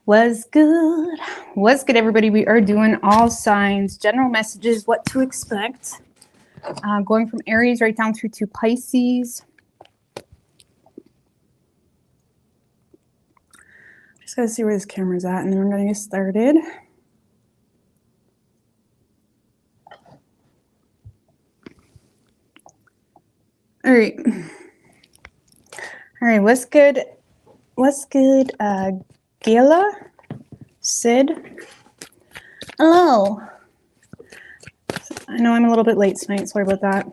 Was good. What's good, everybody? We are doing all signs, general messages, what to expect. Going from Aries right down through to Pisces. Just gotta see where this camera's at, and then we're gonna get started. All right. All right. What's good? What's good? Gala, Sid. Hello. I know I'm a little bit late tonight. Sorry about that.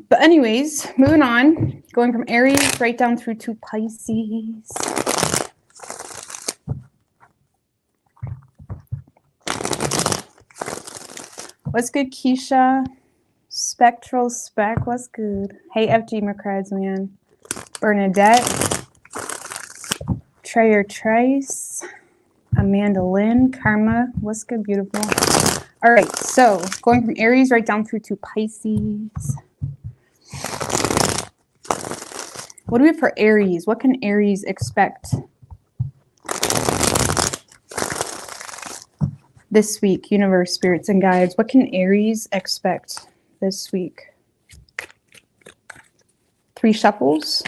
But anyways, moving on. Going from Aries right down through to Pisces. What's good, Keisha? Spectral Spec, what's good? Hey, FG McCreds, man. Bernadette. Treyer Trice. Amanda Lynn. Karma, what's good, beautiful? All right, so going from Aries right down through to Pisces. What do we have for Aries? What can Aries expect this week? Universe, spirits, and guides. What can Aries expect this week? 3 shuffles.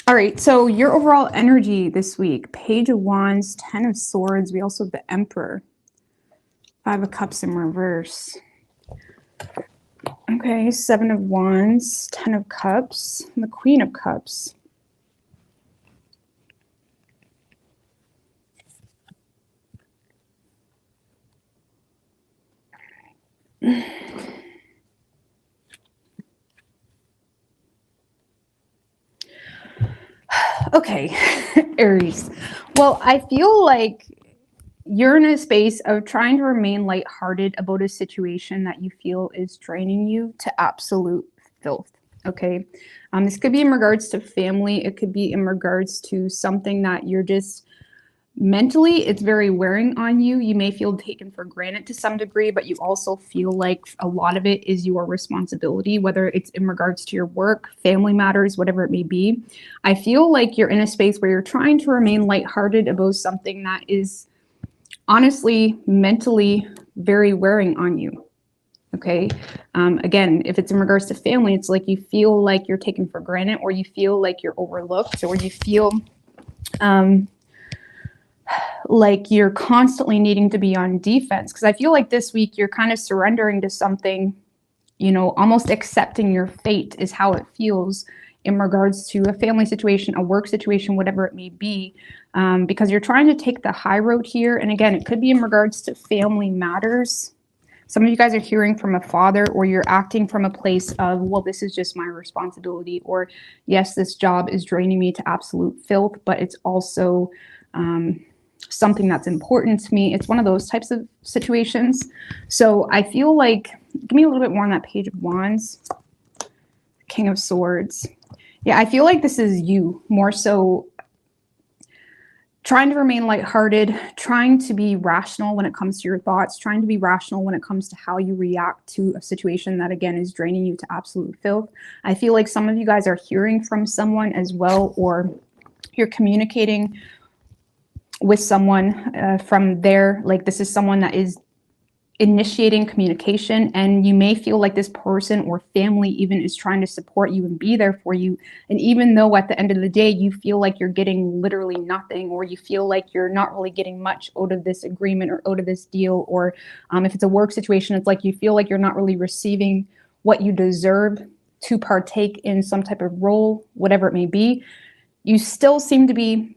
All right, so your overall energy this week, Page of Wands, 10 of Swords. We also have the Emperor, 5 of Cups in reverse. Okay, 7 of Wands, 10 of Cups, and the Queen of Cups. Okay, Aries. Well, I feel like you're in a space of trying to remain lighthearted about a situation that you feel is draining you to absolute filth. Okay. This could be in regards to family. It could be in regards to something that you're just mentally, it's very wearing on you. You may feel taken for granted to some degree, but you also feel like a lot of it is your responsibility, whether it's in regards to your work, family matters, whatever it may be. I feel like you're in a space where you're trying to remain lighthearted about something that is honestly mentally very wearing on you. Okay. Again, if it's in regards to family, it's like you feel like you're taken for granted, or you feel like you're overlooked, or you feel like you're constantly needing to be on defense. Because I feel like this week you're kind of surrendering to something, you know, almost accepting your fate is how it feels in regards to a family situation, a work situation, whatever it may be, because you're trying to take the high road here. And again, it could be in regards to family matters. Some of you guys are hearing from a father, or you're acting from a place of, well, this is just my responsibility, or yes, this job is draining me to absolute filth, but it's also something that's important to me. It's one of those types of situations. So I feel like, give me a little bit more on that Page of Wands, King of Swords. Yeah, I feel like this is you more so trying to remain lighthearted, trying to be rational when it comes to your thoughts, trying to be rational when it comes to how you react to a situation that, again, is draining you to absolute filth. I feel like some of you guys are hearing from someone as well, or you're communicating with someone from there. Like, this is someone that is initiating communication, and you may feel like this person or family even is trying to support you and be there for you. And even though at the end of the day you feel like you're getting literally nothing, or you feel like you're not really getting much out of this agreement or out of this deal, or if it's a work situation, it's like you feel like you're not really receiving what you deserve to partake in some type of role, whatever it may be, you still seem to be,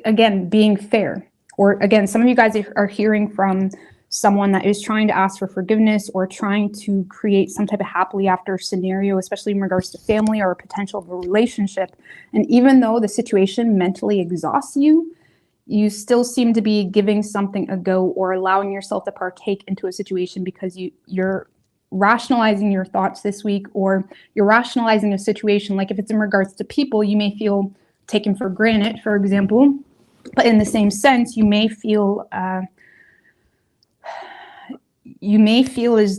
again, being fair. Or again, some of you guys are hearing from someone that is trying to ask for forgiveness, or trying to create some type of happily after scenario, especially in regards to family or potential of a relationship. And even though the situation mentally exhausts you, you still seem to be giving something a go, or allowing yourself to partake into a situation because you're rationalizing your thoughts this week, or you're rationalizing a situation. Like if it's in regards to people, you may feel taken for granted, for example. But in the same sense, you may feel as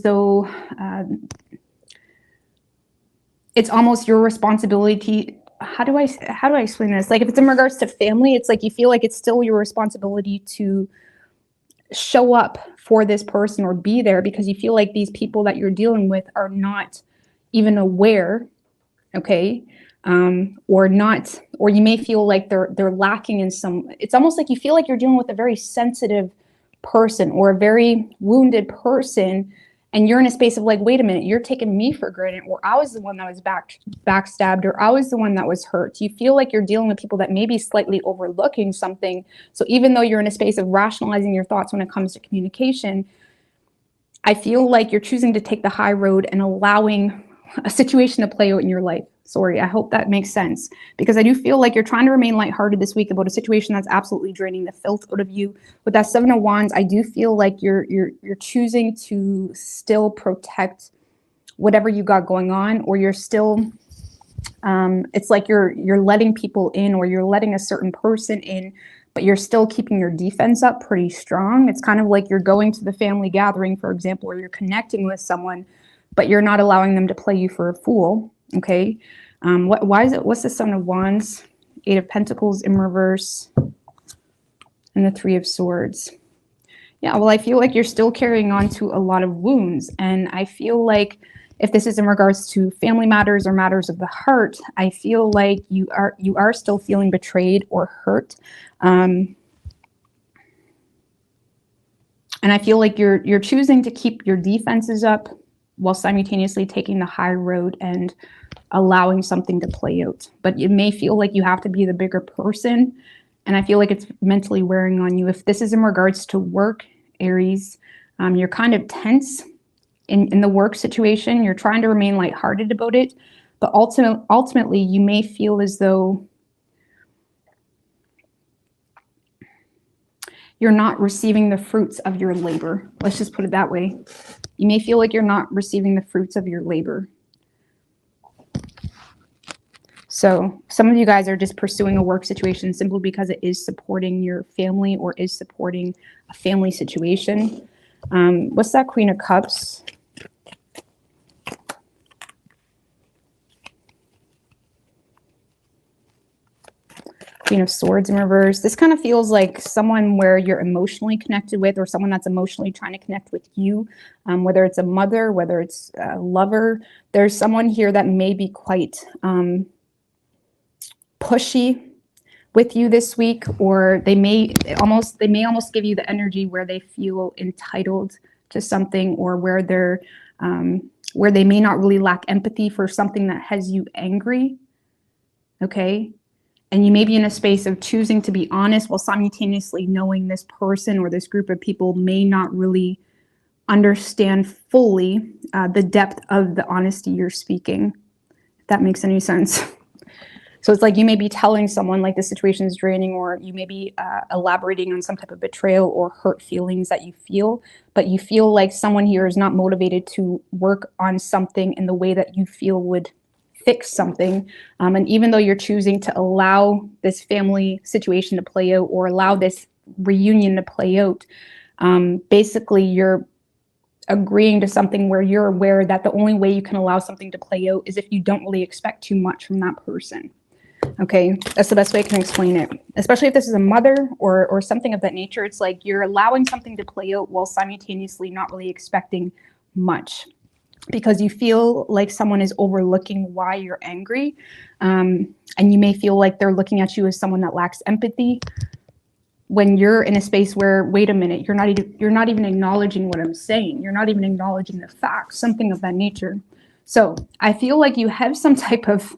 though it's almost your responsibility. How do I explain this? Like if it's in regards to family, it's like you feel like it's still your responsibility to show up for this person or be there, because you feel like these people that you're dealing with are not even aware, okay? Or you may feel like they're lacking in some. It's almost like you feel like you're dealing with a very sensitive person or a very wounded person, and you're in a space of like, wait a minute, you're taking me for granted, or I was the one that was backstabbed, or I was the one that was hurt. You feel like you're dealing with people that may be slightly overlooking something. So even though you're in a space of rationalizing your thoughts when it comes to communication, I feel like you're choosing to take the high road and allowing a situation to play out in your life. Sorry, I hope that makes sense, because I do feel like you're trying to remain lighthearted this week about a situation that's absolutely draining the filth out of you. With that Seven of Wands, I do feel like you're choosing to still protect whatever you got going on, or you're still it's like you're letting people in, or you're letting a certain person in, but you're still keeping your defense up pretty strong. It's kind of like you're going to the family gathering, for example, or you're connecting with someone, but you're not allowing them to play you for a fool. Okay. What's the Seven of Wands, Eight of Pentacles in reverse, and the Three of Swords? Yeah, well, I feel like you're still carrying on to a lot of wounds. And I feel like if this is in regards to family matters or matters of the heart, I feel like you are still feeling betrayed or hurt. And I feel like you're choosing to keep your defenses up while simultaneously taking the high road and allowing something to play out. But it may feel like you have to be the bigger person, and I feel like it's mentally wearing on you. If this is in regards to work, Aries, you're kind of tense in the work situation. You're trying to remain lighthearted about it, but ultimately you may feel as though you're not receiving the fruits of your labor. Let's just put it that way. You may feel like you're not receiving the fruits of your labor. So some of you guys are just pursuing a work situation simply because it is supporting your family or is supporting a family situation. What's that Queen of Cups? Queen of Swords in reverse. This kind of feels like someone where you're emotionally connected with, or someone that's emotionally trying to connect with you, whether it's a mother, whether it's a lover. There's someone here that may be quite pushy with you this week, or they may almost give you the energy where they feel entitled to something, or where they may not really lack empathy for something that has you angry. Okay. And you may be in a space of choosing to be honest while simultaneously knowing this person or this group of people may not really understand fully the depth of the honesty you're speaking, if that makes any sense. So it's like you may be telling someone like the situation is draining, or you may be elaborating on some type of betrayal or hurt feelings that you feel, but you feel like someone here is not motivated to work on something in the way that you feel would fix something. And even though you're choosing to allow this family situation to play out, or allow this reunion to play out, basically you're agreeing to something where you're aware that the only way you can allow something to play out is if you don't really expect too much from that person. Okay, that's the best way I can explain it. Especially if this is a mother or something of that nature, it's like you're allowing something to play out while simultaneously not really expecting much, because you feel like someone is overlooking why you're angry, and you may feel like they're looking at you as someone that lacks empathy, when you're in a space where, wait a minute, you're not even acknowledging what I'm saying. You're not even acknowledging the facts, something of that nature. So I feel like you have some type of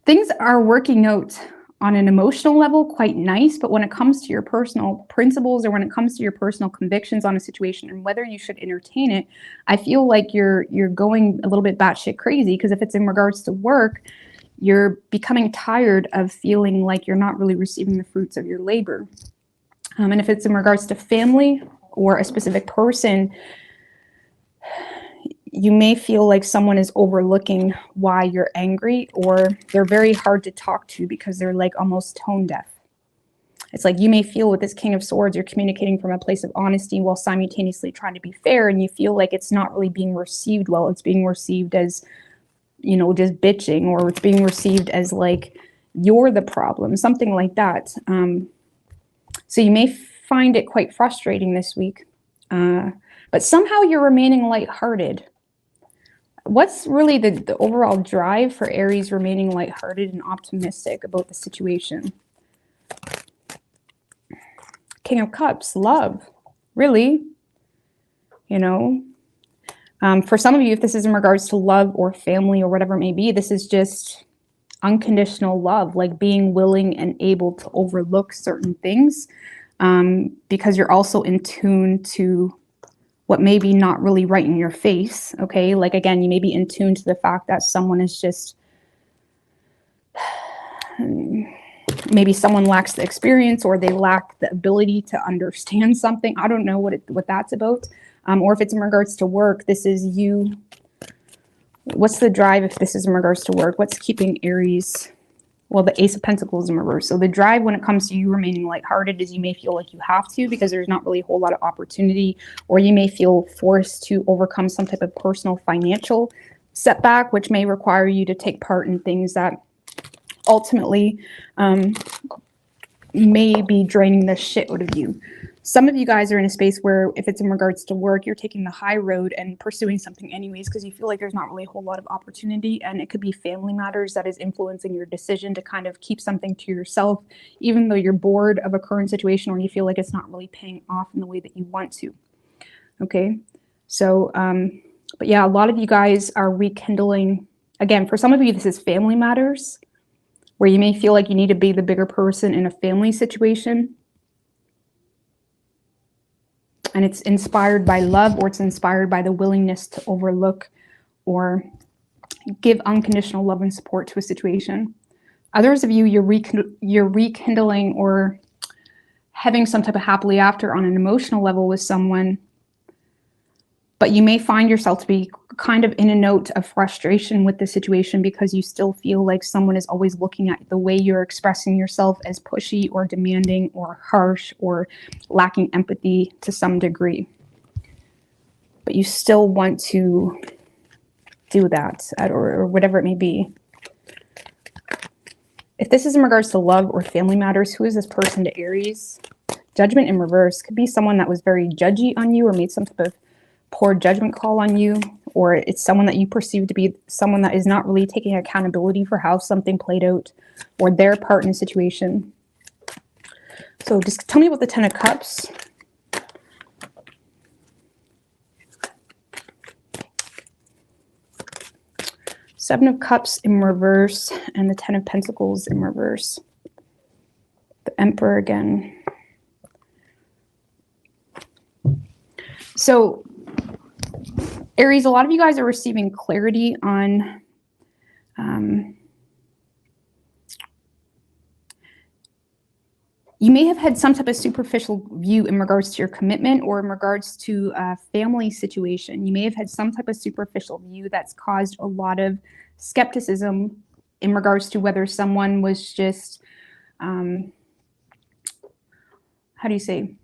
things are working out on an emotional level quite nice, but when it comes to your personal principles, or when it comes to your personal convictions on a situation and whether you should entertain it, I feel like you're going a little bit batshit crazy, because if it's in regards to work, you're becoming tired of feeling like you're not really receiving the fruits of your labor. And if it's in regards to family or a specific person, you may feel like someone is overlooking why you're angry, or they're very hard to talk to because they're like almost tone deaf. It's like you may feel with this King of Swords, you're communicating from a place of honesty while simultaneously trying to be fair, and you feel like it's not really being received well. It's being received as, you know, just bitching, or it's being received as like you're the problem, something like that. So you may find it quite frustrating this week, but somehow you're remaining lighthearted. What's really the overall drive for Aries remaining lighthearted and optimistic about the situation? King of Cups, love. Really? You know? For some of you, if this is in regards to love or family or whatever it may be, this is just unconditional love, like being willing and able to overlook certain things, because you're also in tune to what may be not really right in your face, okay? Like, again, you may be in tune to the fact that someone is just, maybe someone lacks the experience, or they lack the ability to understand something. I don't know what that's about. Or if it's in regards to work, this is you. What's the drive if this is in regards to work? What's keeping Aries? Well, the Ace of Pentacles in reverse. So the drive when it comes to you remaining lighthearted is you may feel like you have to, because there's not really a whole lot of opportunity, or you may feel forced to overcome some type of personal financial setback, which may require you to take part in things that ultimately may be draining the shit out of you. Some of you guys are in a space where if it's in regards to work, you're taking the high road and pursuing something anyways because you feel like there's not really a whole lot of opportunity, and it could be family matters that is influencing your decision to kind of keep something to yourself, even though you're bored of a current situation or you feel like it's not really paying off in the way that you want to. Okay, so but yeah, a lot of you guys are rekindling. Again, for some of you, this is family matters, where you may feel like you need to be the bigger person in a family situation. And it's inspired by love, or it's inspired by the willingness to overlook or give unconditional love and support to a situation. Others of you, you're rekindling or having some type of happily after on an emotional level with someone, but you may find yourself to be kind of in a note of frustration with the situation because you still feel like someone is always looking at the way you're expressing yourself as pushy or demanding or harsh or lacking empathy to some degree. But you still want to do that, or whatever it may be. If this is in regards to love or family matters, who is this person to Aries? Judgment in reverse. Could be someone that was very judgy on you or made some type of poor judgment call on you, or it's someone that you perceive to be someone that is not really taking accountability for how something played out or their part in a situation. So just tell me about the Ten of Cups. Seven of Cups in reverse and the Ten of Pentacles in reverse. The Emperor again. So Aries, a lot of you guys are receiving clarity on you may have had some type of superficial view in regards to your commitment or in regards to a family situation. You may have had some type of superficial view that's caused a lot of skepticism in regards to whether someone was just, how do you say,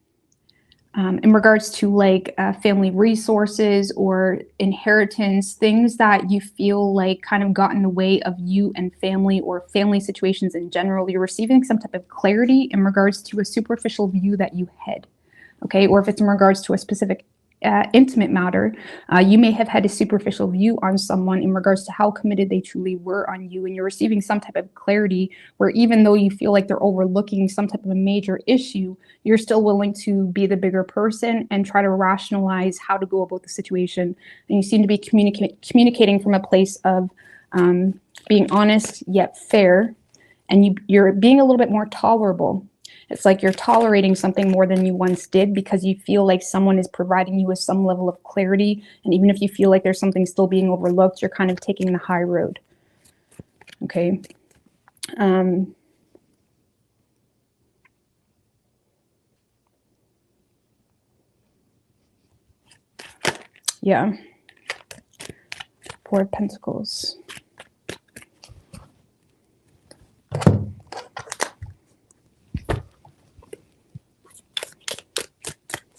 in regards to like family resources or inheritance, things that you feel like kind of got in the way of you and family or family situations in general. You're receiving some type of clarity in regards to a superficial view that you had, okay? Or if it's in regards to a specific intimate matter, you may have had a superficial view on someone in regards to how committed they truly were on you, and you're receiving some type of clarity where even though you feel like they're overlooking some type of a major issue, you're still willing to be the bigger person and try to rationalize how to go about the situation. And you seem to be communicating from a place of being honest yet fair, and you're being a little bit more tolerable. It's like you're tolerating something more than you once did because you feel like someone is providing you with some level of clarity. And even if you feel like there's something still being overlooked, you're kind of taking the high road. Okay. Yeah. Four of Pentacles.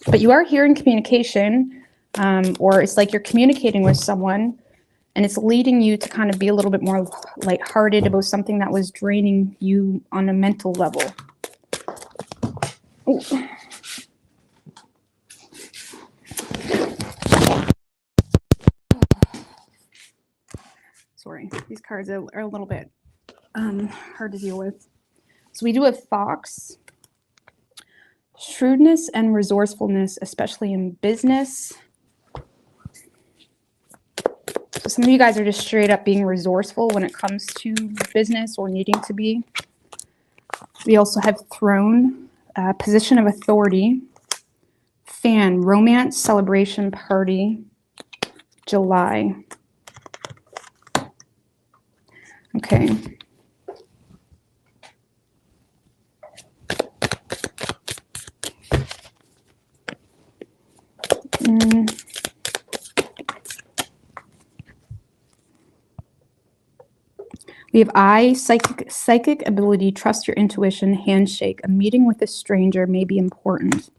But you are hearing communication, or it's like you're communicating with someone, and it's leading you to kind of be a little bit more lighthearted about something that was draining you on a mental level. Ooh. Sorry, these cards are a little bit hard to deal with. So we do have Fox. Shrewdness and resourcefulness, especially in business. So some of you guys are just straight up being resourceful when it comes to business or needing to be. We also have Throne, position of authority, Fan, romance, celebration, party, July. Okay. We have I, psychic ability, trust your intuition, handshake. A meeting with a stranger may be important.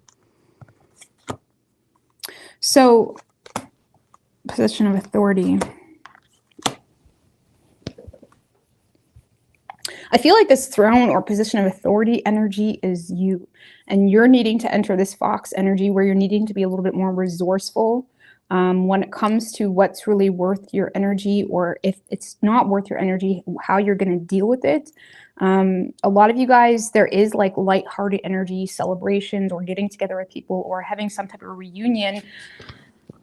So, position of authority. I feel like this throne or position of authority energy is you. And you're needing to enter this Fox energy where you're needing to be a little bit more resourceful when it comes to what's really worth your energy, or if it's not worth your energy, how you're going to deal with it. A lot of you guys, there is like lighthearted energy, celebrations, or getting together with people, or having some type of reunion.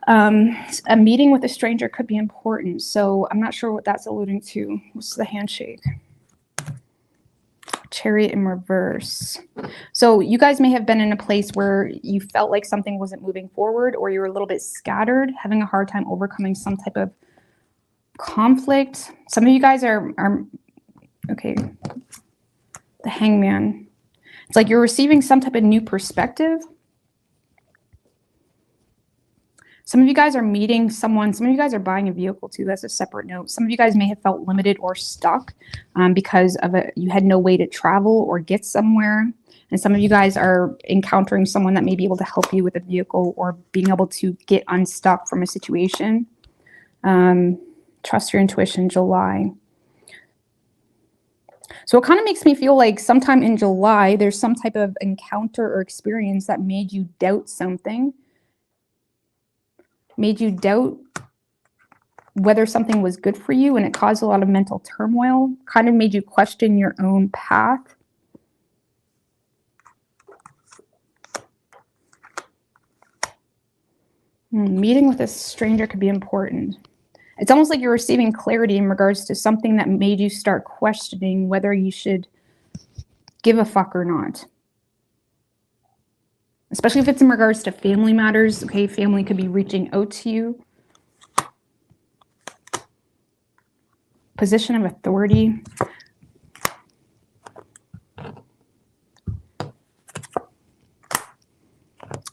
A meeting with a stranger could be important. So I'm not sure what that's alluding to. What's the handshake? Chariot in reverse. So you guys may have been in a place where you felt like something wasn't moving forward, or you were a little bit scattered, having a hard time overcoming some type of conflict. Some of you guys are okay. The Hangman. It's like you're receiving some type of new perspective. Some of you guys are meeting someone. Some of you guys are buying a vehicle too. That's a separate note. Some of you guys may have felt limited or stuck because of you had no way to travel or get somewhere. And some of you guys are encountering someone that may be able to help you with a vehicle or being able to get unstuck from a situation. Trust your intuition, July. So it kind of makes me feel like sometime in July, there's some type of encounter or experience that made you doubt something. Made you doubt whether something was good for you, and it caused a lot of mental turmoil, kind of made you question your own path. Meeting with a stranger could be important. It's almost like you're receiving clarity in regards to something that made you start questioning whether you should give a fuck or not. Especially if it's in regards to family matters. Okay, family could be reaching out to you. Position of authority.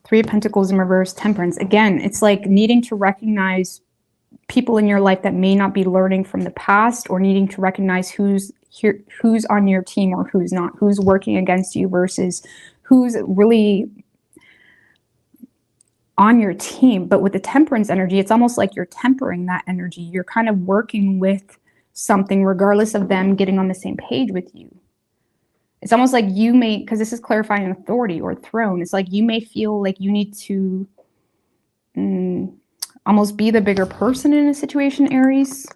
Three of Pentacles in reverse, Temperance. Again, it's like needing to recognize people in your life that may not be learning from the past, or needing to recognize who's here, who's on your team or who's not, who's working against you versus who's really on your team. But with the Temperance energy, it's almost like you're tempering that energy. You're kind of working with something regardless of them getting on the same page with you. It's almost like you may, because this is clarifying authority or throne, it's like you may feel like you need to almost be the bigger person in a situation, Aries.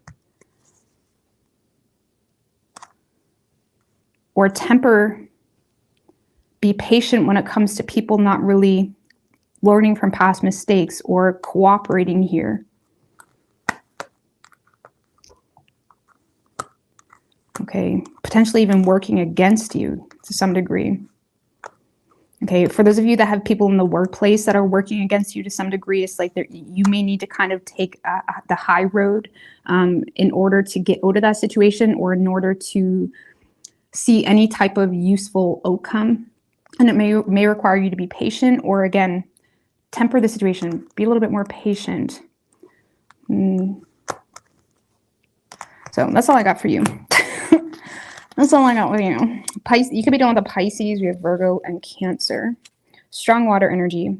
Or temper, be patient when it comes to people not really learning from past mistakes or cooperating here. Okay, potentially even working against you to some degree. Okay, for those of you that have people in the workplace that are working against you to some degree, it's like you may need to kind of take the high road in order to get out of that situation, or in order to see any type of useful outcome. And it may require you to be patient, or again, temper the situation. Be a little bit more patient. So that's all I got for you. That's all I got with you. Pisces, you could be dealing with a Pisces. We have Virgo and Cancer. Strong water energy.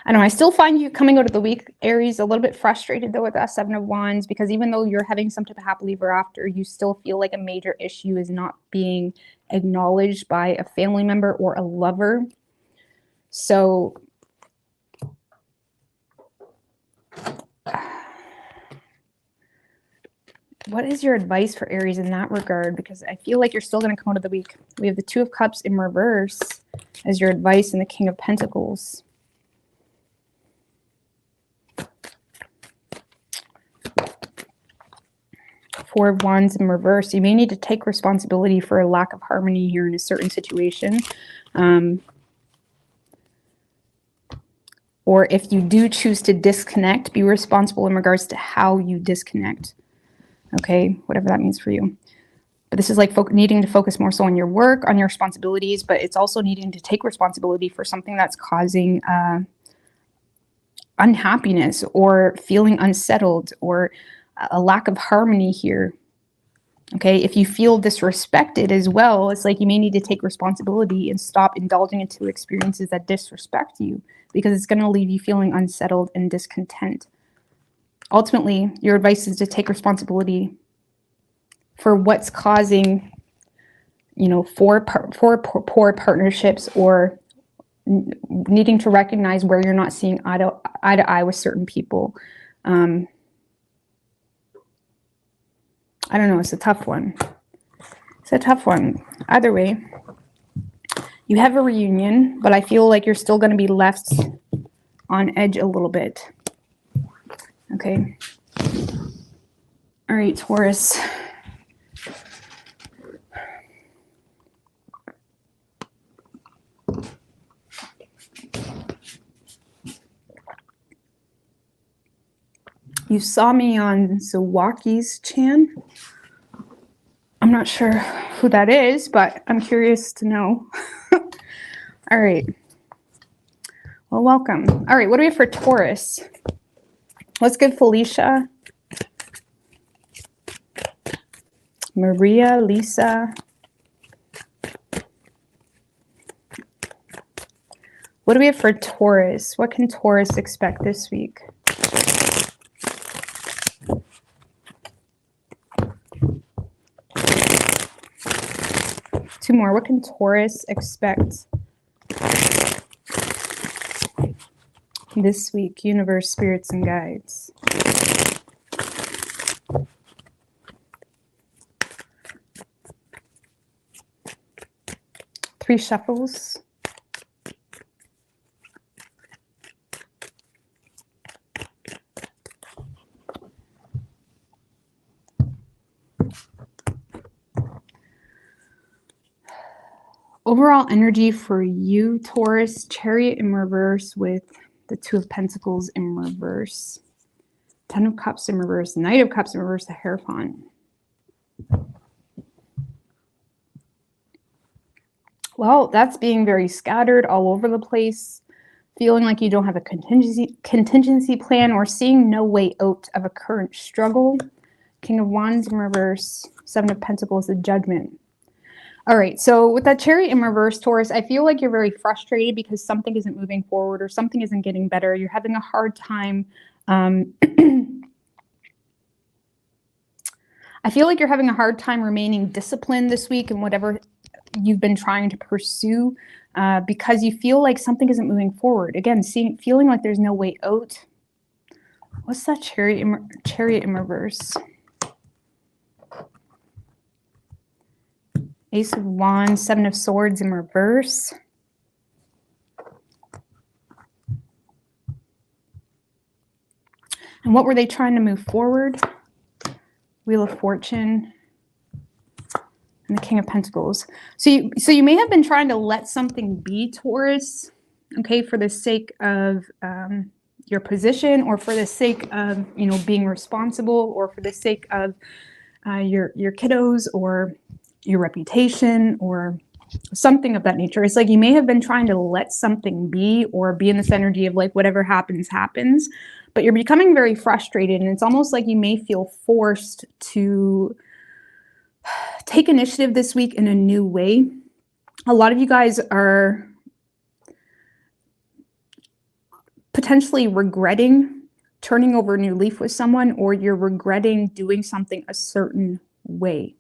I don't know. I still find you coming out of the week, Aries, a little bit frustrated though with that Seven of Wands, because even though you're having some type of happily ever after, you still feel like a major issue is not being acknowledged by a family member or a lover. So what is your advice for Aries in that regard? Because I feel like you're still going to come out of the week. We have the Two of Cups in reverse as your advice and the King of Pentacles. Four of Wands in reverse. You may need to take responsibility for a lack of harmony here in a certain situation. Or if you do choose to disconnect, be responsible in regards to how you disconnect. Okay, whatever that means for you. But this is like needing to focus more so on your work, on your responsibilities, but it's also needing to take responsibility for something that's causing unhappiness or feeling unsettled or a lack of harmony here. Okay, if you feel disrespected as well, it's like you may need to take responsibility and stop indulging into experiences that disrespect you, because it's going to leave you feeling unsettled and discontent. Ultimately, your advice is to take responsibility for what's causing, you know, poor partnerships, or needing to recognize where you're not seeing eye to eye with certain people. I don't know. It's a tough one. It's a tough one. Either way, you have a reunion, but I feel like you're still going to be left on edge a little bit. Okay. All right, Taurus. You saw me on Zawaki's Chan. I'm not sure who that is, but I'm curious to know. All right. Well, welcome. All right, what do we have for Taurus? Let's give Felicia, Maria, Lisa. What do we have for Taurus? What can Taurus expect this week? Two more. What can Taurus expect this week? Universe, spirits, and guides. Three shuffles. Overall energy for you, Taurus, Chariot in reverse with the Two of Pentacles in reverse. Ten of Cups in reverse, Knight of Cups in reverse, the Hierophant. Well, that's being very scattered all over the place, feeling like you don't have a contingency plan, or seeing no way out of a current struggle. King of Wands in reverse, Seven of Pentacles, the Judgment. All right, so with that Chariot in reverse, Taurus, I feel like you're very frustrated because something isn't moving forward or something isn't getting better. You're having a hard time. I feel like you're having a hard time remaining disciplined this week in whatever you've been trying to pursue, because you feel like something isn't moving forward. Again, feeling like there's no way out. What's that Chariot in reverse? Ace of Wands, Seven of Swords in reverse. And what were they trying to move forward? Wheel of Fortune and the King of Pentacles. So you may have been trying to let something be, Taurus, okay, for the sake of your position, or for the sake of, you know, being responsible, or for the sake of your kiddos, or your reputation, or something of that nature. It's like you may have been trying to let something be, or be in this energy of like whatever happens, happens. but you're becoming very frustrated, and it's almost like you may feel forced to take initiative this week in a new way. A lot of you guys are potentially regretting turning over a new leaf with someone, or you're regretting doing something a certain way.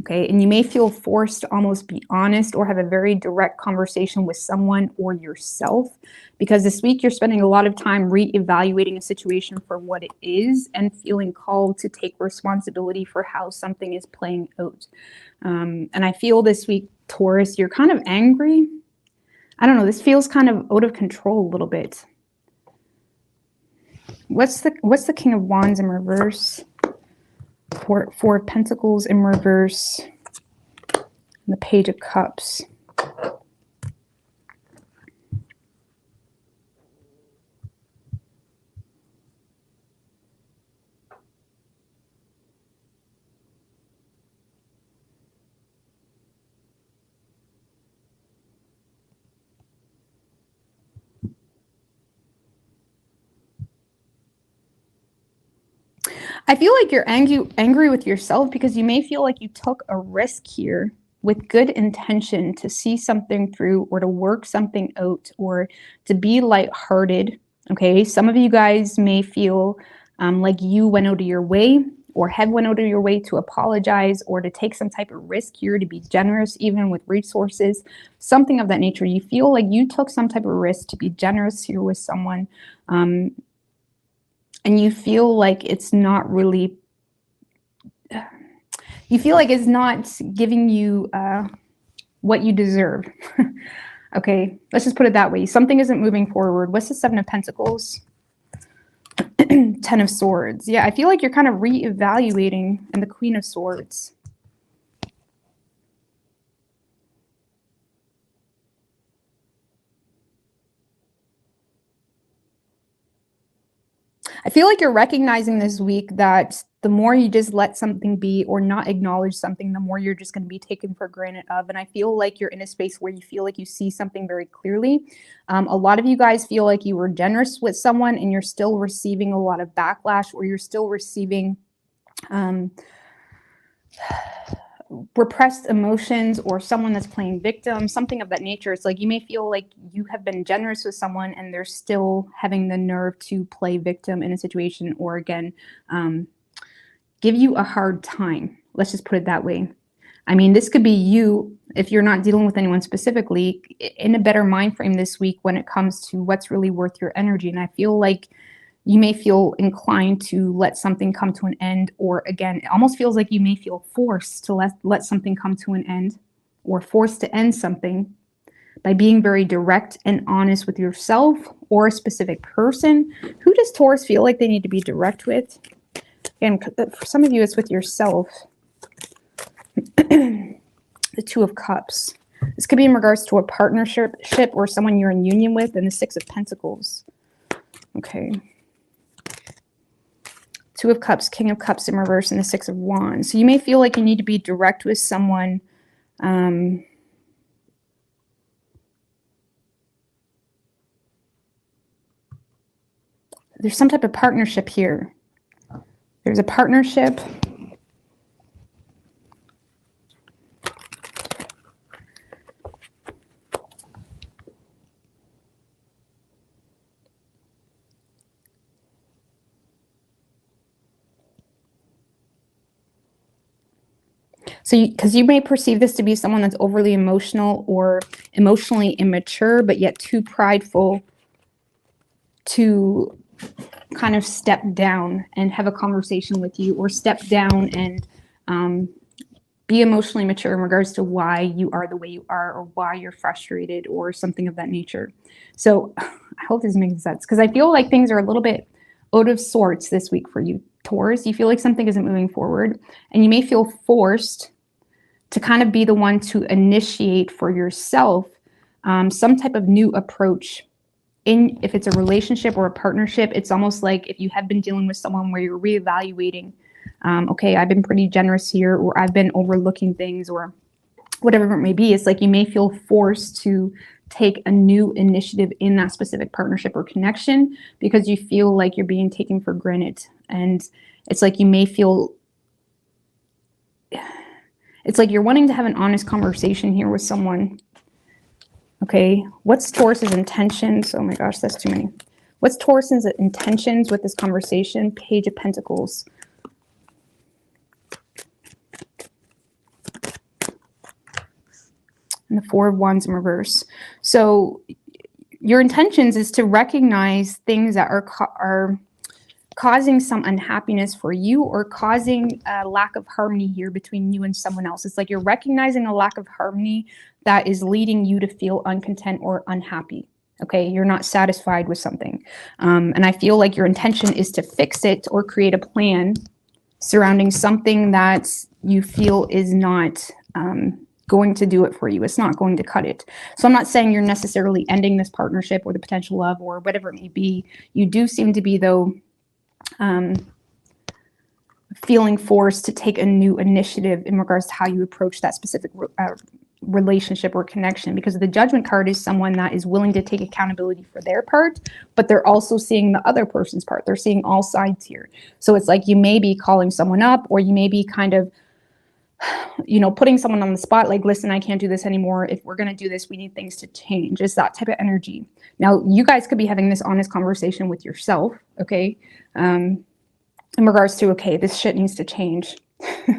Okay, and you may feel forced to almost be honest or have a very direct conversation with someone or yourself, because this week you're spending a lot of time reevaluating a situation for what it is and feeling called to take responsibility for how something is playing out. And I feel this week, Taurus, you're kind of angry. I don't know, this feels kind of out of control a little bit. What's the King of Wands in reverse? Four of Pentacles in reverse, and the Page of Cups. I feel like you're angry with yourself because you may feel like you took a risk here with good intention to see something through, or to work something out, or to be lighthearted. Okay, some of you guys may feel like you went out of your way, or have went out of your way to apologize, or to take some type of risk here, to be generous even with resources, something of that nature. You feel like you took some type of risk to be generous here with someone. And you feel like it's not really, you feel like it's not giving you what you deserve. Okay, let's just put it that way. Something isn't moving forward. What's the Seven of Pentacles? Ten of Swords. Yeah, I feel like you're kind of reevaluating, and the Queen of Swords. I feel like you're recognizing this week that the more you just let something be or not acknowledge something, the more you're just going to be taken for granted of. And I feel like you're in a space where you feel like you see something very clearly. A lot of you guys feel like you were generous with someone and you're still receiving a lot of backlash, or you're still receiving repressed emotions, or someone that's playing victim, something of that nature. It's like you may feel like you have been generous with someone and they're still having the nerve to play victim in a situation, or again, give you a hard time. Let's just put it that way. I mean, this could be you, if you're not dealing with anyone specifically, in a better mind frame this week when it comes to what's really worth your energy. And I feel like you may feel inclined to let something come to an end, or again, it almost feels like you may feel forced to let something come to an end, or forced to end something by being very direct and honest with yourself or a specific person. Who does Taurus feel like they need to be direct with? And for some of you, it's with yourself. The Two of Cups. This could be in regards to a partnership or someone you're in union with, and the Six of Pentacles. Okay. Two of Cups, King of Cups in reverse, and the Six of Wands. So you may feel like you need to be direct with someone. There's some type of partnership here. There's a partnership. So because you may perceive this to be someone that's overly emotional or emotionally immature, but yet too prideful to kind of step down and have a conversation with you, or step down and be emotionally mature in regards to why you are the way you are, or why you're frustrated, or something of that nature. So I hope this makes sense, because I feel like things are a little bit out of sorts this week for you, Taurus. You feel like something isn't moving forward, and you may feel forced to kind of be the one to initiate for yourself some type of new approach. If it's a relationship or a partnership, it's almost like if you have been dealing with someone where you're reevaluating, okay, I've been pretty generous here, or I've been overlooking things, or whatever it may be. It's like you may feel forced to take a new initiative in that specific partnership or connection because you feel like you're being taken for granted. And it's like you may feel, it's like you're wanting to have an honest conversation here with someone. Okay, what's Taurus's intentions? Oh my gosh, that's too many. What's Taurus's intentions with this conversation? Page of Pentacles. And the Four of Wands in reverse. So your intentions is to recognize things that are causing some unhappiness for you or causing a lack of harmony here between you and someone else. It's like you're recognizing a lack of harmony that is leading you to feel uncontent or unhappy. Okay, you're not satisfied with something. And I feel like your intention is to fix it or create a plan surrounding something that you feel is not going to do it for you. It's not going to cut it. So I'm not saying you're necessarily ending this partnership or the potential love or whatever it may be. You do seem to be, though, feeling forced to take a new initiative in regards to how you approach that specific relationship or connection, because the Judgment card is someone that is willing to take accountability for their part, but they're also seeing the other person's part. They're seeing all sides here. So it's like you may be calling someone up, or you may be kind of, you know, putting someone on the spot, like, listen, I can't do this anymore. If we're going to do this, we need things to change. It's that type of energy. Now, you guys could be having this honest conversation with yourself, okay? In regards to, okay, this shit needs to change. You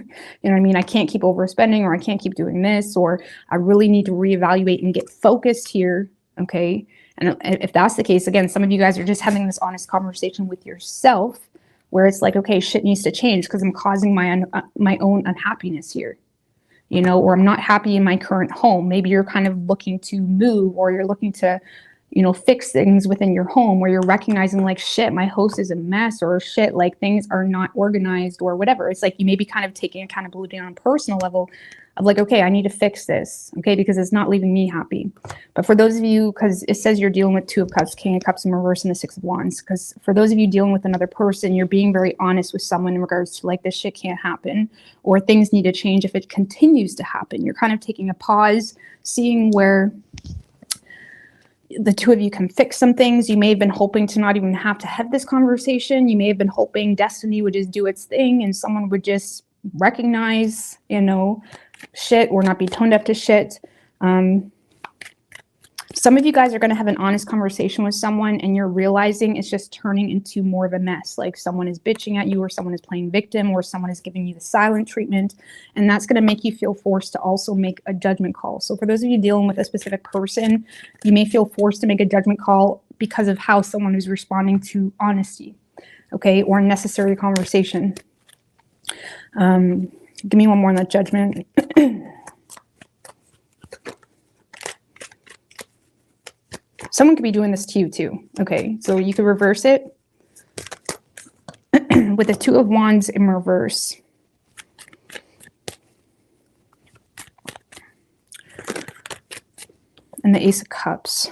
know what I mean? I can't keep overspending, or I can't keep doing this, or I really need to reevaluate and get focused here, okay? And if that's the case, again, some of you guys are just having this honest conversation with yourself, where it's like, okay, shit needs to change because I'm causing my own unhappiness here, you know, or I'm not happy in my current home. Maybe you're kind of looking to move, or you're looking to, you know, fix things within your home, where you're recognizing like, shit, my house is a mess, or shit, like things are not organized, or whatever. It's like you may be kind of taking accountability on a personal level of like, okay, I need to fix this, okay, because it's not leaving me happy. But for those of you, because it says you're dealing with Two of Cups, King of Cups in reverse, and the Six of Wands, because for those of you dealing with another person, you're being very honest with someone in regards to like, this shit can't happen, or things need to change if it continues to happen. You're kind of taking a pause, seeing where the two of you can fix some things. You may have been hoping to not even have to have this conversation. You may have been hoping destiny would just do its thing and someone would just recognize, you know, shit, or not be tone deaf to shit. Some of you guys are going to have an honest conversation with someone, and you're realizing it's just turning into more of a mess. Like someone is bitching at you, or someone is playing victim, or someone is giving you the silent treatment. And that's going to make you feel forced to also make a judgment call. So for those of you dealing with a specific person, you may feel forced to make a judgment call because of how someone is responding to honesty, okay, or necessary conversation. Give me one more on that Judgment. Someone could be doing this to you too. Okay, so you could reverse it with the Two of Wands in reverse. And the Ace of Cups.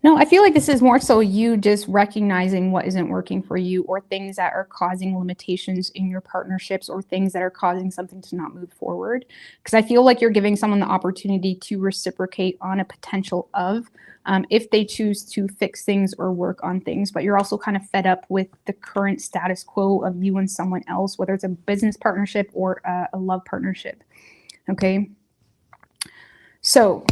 No, I feel like this is more so you just recognizing what isn't working for you, or things that are causing limitations in your partnerships, or things that are causing something to not move forward. Because I feel like you're giving someone the opportunity to reciprocate on a potential of, if they choose to fix things or work on things. But you're also kind of fed up with the current status quo of you and someone else, whether it's a business partnership or a love partnership. Okay. So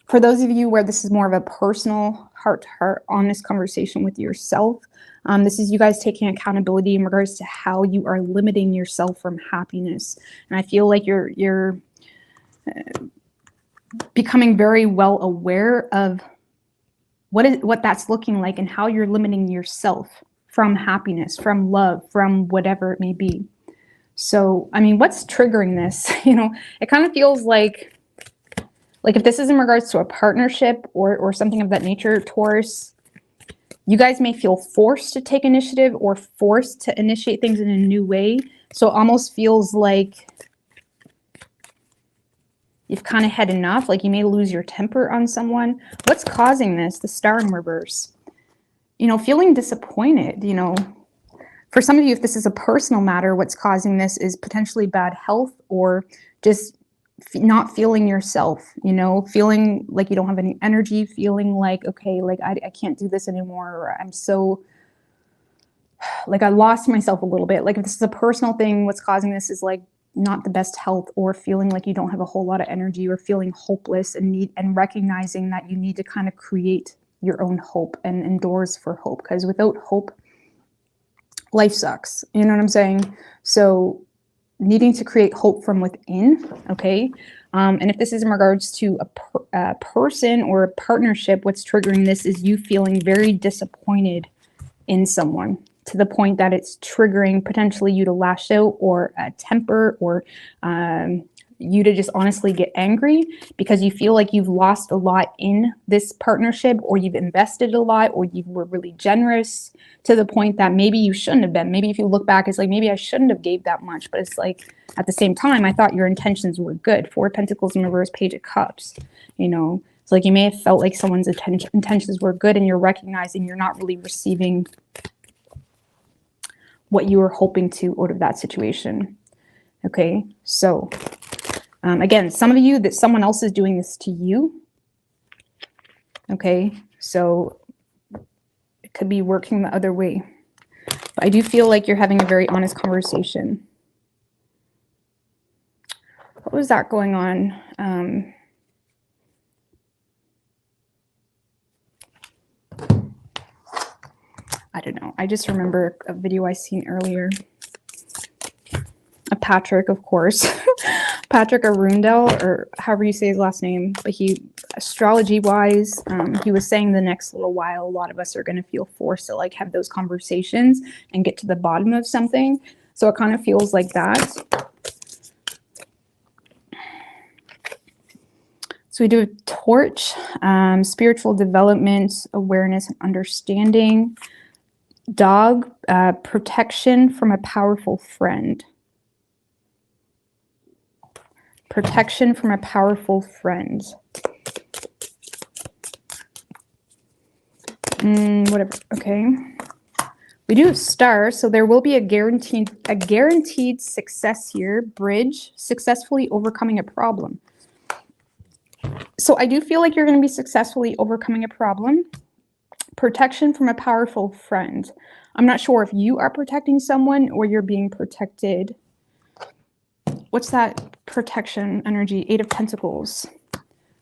for those of you where this is more of a personal, heart-to-heart, honest conversation with yourself, this is you guys taking accountability in regards to how you are limiting yourself from happiness. And I feel like you're becoming very well aware of what that's looking like, and how you're limiting yourself from happiness, from love, from whatever it may be. So, I mean, what's triggering this? You know, it kind of feels like if this is in regards to a partnership or something of that nature, Taurus, You guys may feel forced to take initiative or forced to initiate things in a new way. So it almost feels like you've kind of had enough, like you may lose your temper on someone. What's causing this? The Star in reverse. You know, feeling disappointed, you know. For some of you, if this is a personal matter, what's causing this is potentially bad health or just not feeling yourself, you know, feeling like you don't have any energy, feeling like, okay, like I can't do this anymore, or I'm so, like I lost myself a little bit. Like if this is a personal thing, what's causing this is like not the best health, or feeling like you don't have a whole lot of energy, or feeling hopeless and recognizing that you need to kind of create your own hope and doors for hope, because without hope, life sucks. You know what I'm saying? So needing to create hope from within, okay? And if this is in regards to a person or a partnership, what's triggering this is you feeling very disappointed in someone, to the point that it's triggering potentially you to lash out, or temper, or you to just honestly get angry because you feel like you've lost a lot in this partnership, or you've invested a lot, or you were really generous to the point that maybe you shouldn't have been. Maybe if you look back, it's like, maybe I shouldn't have gave that much, but it's like, at the same time, I thought your intentions were good. 4 of Pentacles in reverse, Page of Cups, you know. It's like you may have felt like someone's intentions were good, and you're recognizing you're not really receiving what you were hoping to out of that situation. Okay, so again, some of you, that someone else is doing this to you. Okay, so it could be working the other way. But I do feel like you're having a very honest conversation. What was that going on? I don't know. I just remember a video I seen earlier. Patrick, of course. Patrick Arundel, or however you say his last name. But he, astrology-wise, he was saying the next little while, a lot of us are going to feel forced to like have those conversations and get to the bottom of something. So it kind of feels like that. So we do a torch, spiritual development, awareness, and understanding. Dog, protection from a powerful friend. Protection from a powerful friend. Whatever. Okay. We do have star, so there will be a guaranteed success here. Bridge, successfully overcoming a problem. So I do feel like you're going to be successfully overcoming a problem. Protection from a powerful friend. I'm not sure if you are protecting someone or you're being protected. What's that protection energy? 8 of Pentacles.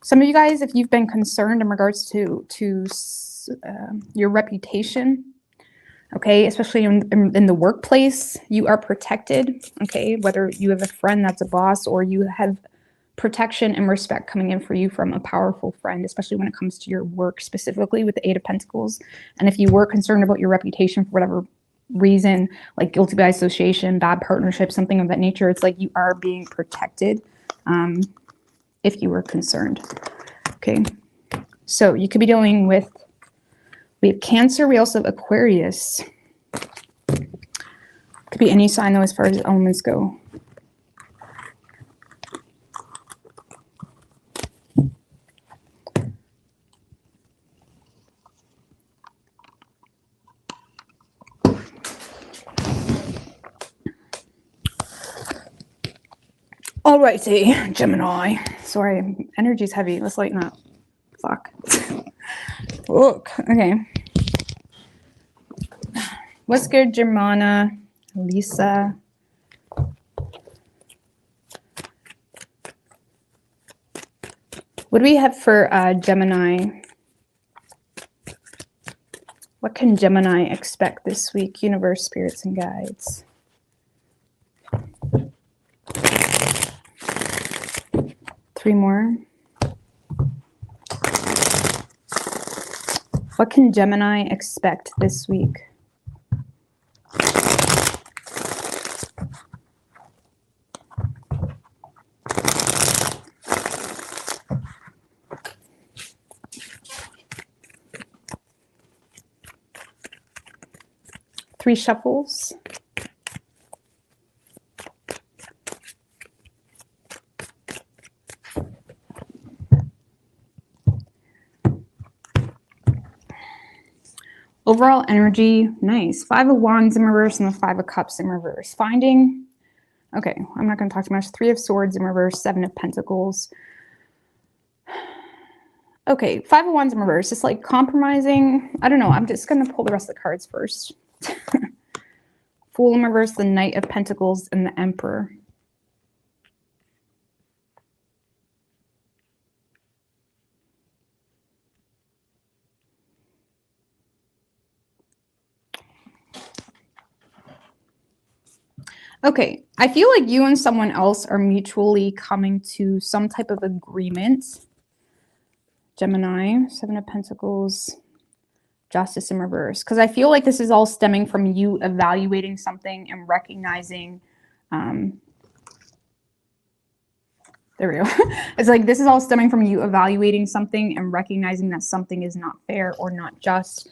Some of you guys, if you've been concerned in regards to your reputation, okay, especially in the workplace, you are protected, okay, whether you have a friend that's a boss or you have protection and respect coming in for you from a powerful friend, especially when it comes to your work, specifically with the 8 of Pentacles. And if you were concerned about your reputation for whatever reason, like guilty by association, bad partnership, something of that nature, it's like you are being protected if you were concerned. Okay, so you could be dealing with, we have Cancer, we also have Aquarius. Could be any sign though as far as elements go. Alrighty, Gemini. Sorry, energy's heavy. Let's lighten up. Fuck. Look. Okay. What's good, Germana? Lisa. What do we have for Gemini? What can Gemini expect this week? Universe, spirits, and guides. Three more. What can Gemini expect this week? 3 shuffles. Overall energy, nice. 5 of Wands in reverse and the 5 of Cups in reverse. Finding, okay, I'm not going to talk too much. 3 of Swords in reverse, 7 of Pentacles. Okay, 5 of Wands in reverse. It's like compromising. I don't know. I'm just going to pull the rest of the cards first. Fool in reverse, the Knight of Pentacles, and the Emperor. Okay, I feel like you and someone else are mutually coming to some type of agreement. Gemini, 7 of Pentacles, Justice in reverse. Because I feel like this is all stemming from you evaluating something and recognizing, there we go. It's like this is all stemming from you evaluating something and recognizing that something is not fair or not just.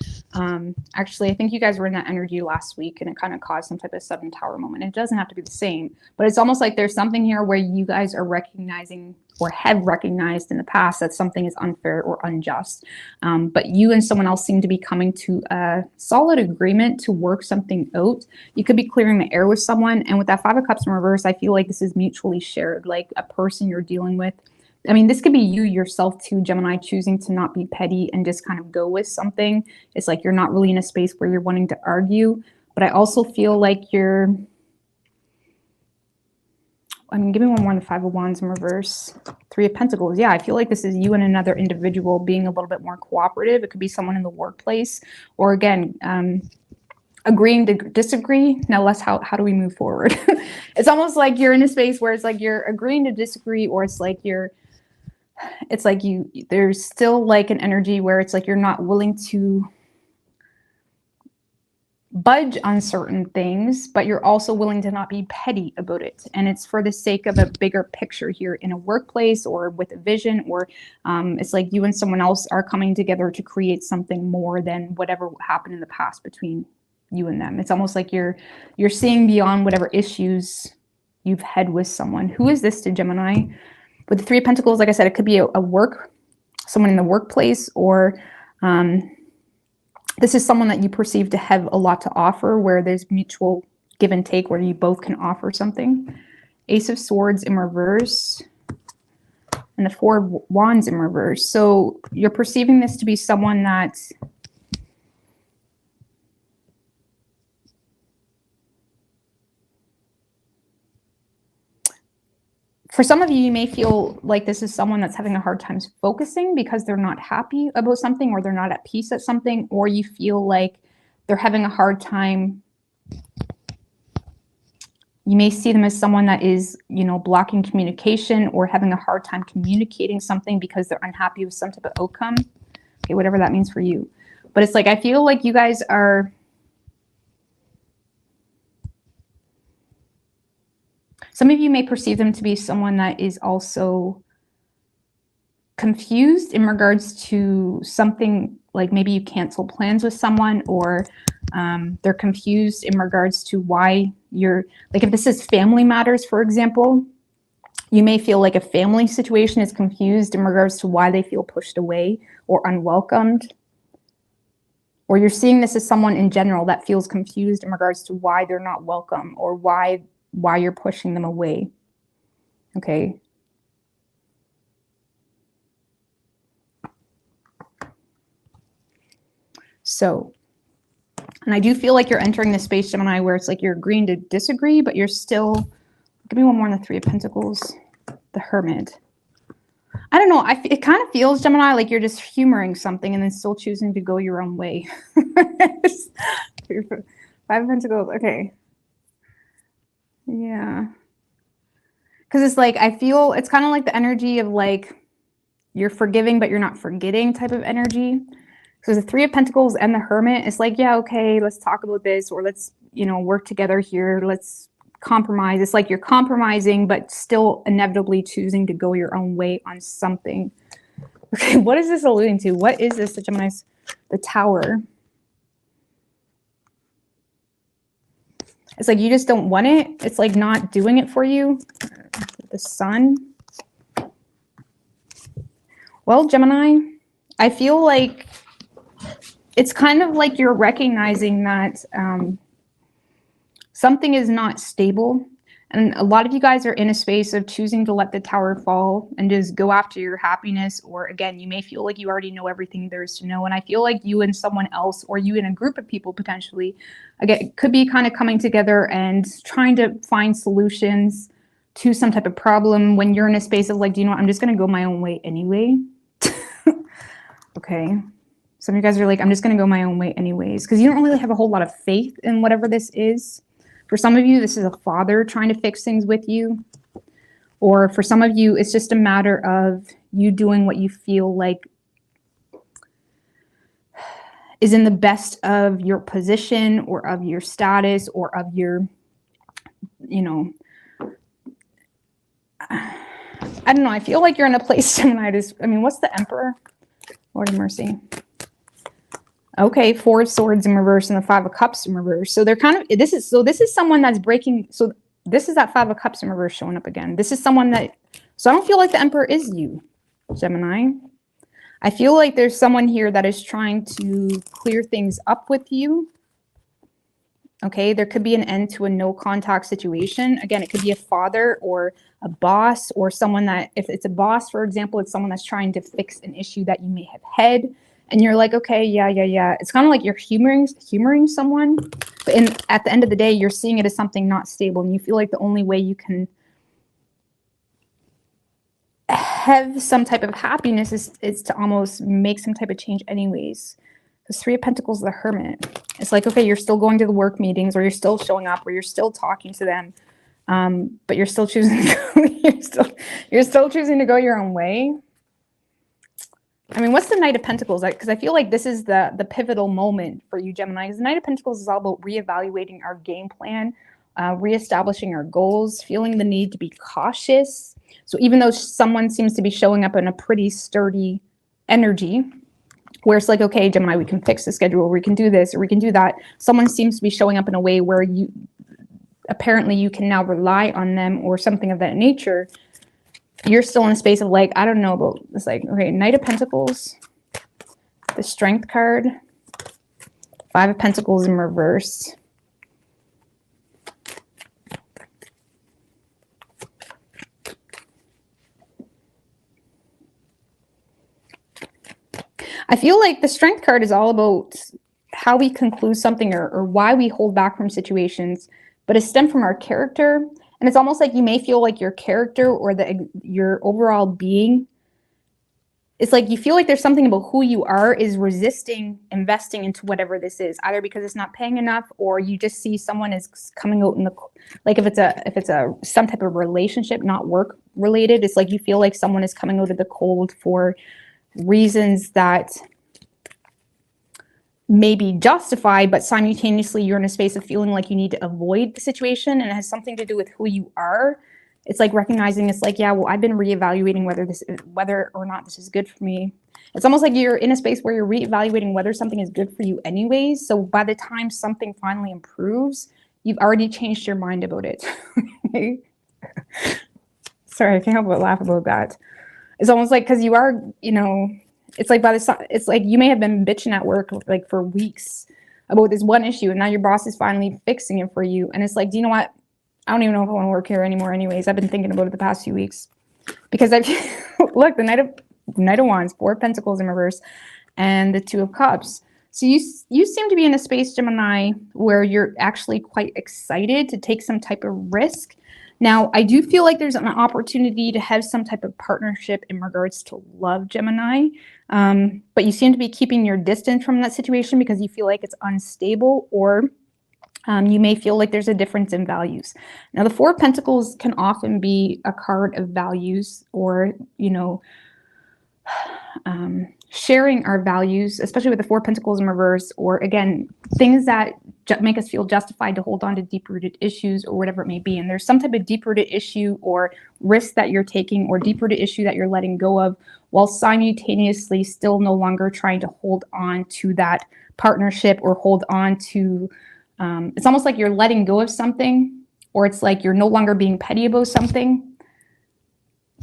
Actually, I think you guys were in that energy last week and it kind of caused some type of 7 tower moment. It doesn't have to be the same, but it's almost like there's something here where you guys are recognizing or have recognized in the past that something is unfair or unjust. But you and someone else seem to be coming to a solid agreement to work something out. You could be clearing the air with someone. And with that 5 of Cups in reverse, I feel like this is mutually shared, like a person you're dealing with. I mean, this could be you yourself too, Gemini, choosing to not be petty and just kind of go with something. It's like you're not really in a space where you're wanting to argue. But I also feel like you're, I mean, give me one more on the 5 of Wands in reverse. 3 of Pentacles. Yeah, I feel like this is you and another individual being a little bit more cooperative. It could be someone in the workplace or, again, agreeing to disagree. Now, how do we move forward? It's almost like you're in a space where it's like you're agreeing to disagree, or it's like there's still like an energy where it's like you're not willing to budge on certain things, but you're also willing to not be petty about it. And it's for the sake of a bigger picture here in a workplace or with a vision, or it's like you and someone else are coming together to create something more than whatever happened in the past between you and them. It's almost like you're seeing beyond whatever issues you've had with someone. Who is this to Gemini? With the 3 of Pentacles, like I said, it could be someone in the workplace, or this is someone that you perceive to have a lot to offer, where there's mutual give and take, where you both can offer something. Ace of Swords in reverse and the 4 of Wands in reverse. So you're perceiving this to be someone that for some of you, you may feel like this is someone that's having a hard time focusing because they're not happy about something, or they're not at peace at something, or you feel like they're having a hard time. You may see them as someone that is, blocking communication or having a hard time communicating something because they're unhappy with some type of outcome. Okay, whatever that means for you. But it's like, I feel like you guys are, some of you may perceive them to be someone that is also confused in regards to something, like maybe you cancel plans with someone, or they're confused in regards to why you're, like if this is family matters, for example, you may feel like a family situation is confused in regards to why they feel pushed away or unwelcomed. Or you're seeing this as someone in general that feels confused in regards to why they're not welcome, or why you're pushing them away. Okay. So, and I do feel like you're entering the space, Gemini, where it's like you're agreeing to disagree, but you're still, give me one more on the 3 of Pentacles, the Hermit. I don't know. It kind of feels, Gemini, like you're just humoring something and then still choosing to go your own way. 5 of Pentacles. Okay. Yeah. Because it's like, I feel it's kind of like the energy of like you're forgiving, but you're not forgetting type of energy. So the 3 of Pentacles and the Hermit, it's like, yeah, okay, let's talk about this, or let's, work together here. Let's compromise. It's like you're compromising, but still inevitably choosing to go your own way on something. Okay, what is this alluding to? What is this, the Gemini's, the Tower? It's like you just don't want it. It's like not doing it for you. The Sun. Well, Gemini, I feel like it's kind of like you're recognizing that something is not stable. And a lot of you guys are in a space of choosing to let the tower fall and just go after your happiness. Or again, you may feel like you already know everything there is to know. And I feel like you and someone else, or you and a group of people potentially, again, could be kind of coming together and trying to find solutions to some type of problem when you're in a space of like, do you know what, I'm just going to go my own way anyway. Okay. Some of you guys are like, I'm just going to go my own way anyways, because you don't really have a whole lot of faith in whatever this is. For some of you, this is a father trying to fix things with you. Or for some of you, it's just a matter of you doing what you feel like is in the best of your position or of your status or of your, you know, I don't know. I feel like you're in a place, Gemini. I mean, what's the Emperor? Lord of mercy. Okay, 4 of Swords in reverse and the 5 of Cups in reverse. So they're kind of, this is someone that's breaking. So this is that 5 of Cups in reverse showing up again. This is someone that, so I don't feel like the Emperor is you, Gemini. I feel like there's someone here that is trying to clear things up with you. Okay, there could be an end to a no contact situation. Again, it could be a father or a boss or someone that, if it's a boss, for example, it's someone that's trying to fix an issue that you may have had. And you're like, okay, yeah. It's kind of like you're humoring someone. But at the end of the day, you're seeing it as something not stable. And you feel like the only way you can have some type of happiness is to almost make some type of change anyways. The 3 of Pentacles, the Hermit. It's like, okay, you're still going to the work meetings, or you're still showing up, or you're still talking to them. But you're still choosing to go, you're still choosing to go your own way. I mean, what's the Knight of Pentacles? Because I feel like this is the pivotal moment for you, Gemini. Because the Knight of Pentacles is all about reevaluating our game plan, reestablishing our goals, feeling the need to be cautious. So even though someone seems to be showing up in a pretty sturdy energy, where it's like, okay, Gemini, we can fix the schedule, or we can do this, or we can do that. Someone seems to be showing up in a way where apparently you can now rely on them or something of that nature. You're still in a space of like, I don't know about this. Like, okay, Knight of Pentacles, the Strength card, 5 of Pentacles in reverse. I feel like the Strength card is all about how we conclude something or why we hold back from situations, but it stems from our character. And it's almost like you may feel like your character or your overall being, it's like you feel like there's something about who you are is resisting investing into whatever this is, either because it's not paying enough, or you just see someone is coming out in the, like if it's a some type of relationship, not work related, it's like you feel like someone is coming out of the cold for reasons that may be justified, but simultaneously you're in a space of feeling like you need to avoid the situation, and it has something to do with who you are. It's like recognizing, it's like, yeah, well, I've been reevaluating whether or not this is good for me. It's almost like you're in a space where you're reevaluating whether something is good for you anyways. So by the time something finally improves, you've already changed your mind about it. Sorry, I can't help but laugh about that. It's almost like, because you are, you know, it's like it's like you may have been bitching at work like for weeks about this one issue, and now your boss is finally fixing it for you. And it's like, do you know what? I don't even know if I want to work here anymore anyways. I've been thinking about it the past few weeks. Because look, the Knight of Wands, 4 of Pentacles in reverse, and the 2 of Cups. So you seem to be in a space, Gemini, where you're actually quite excited to take some type of risk. Now, I do feel like there's an opportunity to have some type of partnership in regards to love, Gemini. But you seem to be keeping your distance from that situation because you feel like it's unstable, or you may feel like there's a difference in values. Now, the 4 of Pentacles can often be a card of values, or, you know, sharing our values, especially with the 4 of Pentacles in reverse, or again, things that make us feel justified to hold on to deep-rooted issues or whatever it may be. And there's some type of deep-rooted issue or risk that you're taking, or deep-rooted issue that you're letting go of, while simultaneously still no longer trying to hold on to that partnership or hold on to It's almost like you're letting go of something, or it's like you're no longer being petty about something,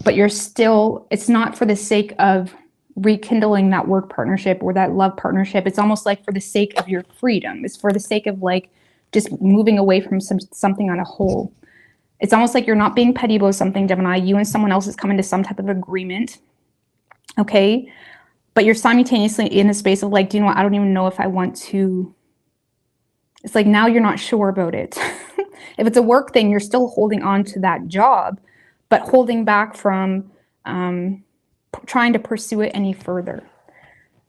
but you're still, it's not for the sake of rekindling that work partnership or that love partnership. It's almost like for the sake of your freedom. It's for the sake of like just moving away from something on a whole. It's almost like you're not being petty about something, Gemini. You and someone else is coming to some type of agreement, okay? But you're simultaneously in a space of like, do you know what? I don't even know if I want to. It's like now you're not sure about it. If it's a work thing, you're still holding on to that job, but holding back from trying to pursue it any further.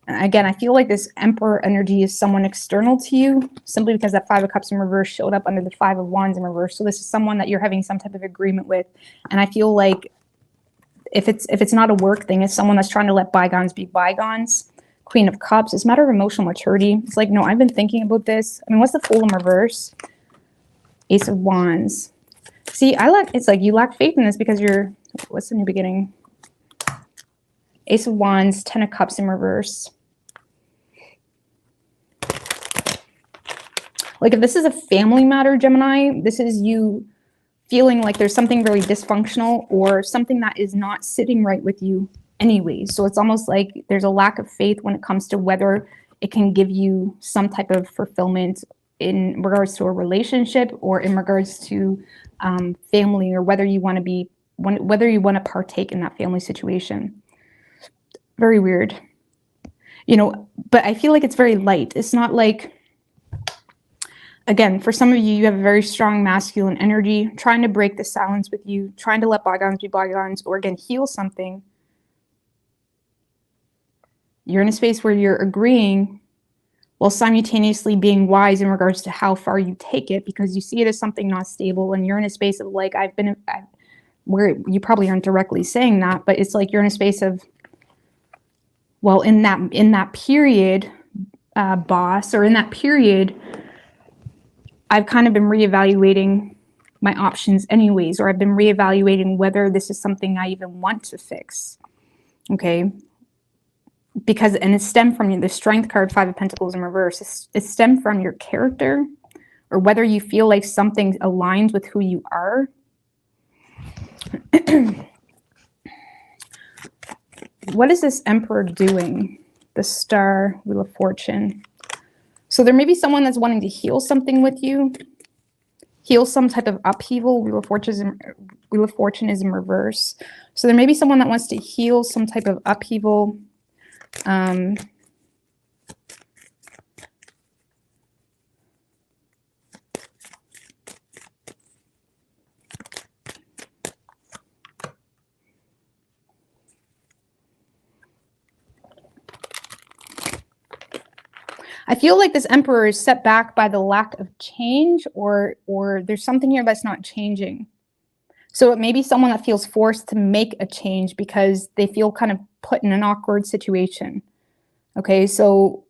And again, I feel like this Emperor energy is someone external to you, simply because that Five of Cups in reverse showed up under the Five of Wands in reverse. So this is someone that you're having some type of agreement with. And I feel like if it's not a work thing, it's someone that's trying to let bygones be bygones. Queen of Cups, it's a matter of emotional maturity. It's like, no, I've been thinking about this. I mean, what's the Fool in reverse? Ace of Wands. See, it's like you lack faith in this because you're, what's the new beginning? Ace of Wands, 10 of Cups in reverse. Like if this is a family matter, Gemini, this is you feeling like there's something very dysfunctional or something that is not sitting right with you anyways. So it's almost like there's a lack of faith when it comes to whether it can give you some type of fulfillment in regards to a relationship or in regards to family, or whether you want to partake in that family situation. Very weird, you know, but I feel like it's very light. It's not like, again, for some of you, you have a very strong masculine energy, trying to break the silence with you, trying to let bygones be bygones, or again, heal something. You're in a space where you're agreeing while simultaneously being wise in regards to how far you take it, because you see it as something not stable. And you're in a space of like, where you probably aren't directly saying that, but it's like you're in a space of, well, in that period, boss, or in that period, I've kind of been reevaluating my options anyways, or I've been reevaluating whether this is something I even want to fix, okay? Because, and it stemmed from the Strength card, Five of Pentacles in reverse. It stemmed from your character, or whether you feel like something aligns with who you are. What is this Emperor doing? The Star, Wheel of Fortune. So there may be someone that's wanting to heal something with you, heal some type of upheaval. Wheel of Fortune is in reverse. So there may be someone that wants to heal some type of upheaval. I feel like this Emperor is set back by the lack of change, or there's something here that's not changing. So it may be someone that feels forced to make a change because they feel kind of put in an awkward situation. Okay, so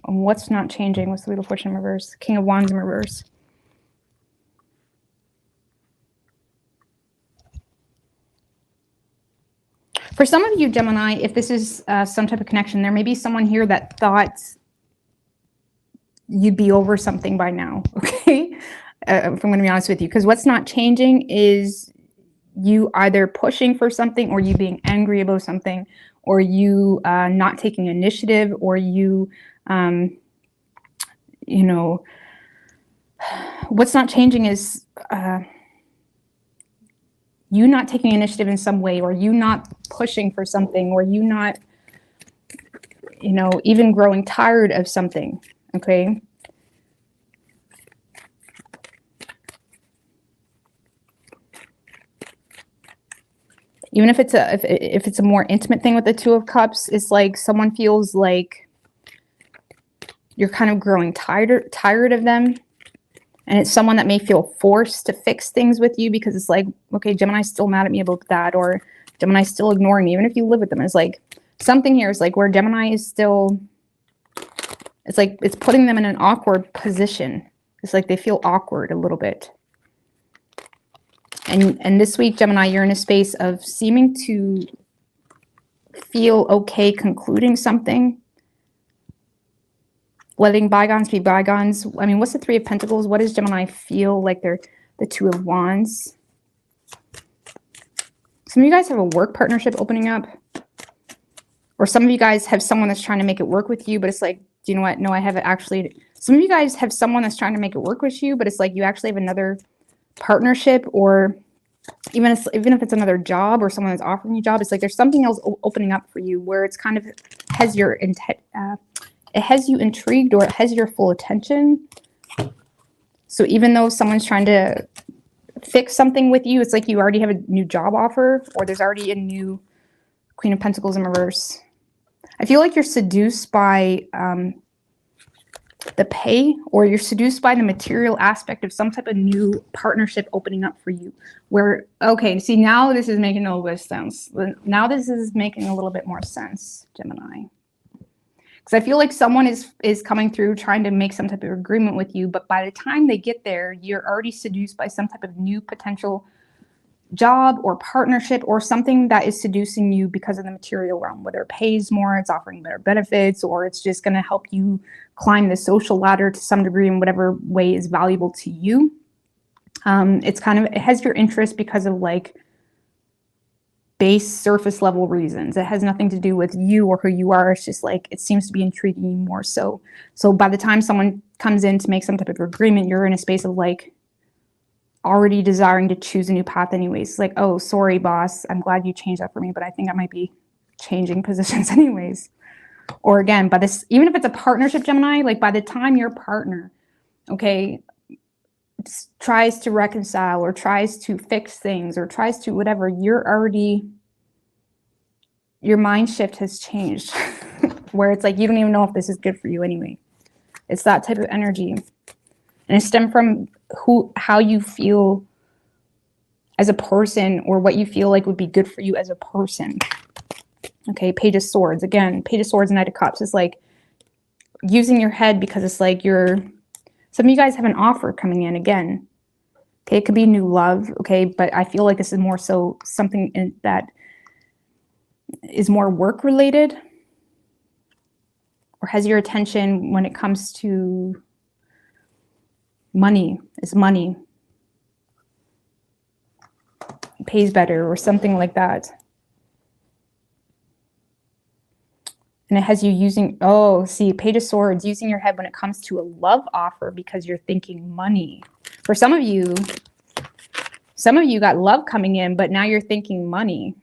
what's not changing? What's the Wheel of Fortune in reverse? King of Wands in reverse. For some of you, Gemini, if this is some type of connection, there may be someone here that thought you'd be over something by now, okay? If I'm going to be honest with you, because what's not changing is you either pushing for something, or you being angry about something, or you not taking initiative, or you, you know, what's not changing is you not taking initiative in some way, or you not pushing for something, or you not, you know, even growing tired of something, okay? Even if it's a more intimate thing with the Two of Cups, it's like someone feels like you're kind of growing tired of them. And it's someone that may feel forced to fix things with you, because it's like, okay, Gemini's still mad at me about that, or Gemini's still ignoring me, even if you live with them. It's like something here is like where Gemini is still, it's like it's putting them in an awkward position. It's like they feel awkward a little bit. And this week, Gemini, you're in a space of seeming to feel okay concluding something. letting bygones be bygones. I mean, what's the Three of Pentacles? What does Gemini feel like they're the Two of Wands? Some of you guys have a work partnership opening up. Or some of you guys have someone that's trying to make it work with you, but it's like, do you know what? No, I haven't actually. Some of you guys have someone that's trying to make it work with you, but it's like you actually have another partnership, or even if it's another job or someone that's offering you a job, it's like there's something else opening up for you where it's kind of has your intent, it has you intrigued, or it has your full attention. So even though someone's trying to fix something with you, it's like you already have a new job offer, or there's already a new Queen of Pentacles in reverse. I feel like you're seduced by the pay, or you're seduced by the material aspect of some type of new partnership opening up for you. Where, okay, see, now this is making a little bit of sense. Now this is making a little bit more sense, Gemini. Because I feel like someone is coming through trying to make some type of agreement with you, but by the time they get there, you're already seduced by some type of new potential job or partnership, or something that is seducing you because of the material realm, whether it pays more, it's offering better benefits, or it's just going to help you climb the social ladder to some degree in whatever way is valuable to you. It's kind of, it has your interest because of like base surface level reasons. It has nothing to do with you or who you are. It's just like, it seems to be intriguing you more so. So by the time someone comes in to make some type of agreement, you're in a space of like already desiring to choose a new path anyways. Like, oh, sorry, boss, I'm glad you changed that for me, but I think I might be changing positions anyways. Or again, by this, even if it's a partnership, Gemini, like by the time your partner, okay, tries to reconcile or tries to fix things or tries to whatever, you're already, your mind shift has changed where it's like, you don't even know if this is good for you anyway. It's that type of energy. And it stems from how you feel as a person, or what you feel like would be good for you as a person. Okay, Page of Swords. Again, Page of Swords, Knight of Cups is like using your head, because it's like some of you guys have an offer coming in again. Okay, it could be new love, okay, but I feel like this is more so something that is more work related, or has your attention when it comes to money. It's money. It pays better or something like that. And it has you using, oh, see, Page of Swords, using your head when it comes to a love offer because you're thinking money. For some of you got love coming in, but now you're thinking money.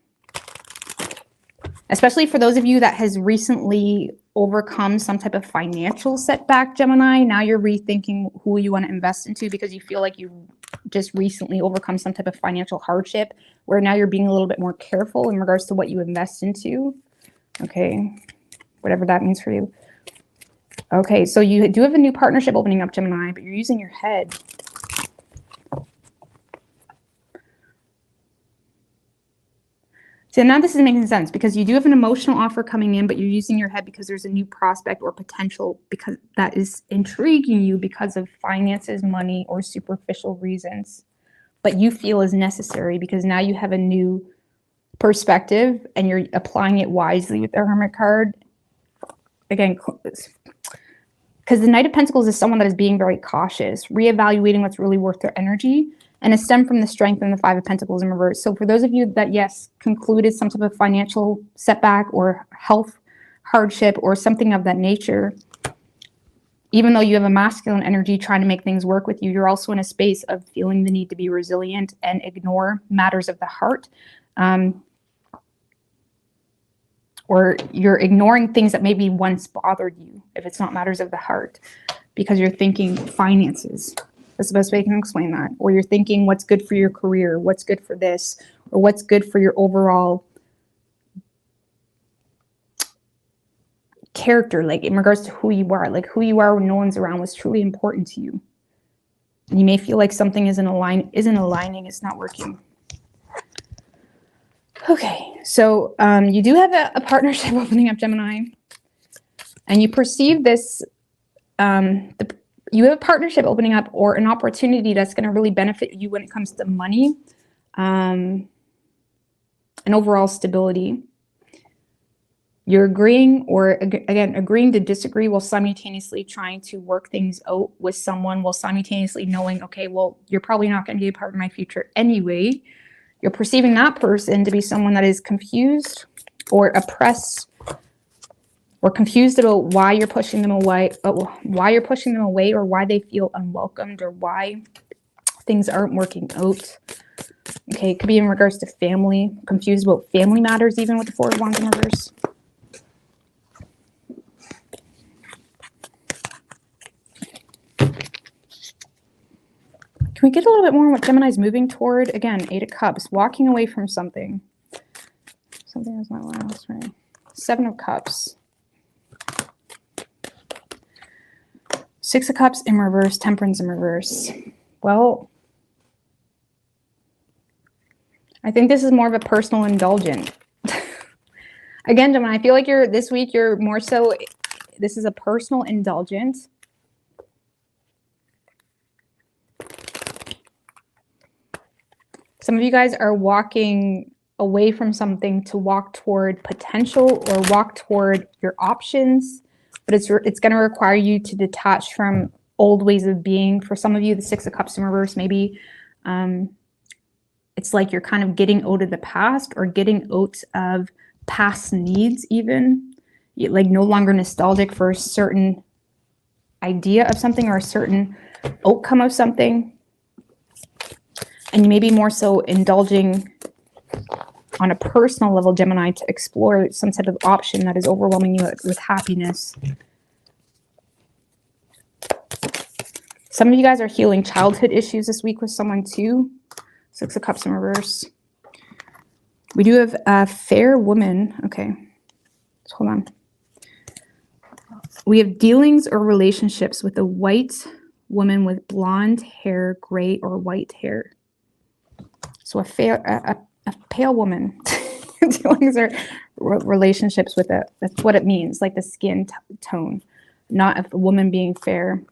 Especially for those of you that has recently overcome some type of financial setback, Gemini. Now you're rethinking who you want to invest into because you feel like you just recently overcome some type of financial hardship, where now you're being a little bit more careful in regards to what you invest into. Okay. Whatever that means for you. Okay, so you do have a new partnership opening up, Gemini, but you're using your head. So now this is making sense, because you do have an emotional offer coming in, but you're using your head because there's a new prospect or potential because that is intriguing you because of finances, money, or superficial reasons. But you feel is necessary because now you have a new perspective and you're applying it wisely with the Hermit card. Again, because the Knight of Pentacles is someone that is being very cautious, reevaluating what's really worth their energy, and it stemmed from the Strength and the Five of Pentacles in reverse. So for those of you that, yes, concluded some type of financial setback or health hardship or something of that nature, even though you have a masculine energy trying to make things work with you, you're also in a space of feeling the need to be resilient and ignore matters of the heart. Or you're ignoring things that maybe once bothered you, if it's not matters of the heart, because you're thinking finances. That's the best way I can explain that. Or you're thinking what's good for your career, what's good for this, or what's good for your overall character, like in regards to who you are. Like who you are when no one's around was truly important to you. And you may feel like something isn't aligning, it's not working. Okay, so you do have a partnership opening up, Gemini, and you perceive this, you have a partnership opening up or an opportunity that's going to really benefit you when it comes to money and overall stability. You're agreeing, or again, agreeing to disagree while simultaneously trying to work things out with someone, while simultaneously knowing, okay, well, you're probably not going to be a part of my future anyway. You're perceiving that person to be someone that is confused or oppressed, or confused about why you're pushing them away, or why they feel unwelcomed, or why things aren't working out. Okay, it could be in regards to family, confused about family matters, even with the Four of Wands in reverse. Can we get a little bit more on what Gemini's moving toward? Again, Eight of Cups, walking away from something. Something that's not last, right? Seven of Cups. Six of Cups in reverse, Temperance in reverse. Well, I think this is more of a personal indulgent. Again, Gemini, I feel like this week you're more so, this is a personal indulgent. Some of you guys are walking away from something to walk toward potential, or walk toward your options, but it's going to require you to detach from old ways of being. For some of you, the Six of Cups in reverse, maybe it's like you're kind of getting out of the past, or getting out of past needs even. You're like no longer nostalgic for a certain idea of something, or a certain outcome of something. And you may be more so indulging on a personal level, Gemini, to explore some type of option that is overwhelming you with happiness. Some of you guys are healing childhood issues this week with someone too. Six of Cups in reverse. We do have a fair woman. Okay, so hold on. We have dealings or relationships with a white woman with blonde hair, gray or white hair. So a pale woman. Dealings or relationships with it. That's what it means, like the skin tone, not a woman being fair.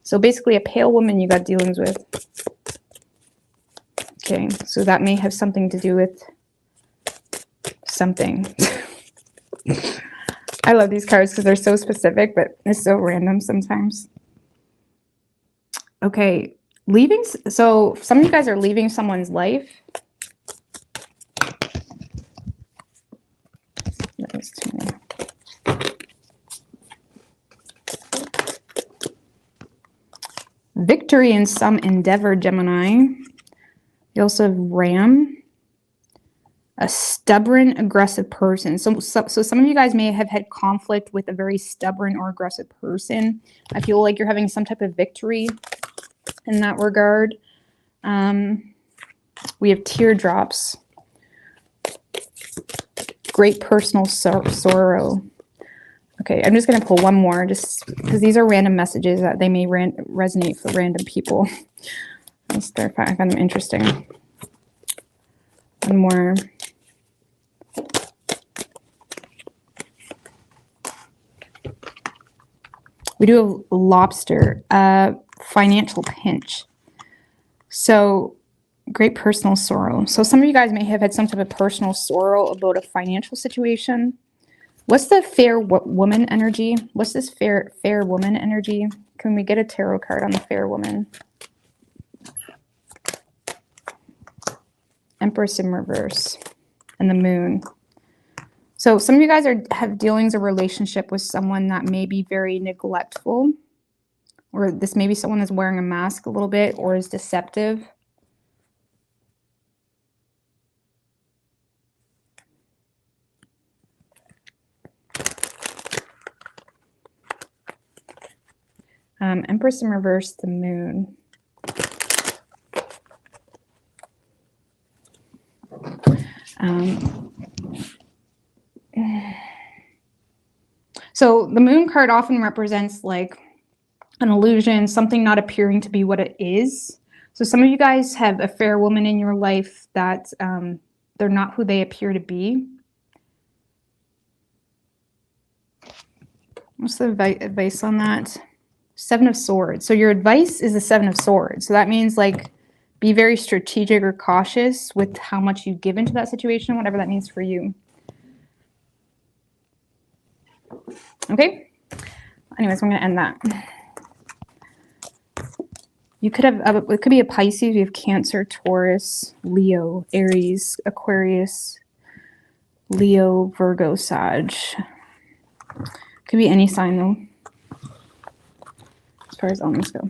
So basically a pale woman you got dealings with. Okay, so that may have something to do with something. I love these cards because they're so specific, but it's so random sometimes. Okay, leaving. So some of you guys are leaving someone's life. That was too many. Victory in some endeavor, Gemini. You also have Ram. A stubborn, aggressive person. So some of you guys may have had conflict with a very stubborn or aggressive person. I feel like you're having some type of victory in that regard. We have teardrops. Great personal sorrow. Okay, I'm just going to pull one more just because these are random messages that they may resonate for random people. I find them interesting. One more. We do a lobster, financial pinch. So great personal sorrow. So some of you guys may have had some type of personal sorrow about a financial situation. What's the fair woman energy? What's this fair woman energy? Can we get a tarot card on the fair woman? Empress in reverse and the moon. So some of you guys have dealings or relationship with someone that may be very neglectful, or this may be someone that's wearing a mask a little bit or is deceptive. Empress in reverse, the moon. So the moon card often represents like an illusion, something not appearing to be what it is. So some of you guys have a fair woman in your life that they're not who they appear to be. What's the advice on that? Seven of Swords. So your advice is the Seven of Swords. So that means like be very strategic or cautious with how much you give into that situation, whatever that means for you. Okay. Anyways, I'm going to end that. You could have, it could be a Pisces. You have Cancer, Taurus, Leo, Aries, Aquarius, Leo, Virgo, Sag. Could be any sign though, as far as elements go.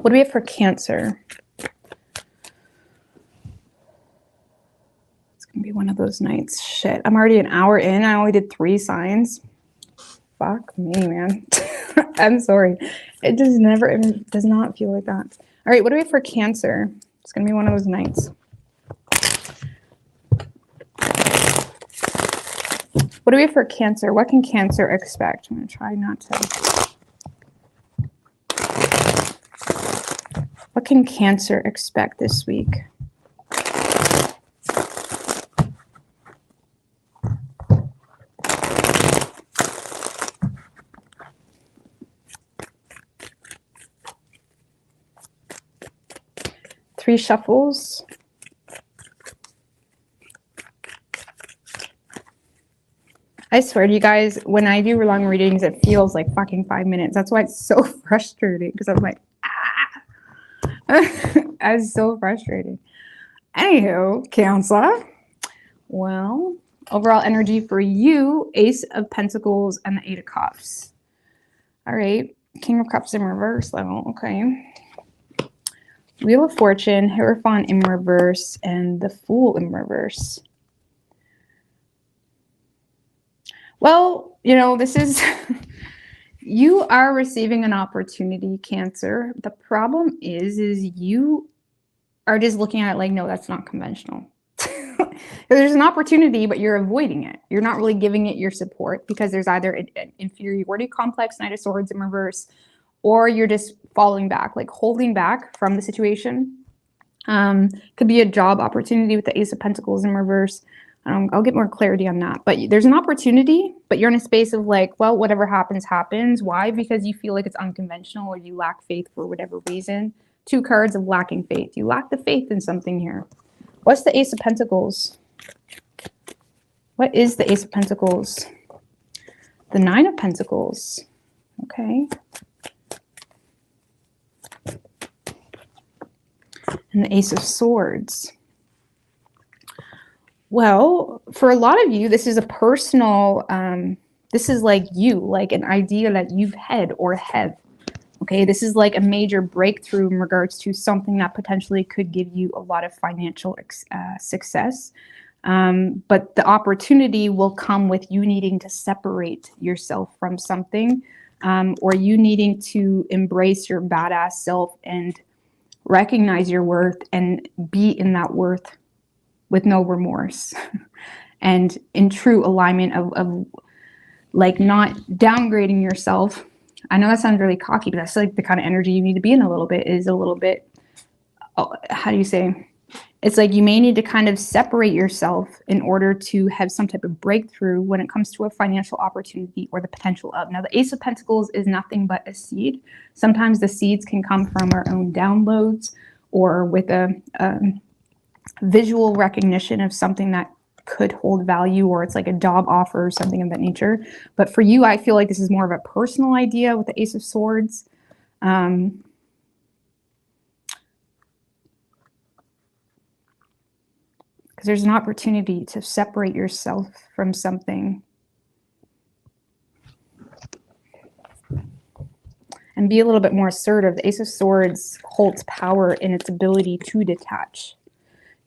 What do we have for Cancer? It's going to be one of those nights. Shit, I'm already an hour in. I only did 3 signs. Fuck me, man. I'm sorry. It just never, it does not feel like that. All right, what do we have for Cancer? It's going to be one of those nights. What do we have for Cancer? What can Cancer expect? I'm going to try not to. What can Cancer expect this week? Three shuffles. I swear to you guys, when I do long readings, it feels like fucking 5 minutes. That's why it's so frustrating, because I'm like, It's so frustrating. Anywho, Cancer. Well, overall energy for you, Ace of Pentacles and the 8 of Cups. All right, King of Cups in reverse though. Okay. Wheel of Fortune, Hierophant in reverse, and the Fool in reverse. Well, you know, this is, you are receiving an opportunity, Cancer. The problem is you are just looking at it like, no, that's not conventional. There's an opportunity, but you're avoiding it. You're not really giving it your support because there's either an inferiority complex, Knight of Swords in reverse, or you're just falling back, like holding back from the situation. Could be a job opportunity with the Ace of Pentacles in reverse. I'll get more clarity on that. But there's an opportunity, but you're in a space of like, well, whatever happens, happens. Why? Because you feel like it's unconventional or you lack faith for whatever reason. 2 cards of lacking faith. You lack the faith in something here. What's the Ace of Pentacles? What is the Ace of Pentacles? The 9 of Pentacles. Okay. And the Ace of Swords. Well, for a lot of you, this is a personal, this is like you, like an idea that you've had or have. Okay, this is like a major breakthrough in regards to something that potentially could give you a lot of financial success. But the opportunity will come with you needing to separate yourself from something, or you needing to embrace your badass self and recognize your worth and be in that worth with no remorse and in true alignment of like not downgrading yourself. I know that sounds really cocky, but that's like the kind of energy you need to be in a little bit, is a little bit, how do you say? It's like you may need to kind of separate yourself in order to have some type of breakthrough when it comes to a financial opportunity or the potential of. Now, the Ace of Pentacles is nothing but a seed. Sometimes the seeds can come from our own downloads or with a visual recognition of something that could hold value, or it's like a job offer or something of that nature. But for you, I feel like this is more of a personal idea with the Ace of Swords. Because there's an opportunity to separate yourself from something and be a little bit more assertive. The Ace of Swords holds power in its ability to detach,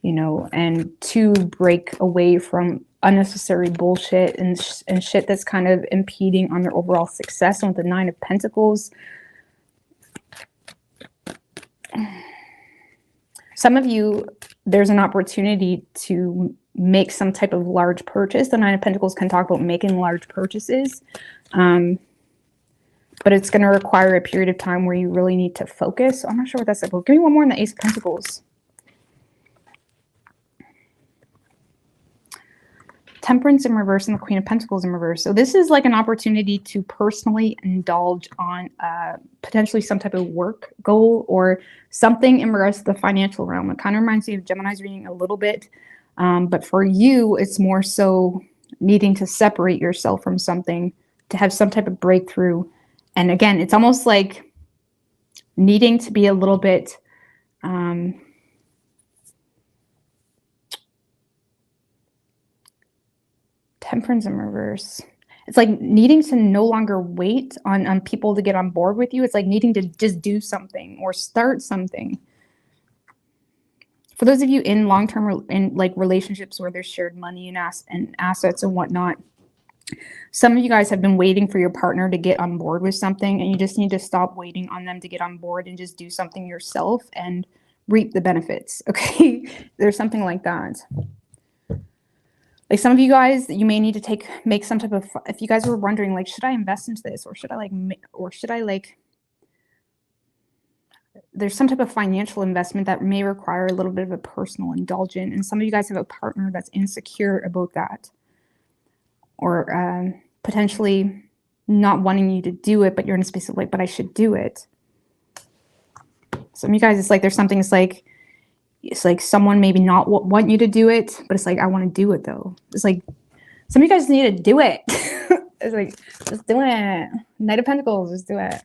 you know, and to break away from unnecessary bullshit and shit that's kind of impeding on their overall success. And with the 9 of Pentacles, some of you, there's an opportunity to make some type of large purchase. The 9 of Pentacles can talk about making large purchases, but it's going to require a period of time where you really need to focus. So I'm not sure what that's about. Give me one more in the Ace of Pentacles. Temperance in reverse and the Queen of Pentacles in reverse. So this is like an opportunity to personally indulge on potentially some type of work goal or something in regards to the financial realm. It kind of reminds me of Gemini's reading a little bit. But for you, it's more so needing to separate yourself from something, to have some type of breakthrough. And again, it's almost like needing to be a little bit Temperance in reverse. It's like needing to no longer wait on people to get on board with you. It's like needing to just do something or start something. For those of you in long-term in like relationships where there's shared money and assets and whatnot, some of you guys have been waiting for your partner to get on board with something, and you just need to stop waiting on them to get on board and just do something yourself and reap the benefits. Okay, there's something like that. Like some of you guys, you may need to make some type of, if you guys were wondering, like, should I invest into this, or should I like, there's some type of financial investment that may require a little bit of a personal indulgence. And some of you guys have a partner that's insecure about that, or potentially not wanting you to do it, but you're in a space of like, but I should do it. Some of you guys, it's like, there's something, it's like someone maybe not want you to do it, but it's like, I want to do it though. It's like, some of you guys need to do it. It's like, just do it. Knight of Pentacles, just do it.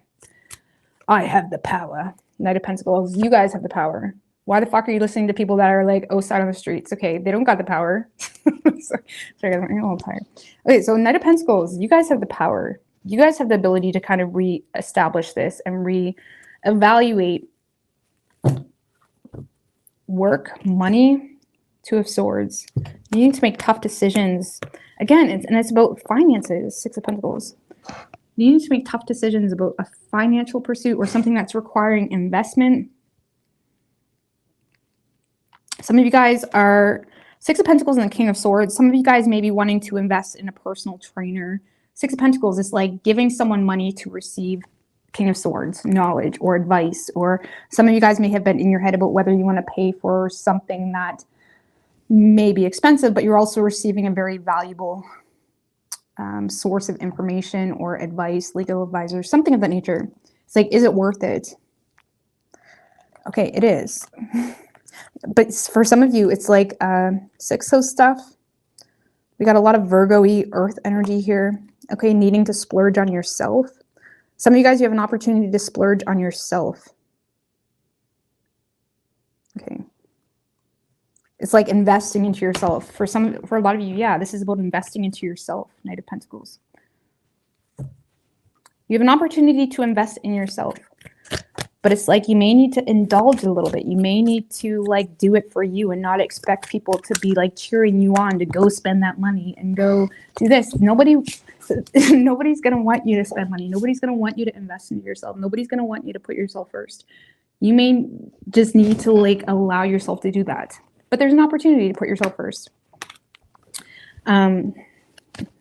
I have the power. Knight of Pentacles, you guys have the power. Why the fuck are you listening to people that are like outside on the streets? Okay, they don't got the power. Sorry, guys, I'm a little tired. Okay, so Knight of Pentacles, you guys have the power. You guys have the ability to kind of re-establish this and re-evaluate work, money. Two of Swords. You need to make tough decisions. Again, it's about finances. Six of Pentacles. You need to make tough decisions about a financial pursuit or something that's requiring investment. Some of you guys are Six of Pentacles and the King of Swords. Some of you guys may be wanting to invest in a personal trainer. Six of Pentacles is like giving someone money to receive King of Swords knowledge or advice. Or some of you guys may have been in your head about whether you want to pay for something that may be expensive, but you're also receiving a very valuable source of information or advice, legal advisor, something of that nature. It's like, is it worth it? Okay, it is. But for some of you, it's like six of stuff. We got a lot of Virgo-y earth energy here. Okay, needing to splurge on yourself. Some of you guys, you have an opportunity to splurge on yourself. Okay. It's like investing into yourself. For a lot of you, yeah, this is about investing into yourself. Knight of Pentacles. You have an opportunity to invest in yourself. But it's like you may need to indulge a little bit. You may need to like do it for you and not expect people to be like cheering you on to go spend that money and go do this. Nobody's going to want you to spend money. Nobody's going to want you to invest into yourself. Nobody's going to want you to put yourself first. You may just need to like allow yourself to do that. But there's an opportunity to put yourself first.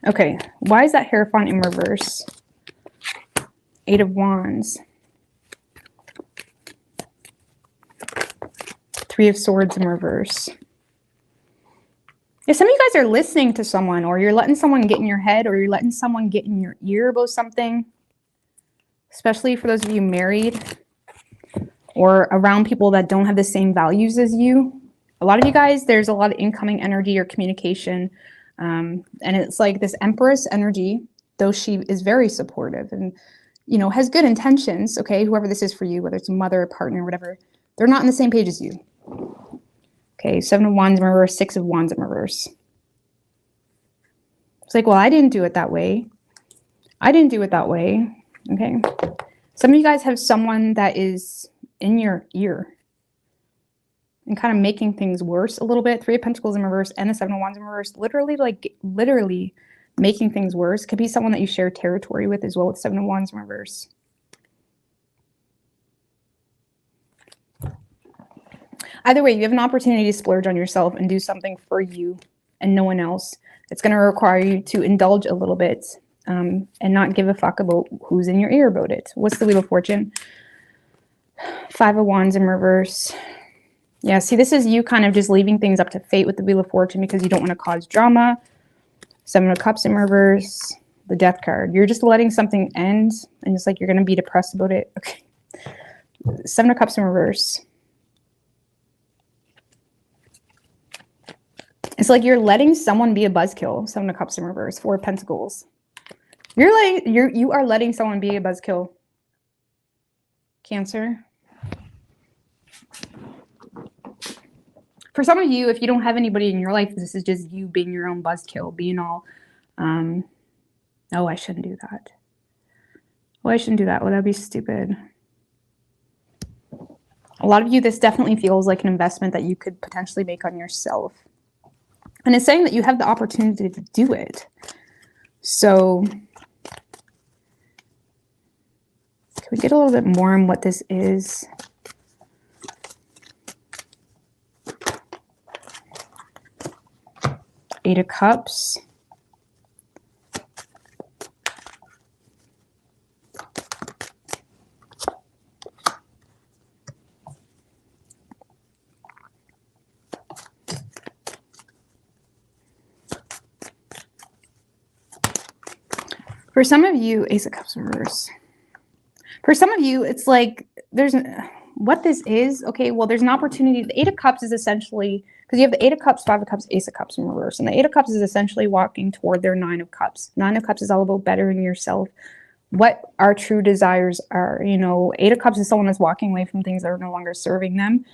Okay, why is that Hierophant in reverse? Eight of Wands. Three of Swords in reverse. If some of you guys are listening to someone, or you're letting someone get in your head, or you're letting someone get in your ear about something, especially for those of you married or around people that don't have the same values as you, a lot of you guys, there's a lot of incoming energy or communication. And it's like this Empress energy, though she is very supportive and, you know, has good intentions. Okay, whoever this is for you, whether it's a mother, a partner, whatever, they're not on the same page as you. Okay, Seven of Wands in reverse, Six of Wands in reverse. It's like, well, I didn't do it that way. I didn't do it that way. Okay. Some of you guys have someone that is in your ear and kind of making things worse a little bit. Three of Pentacles in reverse and the Seven of Wands in reverse. Literally making things worse. Could be someone that you share territory with as well with Seven of Wands in reverse. Either way, you have an opportunity to splurge on yourself and do something for you and no one else. It's going to require you to indulge a little bit and not give a fuck about who's in your ear about it. What's the Wheel of Fortune? Five of Wands in reverse. Yeah, see, this is you kind of just leaving things up to fate with the Wheel of Fortune because you don't want to cause drama. Seven of Cups in reverse, the Death card. You're just letting something end, and it's like you're going to be depressed about it. Okay. Seven of Cups in reverse. It's like you're letting someone be a buzzkill. Seven of Cups in reverse. Four of Pentacles. You are letting someone be a buzzkill. Cancer. For some of you, if you don't have anybody in your life, this is just you being your own buzzkill, being all, oh, I shouldn't do that. Oh, I shouldn't do that. Oh, that'd be stupid. A lot of you, this definitely feels like an investment that you could potentially make on yourself. And it's saying that you have the opportunity to do it. So can we get a little bit more on what this is? Eight of Cups. For some of you, Ace of Cups reverse. For some of you, it's like there's what this is. Okay, well, there's an opportunity. The Eight of Cups is essentially, because you have the Eight of Cups, Five of Cups, Ace of Cups in reverse. And the Eight of Cups is essentially walking toward their Nine of Cups. Nine of Cups is all about bettering yourself, what our true desires are. You know, Eight of Cups is someone that's walking away from things that are no longer serving them.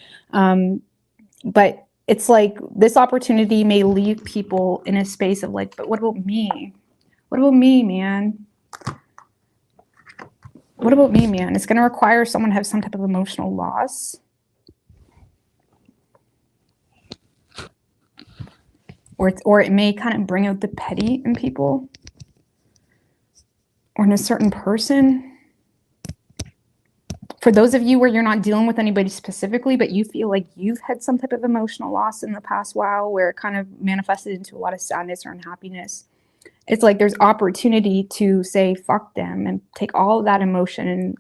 But it's like this opportunity may leave people in a space of like, but what about me? What about me, man? What about me, man? It's going to require someone to have some type of emotional loss. Or it may kind of bring out the petty in people. Or in a certain person. For those of you where you're not dealing with anybody specifically, but you feel like you've had some type of emotional loss in the past while where it kind of manifested into a lot of sadness or unhappiness. It's like there's opportunity to say, fuck them, and take all of that emotion and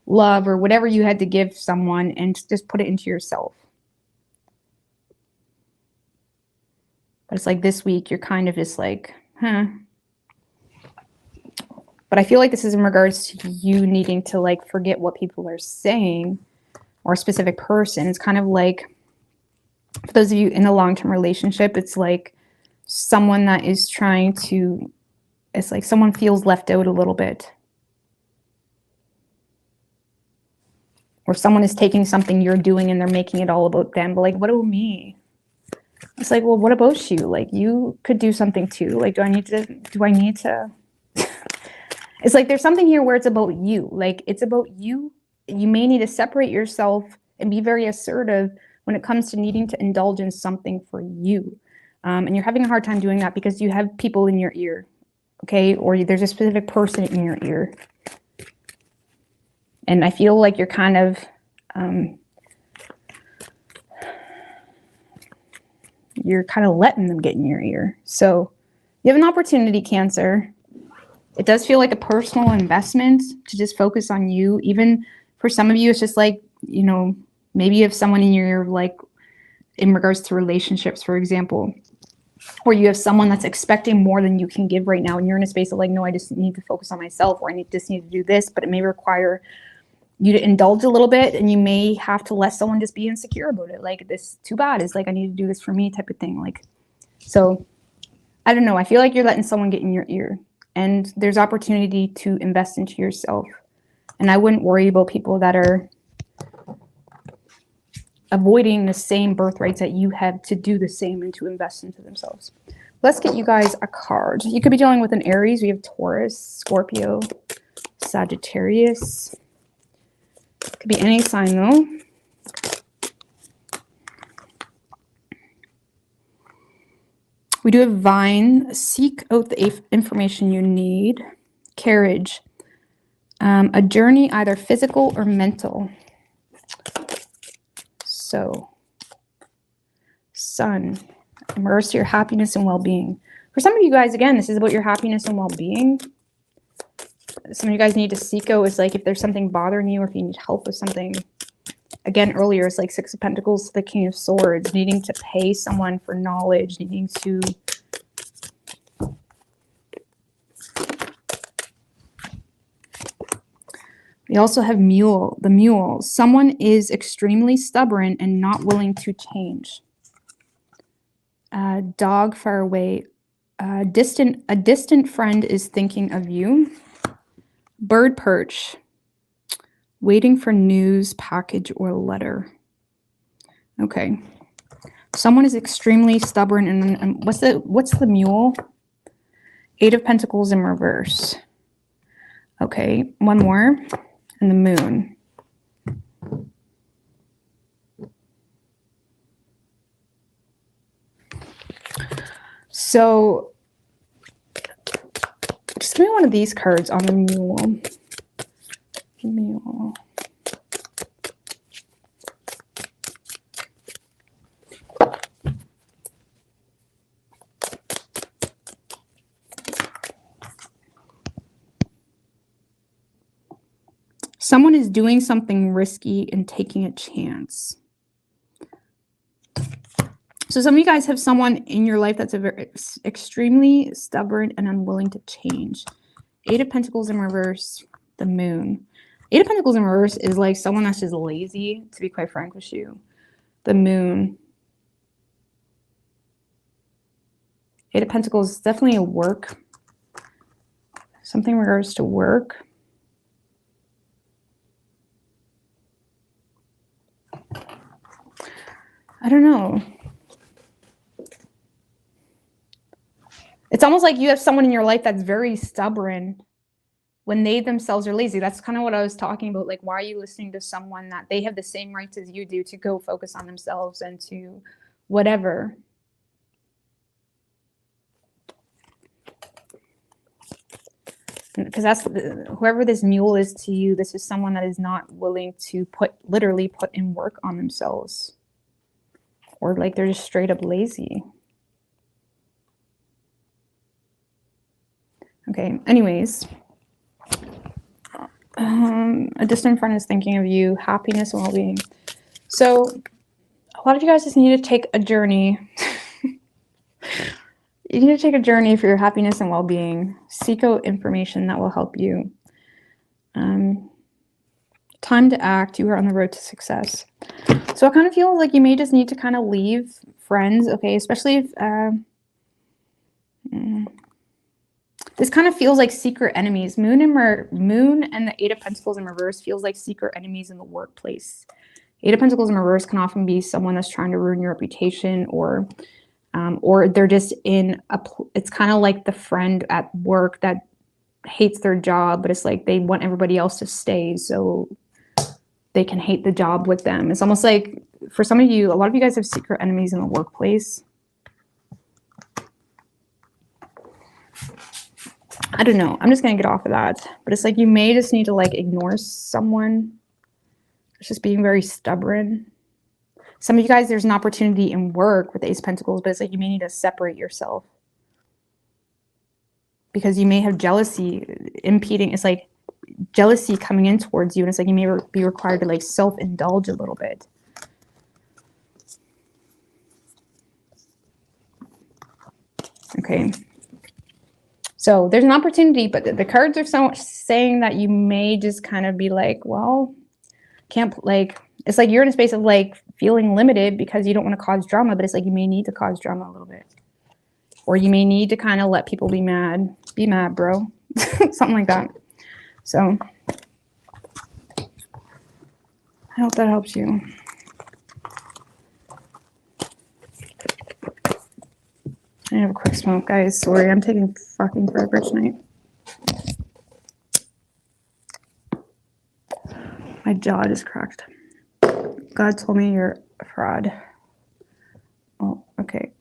love or whatever you had to give someone and just put it into yourself. But it's like this week, you're kind of just like, huh. But I feel like this is in regards to you needing to like forget what people are saying or a specific person. It's kind of like, for those of you in a long-term relationship, it's like someone that is trying to, it's like someone feels left out a little bit. Or someone is taking something you're doing and they're making it all about them. But like, what about me? It's like, well, what about you? Like, you could do something too. Like, do I need to? It's like, there's something here where it's about you. Like, it's about you. You may need to separate yourself and be very assertive when it comes to needing to indulge in something for you. And you're having a hard time doing that because you have people in your ear. Okay, or there's a specific person in your ear. And I feel like you're kind of, letting them get in your ear. So you have an opportunity, Cancer. It does feel like a personal investment to just focus on you. Even for some of you, it's just like, you know, maybe you have someone in your ear, like in regards to relationships, for example, or you have someone that's expecting more than you can give right now. And you're in a space of like, no, I just need to focus on myself, or just need to do this, but it may require you to indulge a little bit, and you may have to let someone just be insecure about it. Like, this too bad. It's like, I need to do this for me type of thing. Like, so I don't know. I feel like you're letting someone get in your ear, and there's opportunity to invest into yourself. And I wouldn't worry about people that are avoiding the same birthrights that you have to do the same and to invest into themselves. Let's get you guys a card. You could be dealing with an Aries. We have Taurus, Scorpio, Sagittarius. Could be any sign though. We do have Vine. Seek out the information you need. Carriage. A journey, either physical or mental. So, Sun. Immerse your happiness and well-being. For some of you guys, again, this is about your happiness and well-being. Some of you guys need to seek out, is like if there's something bothering you or if you need help with something. Again, earlier, it's like Six of Pentacles to the King of Swords, needing to pay someone for knowledge, needing to We also have mule, the mule. Someone is extremely stubborn and not willing to change. Dog far away. A distant friend is thinking of you. Bird perch. Waiting for news, package, or letter. Okay. Someone is extremely stubborn and what's the mule? 8 of Pentacles in reverse. Okay, one more. And the moon. So just give me one of these cards on the mule. Mule. Someone is doing something risky and taking a chance. So some of you guys have someone in your life that's extremely stubborn and unwilling to change. 8 of Pentacles in reverse, the moon. 8 of Pentacles in reverse is like someone that's just lazy, to be quite frank with you. The moon. 8 of Pentacles is definitely a work. Something in regards to work. I don't know. It's almost like you have someone in your life that's very stubborn when they themselves are lazy. That's kind of what I was talking about. Like, why are you listening to someone that they have the same rights as you do to go focus on themselves and to whatever? Because that's whoever this mule is to you, this is someone that is not willing to literally put in work on themselves. Or like they're just straight up lazy. Okay, anyways. A distant friend is thinking of you, happiness and well-being. So a lot of you guys just need to take a journey. You need to take a journey for your happiness and well-being. Seek out information that will help you. Time to act. You are on the road to success. So I kind of feel like you may just need to kind of leave friends, okay? Especially if this kind of feels like secret enemies. Moon and the 8 of Pentacles in reverse feels like secret enemies in the workplace. 8 of Pentacles in reverse can often be someone that's trying to ruin your reputation, or they're just in it's kind of like the friend at work that hates their job, but it's like they want everybody else to stay so they can hate the job with them. It's almost like for some of you, a lot of you guys have secret enemies in the workplace. I don't know. I'm just going to get off of that. But it's like you may just need to like ignore someone. It's just being very stubborn. Some of you guys, there's an opportunity in work with the Ace of Pentacles, but it's like you may need to separate yourself. Because you may have jealousy impeding. It's like jealousy coming in towards you. And it's like you may be required to like self-indulge a little bit. Okay. So there's an opportunity, but the cards are so much saying that you may just kind of be like, well, can't like, it's like you're in a space of like feeling limited because you don't want to cause drama, but it's like you may need to cause drama a little bit. Or you may need to kind of let people be mad. Be mad, bro. Something like that. So I hope that helps you. I have a quick smoke, guys. Sorry, I'm taking fucking forever tonight. My jaw just cracked. God told me you're a fraud. Oh, okay.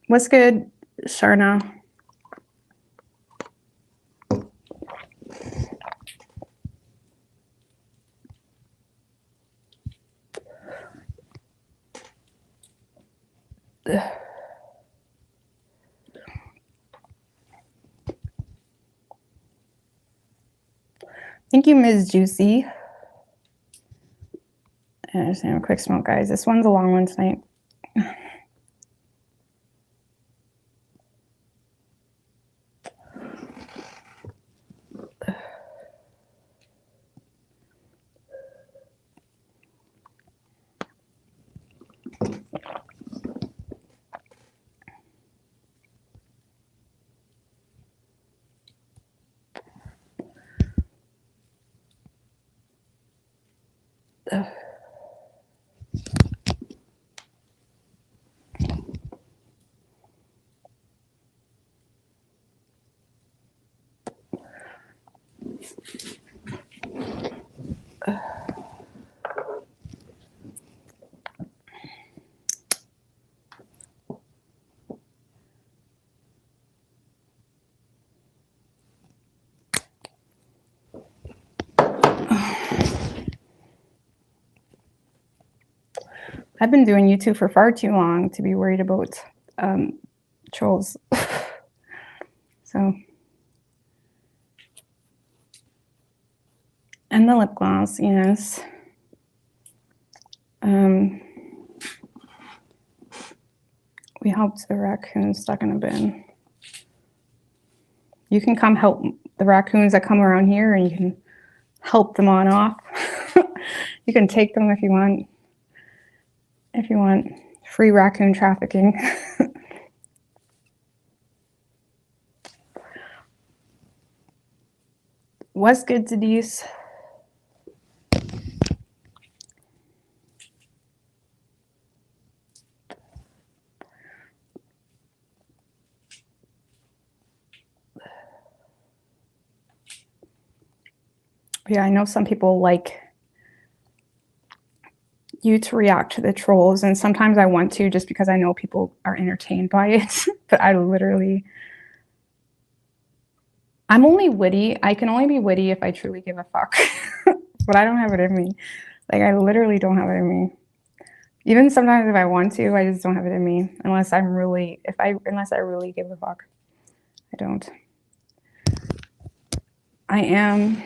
What's good, Sharna? Thank you, Ms. Juicy. I just have a quick smoke, guys. This one's a long one tonight. I've been doing YouTube for far too long to be worried about trolls. So, and the lip gloss, yes. We helped the raccoon stuck in a bin. You can come help the raccoons that come around here, and you can help them on off. You can take them if you want. If you want free raccoon trafficking. What's good, Denise? Yeah, I know some people like you to react to the trolls, and sometimes I want to just because I know people are entertained by it. But I'm only witty. I can only be witty if I truly give a fuck. But I don't have it in me. Like, I literally don't have it in me. Even sometimes if I want to, I just don't have it in me. Unless I really give a fuck. I don't. I am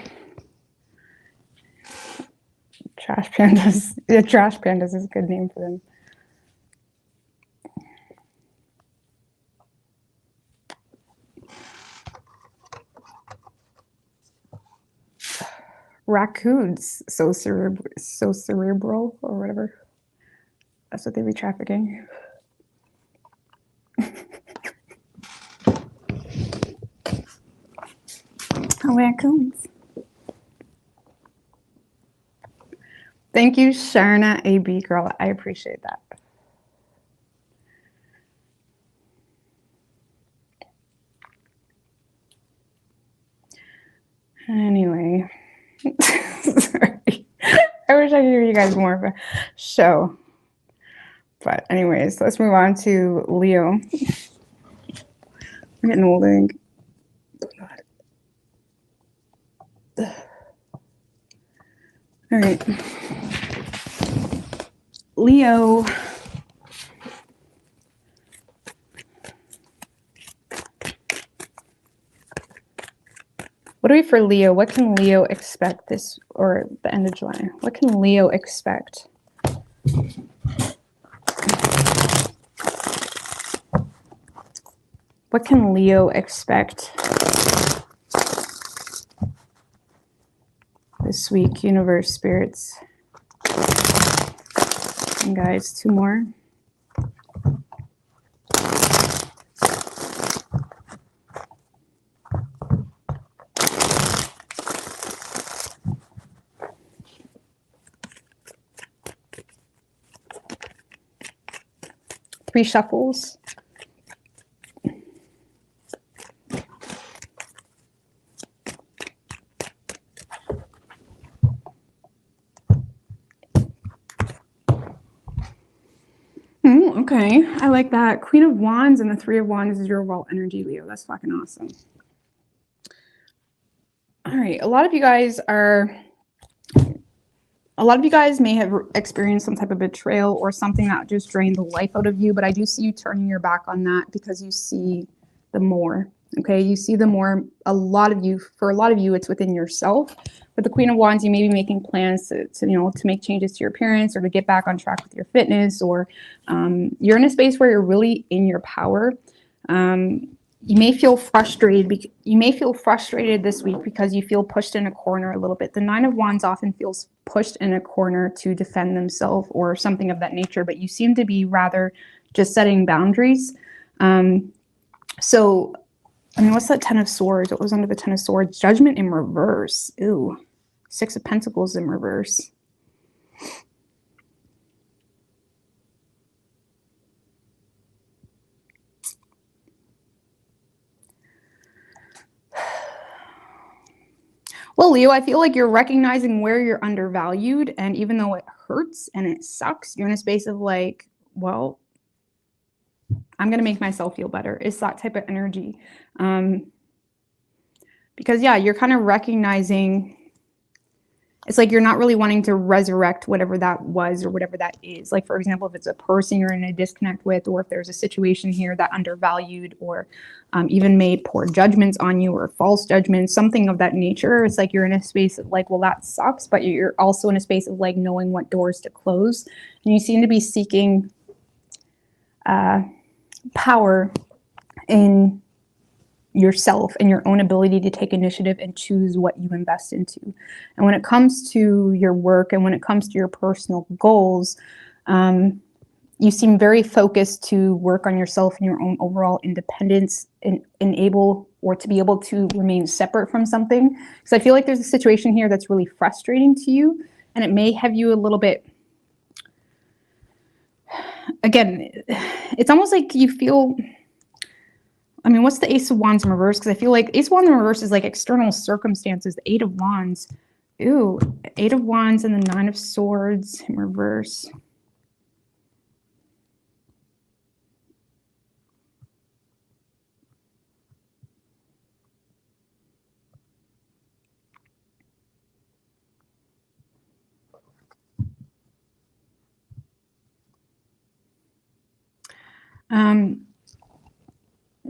trash pandas. Yeah, trash pandas is a good name for them. Raccoons, so cerebral or whatever. That's what they be trafficking. Raccoons. Thank you, Sharna AB girl. I appreciate that. Anyway, sorry. I wish I could give you guys more of a show. But anyways, let's move on to Leo. I'm getting old. All right. Leo. What are we for Leo? What can Leo expect this, or the end of July? What can Leo expect? What can Leo expect this week, universe, spirits? And guys, 2 more. Three shuffles. Okay, I like that. Queen of Wands and the Three of Wands is your overall energy, Leo. That's fucking awesome. All right, a lot of you guys may have experienced some type of betrayal or something that just drained the life out of you, but I do see you turning your back on that because you see the more. Okay, you see the more. For a lot of you, it's within yourself. With the Queen of Wands, you may be making plans to make changes to your appearance or to get back on track with your fitness, or you're in a space where you're really in your power. You may feel frustrated. You may feel frustrated this week because you feel pushed in a corner a little bit. The Nine of Wands often feels pushed in a corner to defend themselves or something of that nature, but you seem to be rather just setting boundaries. So, I mean, what's that 10 of Swords? What was under the 10 of Swords? Judgment in reverse. Ew. 6 of Pentacles in reverse. Leo, I feel like you're recognizing where you're undervalued, and even though it hurts and it sucks, you're in a space of like, well, I'm going to make myself feel better. It's that type of energy. Because yeah, you're kind of recognizing, it's like you're not really wanting to resurrect whatever that was or whatever that is. Like, for example, if it's a person you're in a disconnect with, or if there's a situation here that undervalued or even made poor judgments on you or false judgments, something of that nature. It's like you're in a space of like, well, that sucks, but you're also in a space of like knowing what doors to close. And you seem to be seeking power in yourself and your own ability to take initiative and choose what you invest into. And when it comes to your work and when it comes to your personal goals, you seem very focused to work on yourself and your own overall independence and enable or to be able to remain separate from something. Because I feel like there's a situation here that's really frustrating to you, and it may have you a little bit, again, it's almost like you feel, I mean, what's the Ace of Wands in reverse? Because I feel like Ace of Wands in reverse is like external circumstances. The Eight of Wands. Ooh, Eight of Wands and the Nine of Swords in reverse.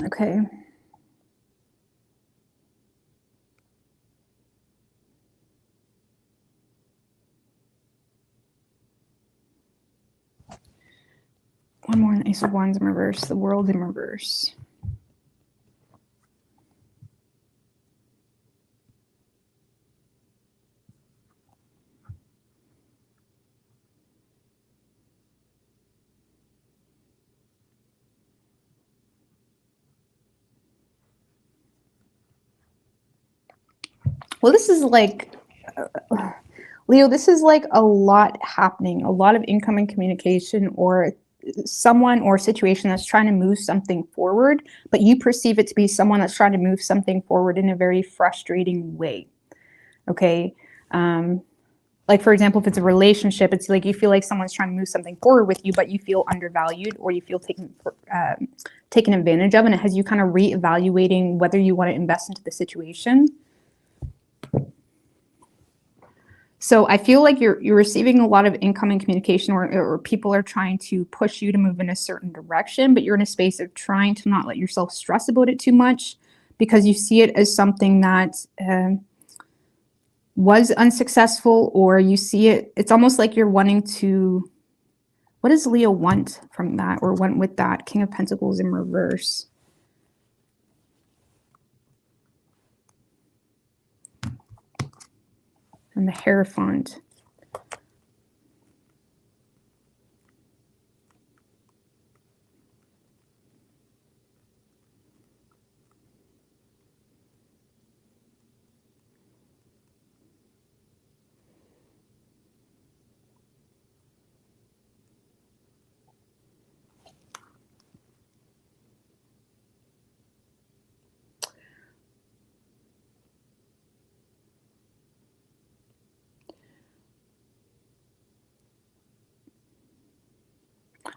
Okay. One more, the Ace of Wands in reverse, the World in reverse. Well, this is like, Leo, this is like a lot happening, a lot of incoming communication or someone or situation that's trying to move something forward, but you perceive it to be someone that's trying to move something forward in a very frustrating way. Okay. Like, for example, if it's a relationship, it's like you feel like someone's trying to move something forward with you, but you feel undervalued or you feel taken advantage of, and it has you kind of reevaluating whether you want to invest into the situation. So I feel like you're receiving a lot of incoming communication or people are trying to push you to move in a certain direction, but you're in a space of trying to not let yourself stress about it too much because you see it as something that was unsuccessful, or you see it, it's almost like you're wanting to, what does Leo want from that or want with that? King of Pentacles in reverse. And the Hierophant.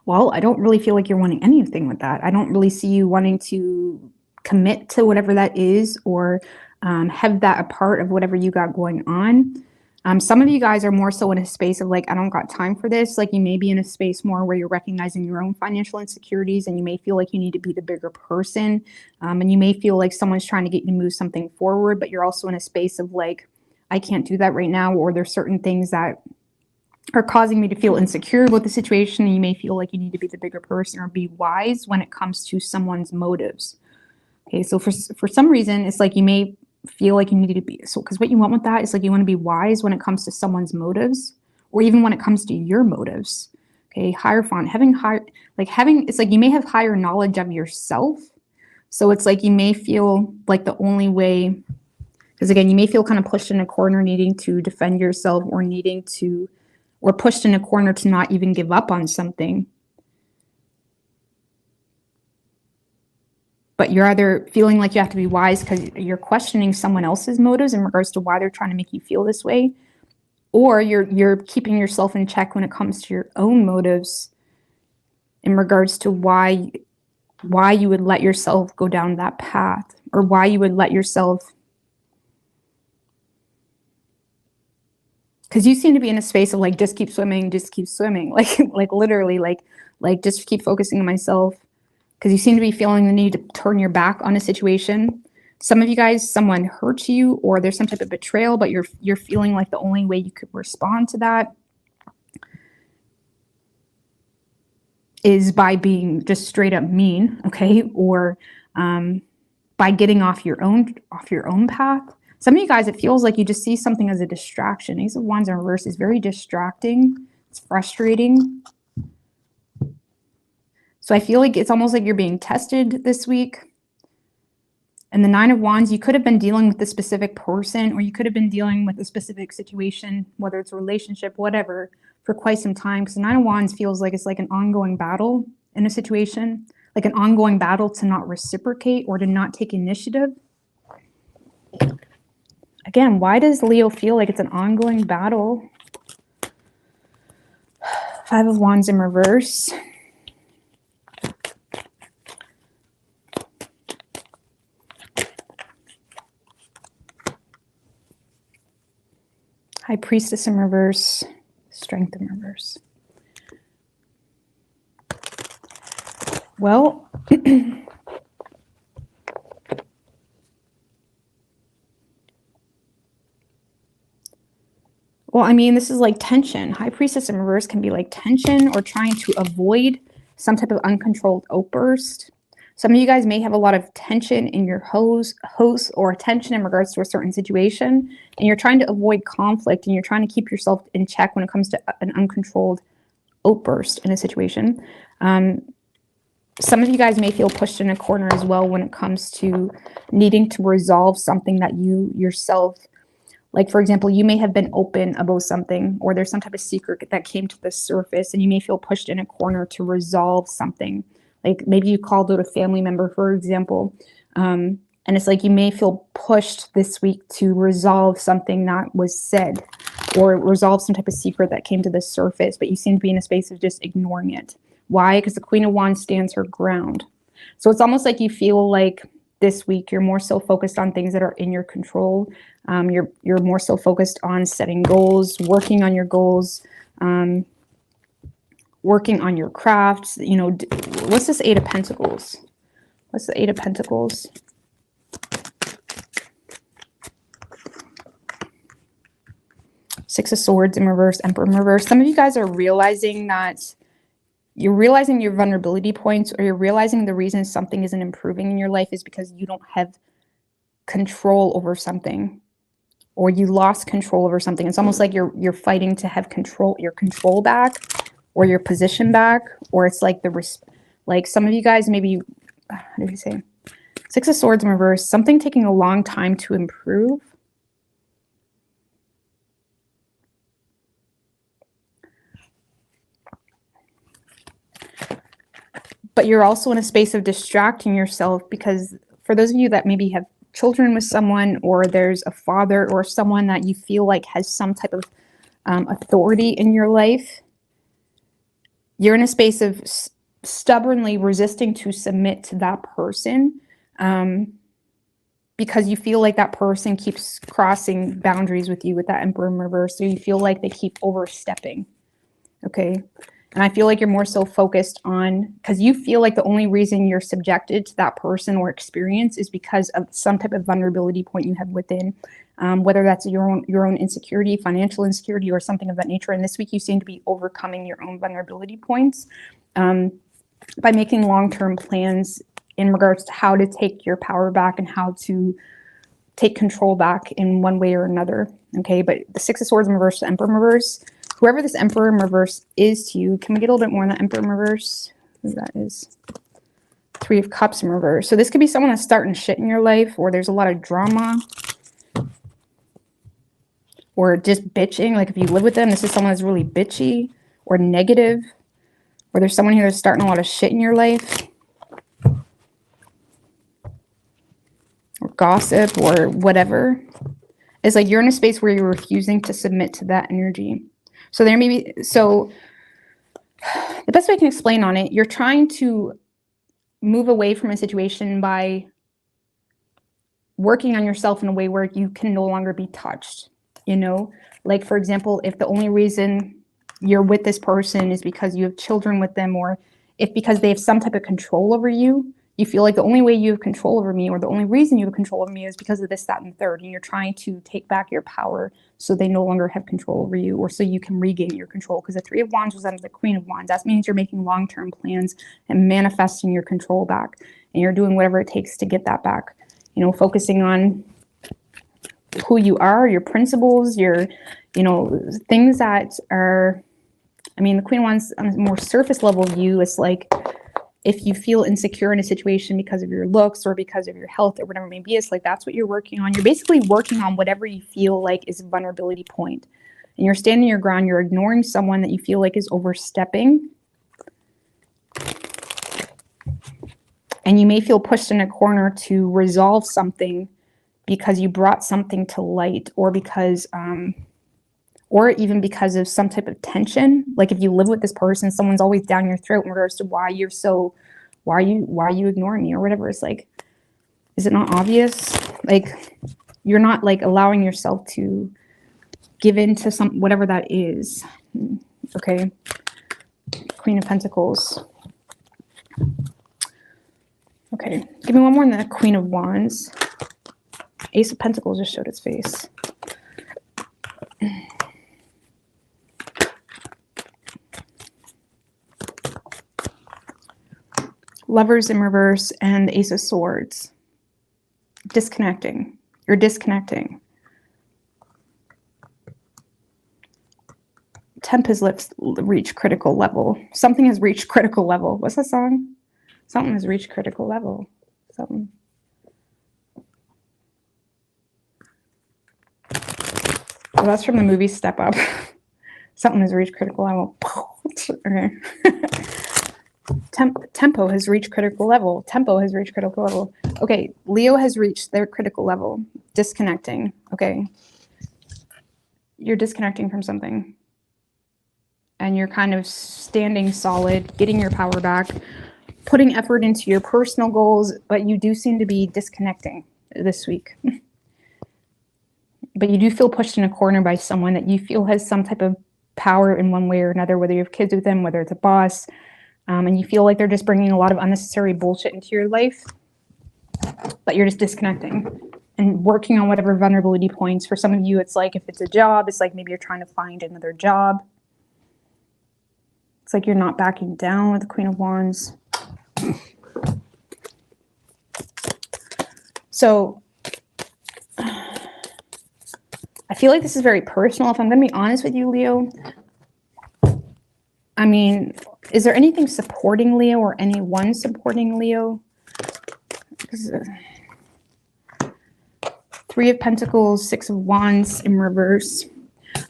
Well, I don't really feel like you're wanting anything with that. I don't really see you wanting to commit to whatever that is or have that a part of whatever you got going on. Some of you guys are more so in a space of like, I don't got time for this. Like you may be in a space more where you're recognizing your own financial insecurities and you may feel like you need to be the bigger person. And you may feel like someone's trying to get you to move something forward, but you're also in a space of like, I can't do that right now. Or there's certain things that are causing me to feel insecure about the situation. And you may feel like you need to be the bigger person or be wise when it comes to someone's motives. Okay, so for some reason, it's like you may feel like you need to be, so because what you want with that is like you want to be wise when it comes to someone's motives or even when it comes to your motives. Okay, Hierophant, it's like you may have higher knowledge of yourself. So it's like you may feel like the only way, because again, you may feel kind of pushed in a corner needing to defend yourself or needing to, or pushed in a corner to not even give up on something. but you're either feeling like you have to be wise because you're questioning someone else's motives in regards to why they're trying to make you feel this way, or you're keeping yourself in check when it comes to your own motives in regards to why you would let yourself go down that path, or why you would let yourself, because you seem to be in a space of like, just keep swimming, like literally, like just keep focusing on myself, because you seem to be feeling the need to turn your back on a situation. Some of you guys, someone hurt you, or there's some type of betrayal, but you're feeling like the only way you could respond to that is by being just straight up mean, okay? Or by getting off your own path. Some of you guys, it feels like you just see something as a distraction. Ace of Wands in reverse is very distracting. It's frustrating. So I feel like it's almost like you're being tested this week. And the Nine of Wands, you could have been dealing with a specific person, or you could have been dealing with a specific situation, whether it's a relationship, whatever, for quite some time. Because the Nine of Wands feels like it's like an ongoing battle in a situation, like an ongoing battle to not reciprocate or to not take initiative. Again, why does Leo feel like it's an ongoing battle? Five of Wands in reverse. High Priestess in reverse. Strength in reverse. Well, I mean, this is like tension. High Priestess in reverse can be like tension or trying to avoid some type of uncontrolled outburst. Some of you guys may have a lot of tension in your host or tension in regards to a certain situation, and you're trying to avoid conflict, and you're trying to keep yourself in check when it comes to an uncontrolled outburst in a situation. Some of you guys may feel pushed in a corner as well when it comes to needing to resolve something that you yourself, like for example, you may have been open about something, or there's some type of secret that came to the surface, and you may feel pushed in a corner to resolve something. Like maybe you called out a family member, for example, and it's like you may feel pushed this week to resolve something that was said, or resolve some type of secret that came to the surface, but you seem to be in a space of just ignoring it. Why? Because the Queen of Wands stands her ground. So it's almost like you feel like this week you're more so focused on things that are in your control. You're more so focused on setting goals, working on your goals, working on your crafts. You know, what's this Eight of Pentacles? What's the Eight of Pentacles? Six of Swords in reverse, Emperor in reverse. Some of you guys are realizing that you're realizing your vulnerability points, or you're realizing the reason something isn't improving in your life is because you don't have control over something, or you lost control over something. It's almost like you're fighting to have your control back, or your position back, or it's like like some of you guys maybe, how did you say? Six of Swords in reverse, something taking a long time to improve. But you're also in a space of distracting yourself, because for those of you that maybe have children with someone, or there's a father or someone that you feel like has some type of authority in your life, you're in a space of stubbornly resisting to submit to that person, because you feel like that person keeps crossing boundaries with you with that Emperor in reverse. So you feel like they keep overstepping. Okay. And I feel like you're more so focused on, because you feel like the only reason you're subjected to that person or experience is because of some type of vulnerability point you have within, whether that's your own insecurity, financial insecurity, or something of that nature. And this week you seem to be overcoming your own vulnerability points by making long-term plans in regards to how to take your power back and how to take control back in one way or another. Okay, but the Six of Swords in reverse, the Emperor in reverse, whoever this Emperor in reverse is to you, can we get a little bit more on the Emperor in reverse? Who that is? Three of Cups in reverse. So this could be someone that's starting shit in your life, or there's a lot of drama, or just bitching. Like if you live with them, this is someone that's really bitchy or negative, or there's someone here that's starting a lot of shit in your life. or gossip or whatever. It's like you're in a space where you're refusing to submit to that energy. So there may be, so the best way I can explain on it, you're trying to move away from a situation by working on yourself in a way where you can no longer be touched, you know? Like, for example, if the only reason you're with this person is because you have children with them, or if because they have some type of control over you, you feel like the only way you have control over me, or the only reason you have control over me is because of this, that, and the third, and you're trying to take back your power so they no longer have control over you, or so you can regain your control. Because the Three of Wands was under the Queen of Wands. That means you're making long-term plans and manifesting your control back, and you're doing whatever it takes to get that back. You know, focusing on who you are, your principles, your, you know, things that are, I mean, the Queen of Wands on a more surface level view is like, if you feel insecure in a situation because of your looks or because of your health or whatever it may be, it's like that's what you're working on. You're basically working on whatever you feel like is a vulnerability point. And you're standing your ground. You're ignoring someone that you feel like is overstepping. And you may feel pushed in a corner to resolve something because you brought something to light, or because, or even because of some type of tension. Like if you live with this person, someone's always down your throat in regards to why are you ignoring me or whatever. It's like, is it not obvious? Like you're not like allowing yourself to give in to some, whatever that is. Okay. Queen of Pentacles. Okay. Give me one more than the Queen of Wands. Ace of Pentacles just showed its face. Lovers in reverse and the Ace of Swords. Disconnecting. You're disconnecting. Temp has reached critical level. Something has reached critical level. What's that song? Something has reached critical level. Something. Well, that's from the movie Step Up. Something has reached critical level. Okay. Tempo has reached critical level. Tempo has reached critical level. Okay, Leo has reached their critical level. Disconnecting. Okay. You're disconnecting from something. And you're kind of standing solid, getting your power back, putting effort into your personal goals, but you do seem to be disconnecting this week. But you do feel pushed in a corner by someone that you feel has some type of power in one way or another, whether you have kids with them, whether it's a boss, and you feel like they're just bringing a lot of unnecessary bullshit into your life, but you're just disconnecting and working on whatever vulnerability points. For some of you, it's like if it's a job, it's like maybe you're trying to find another job. It's like you're not backing down with the Queen of Wands. So I feel like this is very personal. If I'm going to be honest with you, Leo, I mean, is there anything supporting Leo or anyone supporting Leo? Three of Pentacles, Six of Wands in reverse.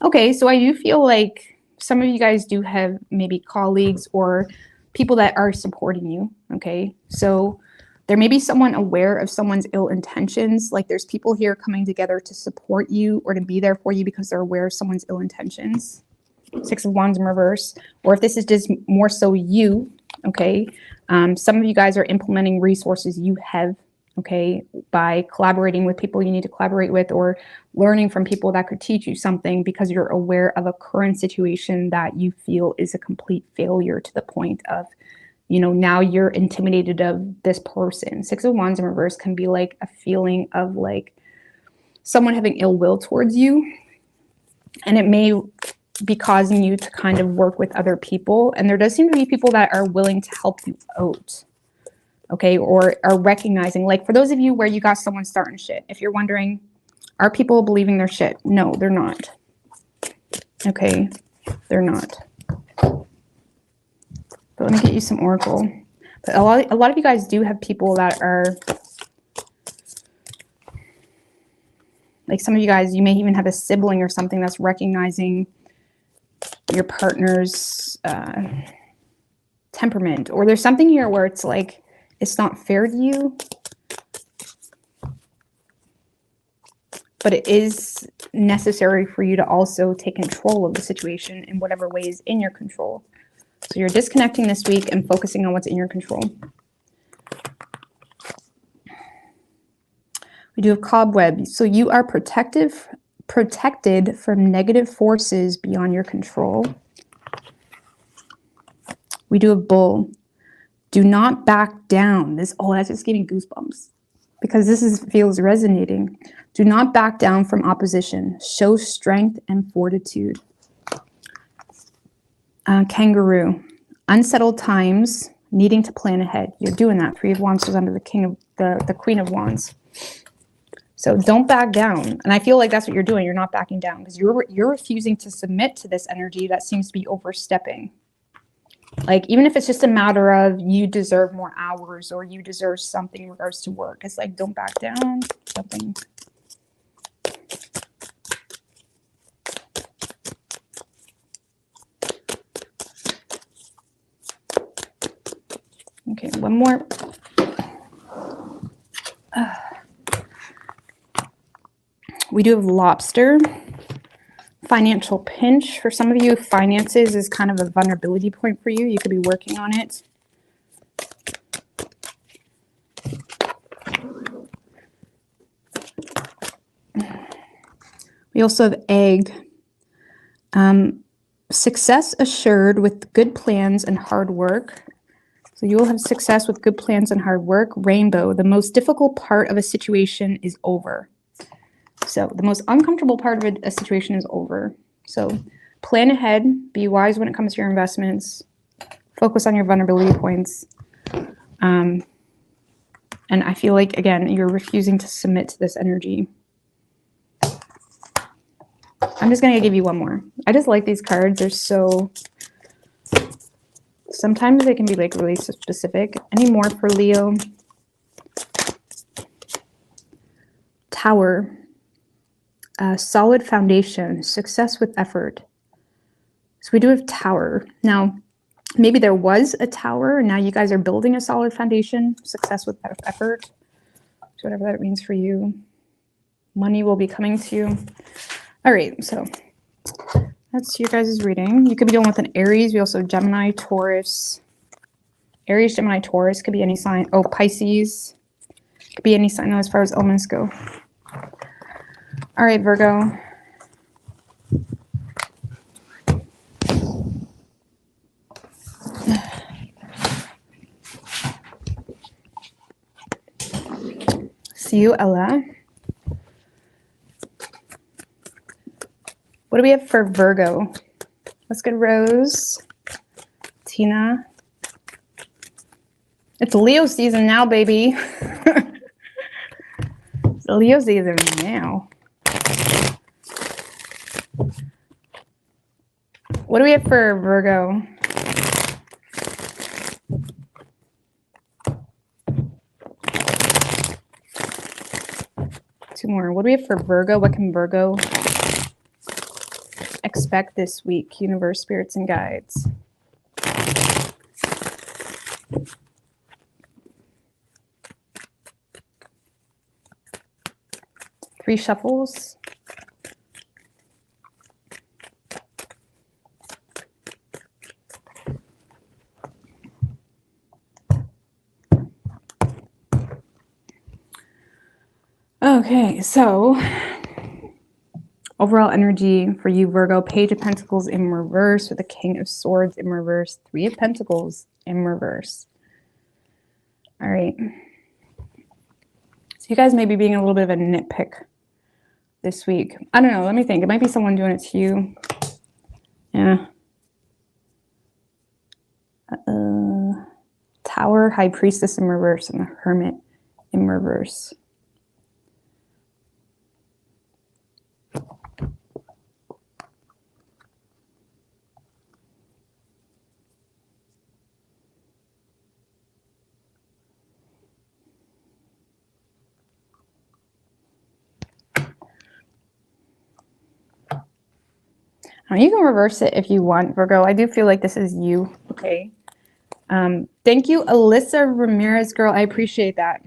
Okay, so I do feel like some of you guys do have maybe colleagues or people that are supporting you, okay? So there may be someone aware of someone's ill intentions. Like there's people here coming together to support you or to be there for you because they're aware of someone's ill intentions. Six of Wands in reverse. Or if this is just more so you, okay? Some of you guys are implementing resources you have, okay, by collaborating with people you need to collaborate with, or learning from people that could teach you something because you're aware of a current situation that you feel is a complete failure to the point of, you know, now you're intimidated of this person. Six of Wands in reverse can be like a feeling of like someone having ill will towards you. And it may be causing you to kind of work with other people. And there does seem to be people that are willing to help you out. Okay, or are recognizing, like for those of you where you got someone starting shit, if you're wondering, are people believing their shit? No, they're not. Okay, they're not. But let me get you some oracle. But a lot of you guys do have people that are, like some of you guys, you may even have a sibling or something that's recognizing your partner's temperament. Or there's something here where it's like, it's not fair to you. but it is necessary for you to also take control of the situation in whatever way is in your control. So you're disconnecting this week and focusing on what's in your control. We do have cobweb. So you are protected from negative forces beyond your control. We do have bull. Do not back down. This, oh, that's just giving goosebumps because this feels resonating. Do not back down from opposition. Show strength and fortitude. Kangaroo. Unsettled times, needing to plan ahead. You're doing that. Three of Wands was under the the Queen of Wands. So don't back down. And I feel like that's what you're doing. You're not backing down because you're refusing to submit to this energy that seems to be overstepping. Like, even if it's just a matter of you deserve more hours or you deserve something in regards to work. It's like, don't back down. Something. Okay, one more. We do have lobster. Financial pinch. For some of you, finances is kind of a vulnerability point for you. You could be working on it. We also have egg. Success assured with good plans and hard work. So you will have success with good plans and hard work. Rainbow. The most difficult part of a situation is over. So the most uncomfortable part of a situation is over. So plan ahead. Be wise when it comes to your investments. Focus on your vulnerability points. And I feel like, again, you're refusing to submit to this energy. I'm just going to give you one more. I just like these cards. They're so... Sometimes they can be like really specific. Any more for Leo? Tower. Solid foundation. Success with effort. So we do have tower. Now, maybe there was a tower. And now you guys are building a solid foundation. Success with effort. So whatever that means for you. Money will be coming to you. All right. So that's your guys' reading. You could be dealing with an Aries. We also have Gemini, Taurus. Aries, Gemini, Taurus. Could be any sign. Oh, Pisces. Could be any sign as far as omens go. All right, Virgo. See you, Ella. What do we have for Virgo? Let's get Rose. Tina. It's Leo season now, baby. It's Leo season now. What do we have for Virgo? Two more. What do we have for Virgo? What can Virgo expect this week? Universe, spirits, and guides. Three shuffles. Okay, so overall energy for you, Virgo. Page of Pentacles in reverse with the King of Swords in reverse. Three of Pentacles in reverse. All right. So you guys may be being a little bit of a nitpick this week. I don't know. Let me think. It might be someone doing it to you. Yeah. Tower, High Priestess in reverse, and the Hermit in reverse. You can reverse it if you want, Virgo. I do feel like this is you. Okay. Thank you, Alyssa Ramirez, girl. I appreciate that.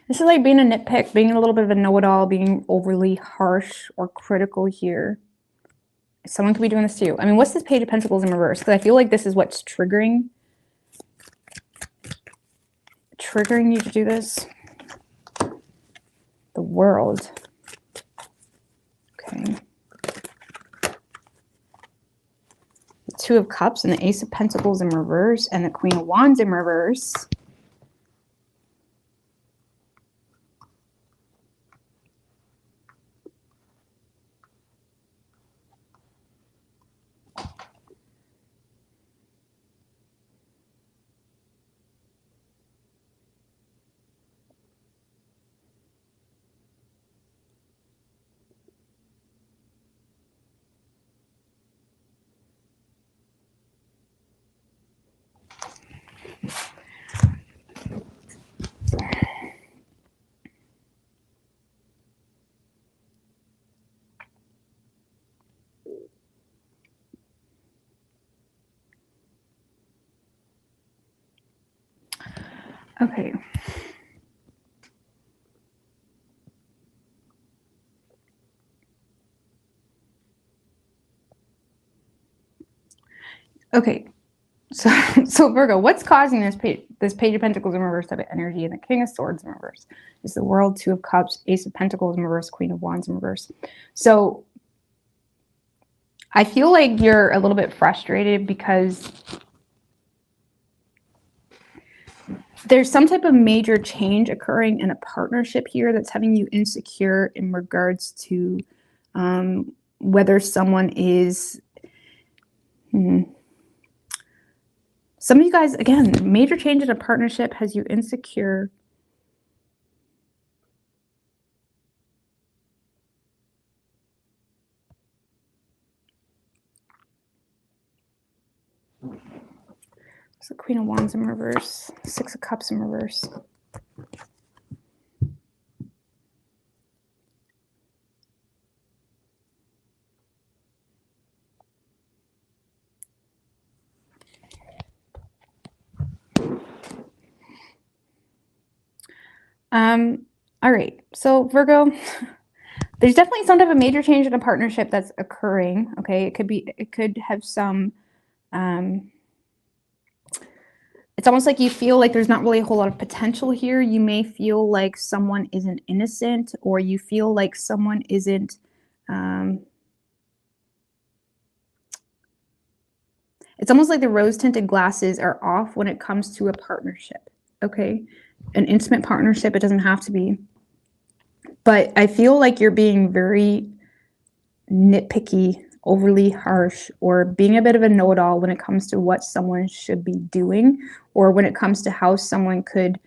This is like being a nitpick, being a little bit of a know-it-all, being overly harsh or critical here. Someone could be doing this to you. I mean, what's this Page of Pentacles in reverse? Because I feel like this is what's triggering you to do this. The World. Okay. The Two of Cups and the Ace of Pentacles in reverse and the Queen of Wands in reverse. Okay. Okay. So Virgo, what's causing this Page of Pentacles in reverse type of energy and the King of Swords in reverse? Is the World, Two of Cups, Ace of Pentacles in reverse, Queen of Wands in reverse. So I feel like you're a little bit frustrated because there's some type of major change occurring in a partnership here that's having you insecure in regards to whether someone is... Some of you guys, again, major change in a partnership has you insecure. So Queen of Wands in reverse, Six of Cups in reverse. All right, so Virgo, there's definitely some type of major change in a partnership that's occurring. Okay, it could have some, it's almost like you feel like there's not really a whole lot of potential here. You may feel like someone isn't innocent, or you feel like someone isn't, it's almost like the rose-tinted glasses are off when it comes to a partnership, okay? An intimate partnership, it doesn't have to be. But I feel like you're being very nitpicky, overly harsh, or being a bit of a know-it-all when it comes to what someone should be doing, or when it comes to how someone could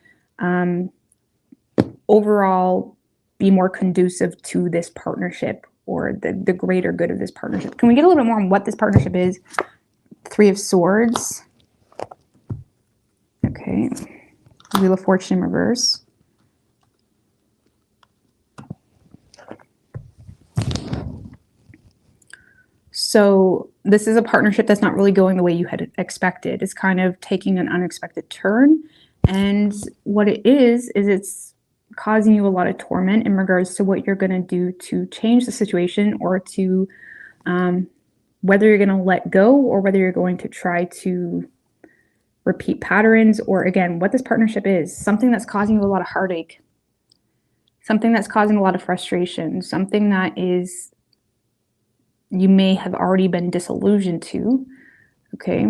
overall be more conducive to this partnership or the greater good of this partnership. Can we get a little bit more on what this partnership is? Three of Swords. Okay. Wheel of Fortune in reverse. So this is a partnership that's not really going the way you had expected. It's kind of taking an unexpected turn. And what it is it's causing you a lot of torment in regards to what you're going to do to change the situation, or to whether you're going to let go or whether you're going to try to repeat patterns, or again, what this partnership is. Something that's causing you a lot of heartache. Something that's causing a lot of frustration. Something that is, you may have already been disillusioned to, okay?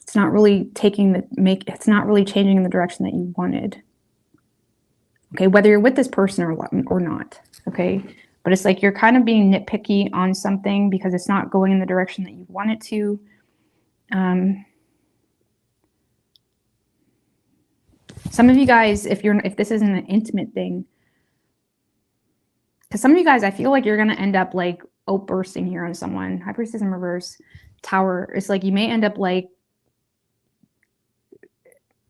It's not really it's not really changing in the direction that you wanted. Okay, whether you're with this person or not, okay? But it's like you're kind of being nitpicky on something because it's not going in the direction that you want it to. Some of you guys, if this isn't an intimate thing, because some of you guys, I feel like you're going to end up like outbursting here on someone. High Priestess in reverse, Tower. It's like you may end up like,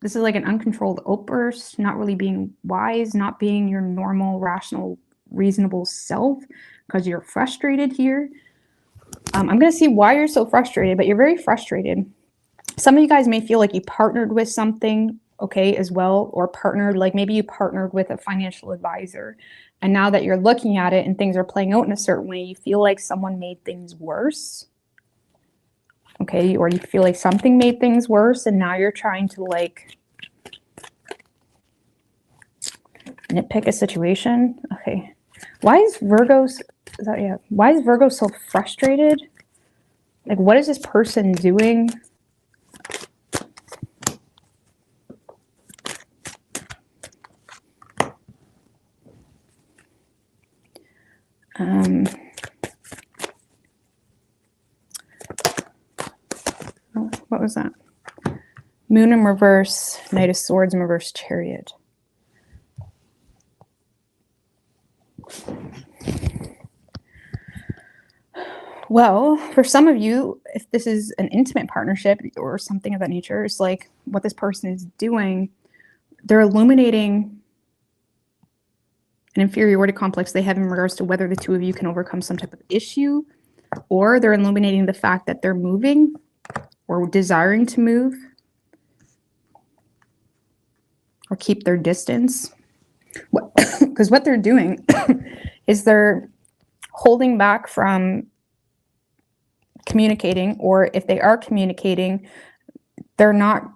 this is like an uncontrolled outburst, not really being wise, not being your normal, rational, reasonable self because you're frustrated here. I'm going to see why you're so frustrated, but you're very frustrated. Some of you guys may feel like you partnered with something okay, as well, or partnered, like maybe you partnered with a financial advisor. And now that you're looking at it and things are playing out in a certain way, you feel like someone made things worse. Okay, or you feel like something made things worse, and now you're trying to like nitpick a situation. Okay. Why is Virgo so frustrated? Like, what is this person doing? What was that? Moon in reverse, Knight of Swords in reverse, Chariot. Well, for some of you, if this is an intimate partnership or something of that nature, it's like what this person is doing, they're illuminating an inferiority complex they have in regards to whether the two of you can overcome some type of issue, or they're illuminating the fact that they're moving or desiring to move or keep their distance. Because what they're doing is they're holding back from communicating, or if they are communicating, they're not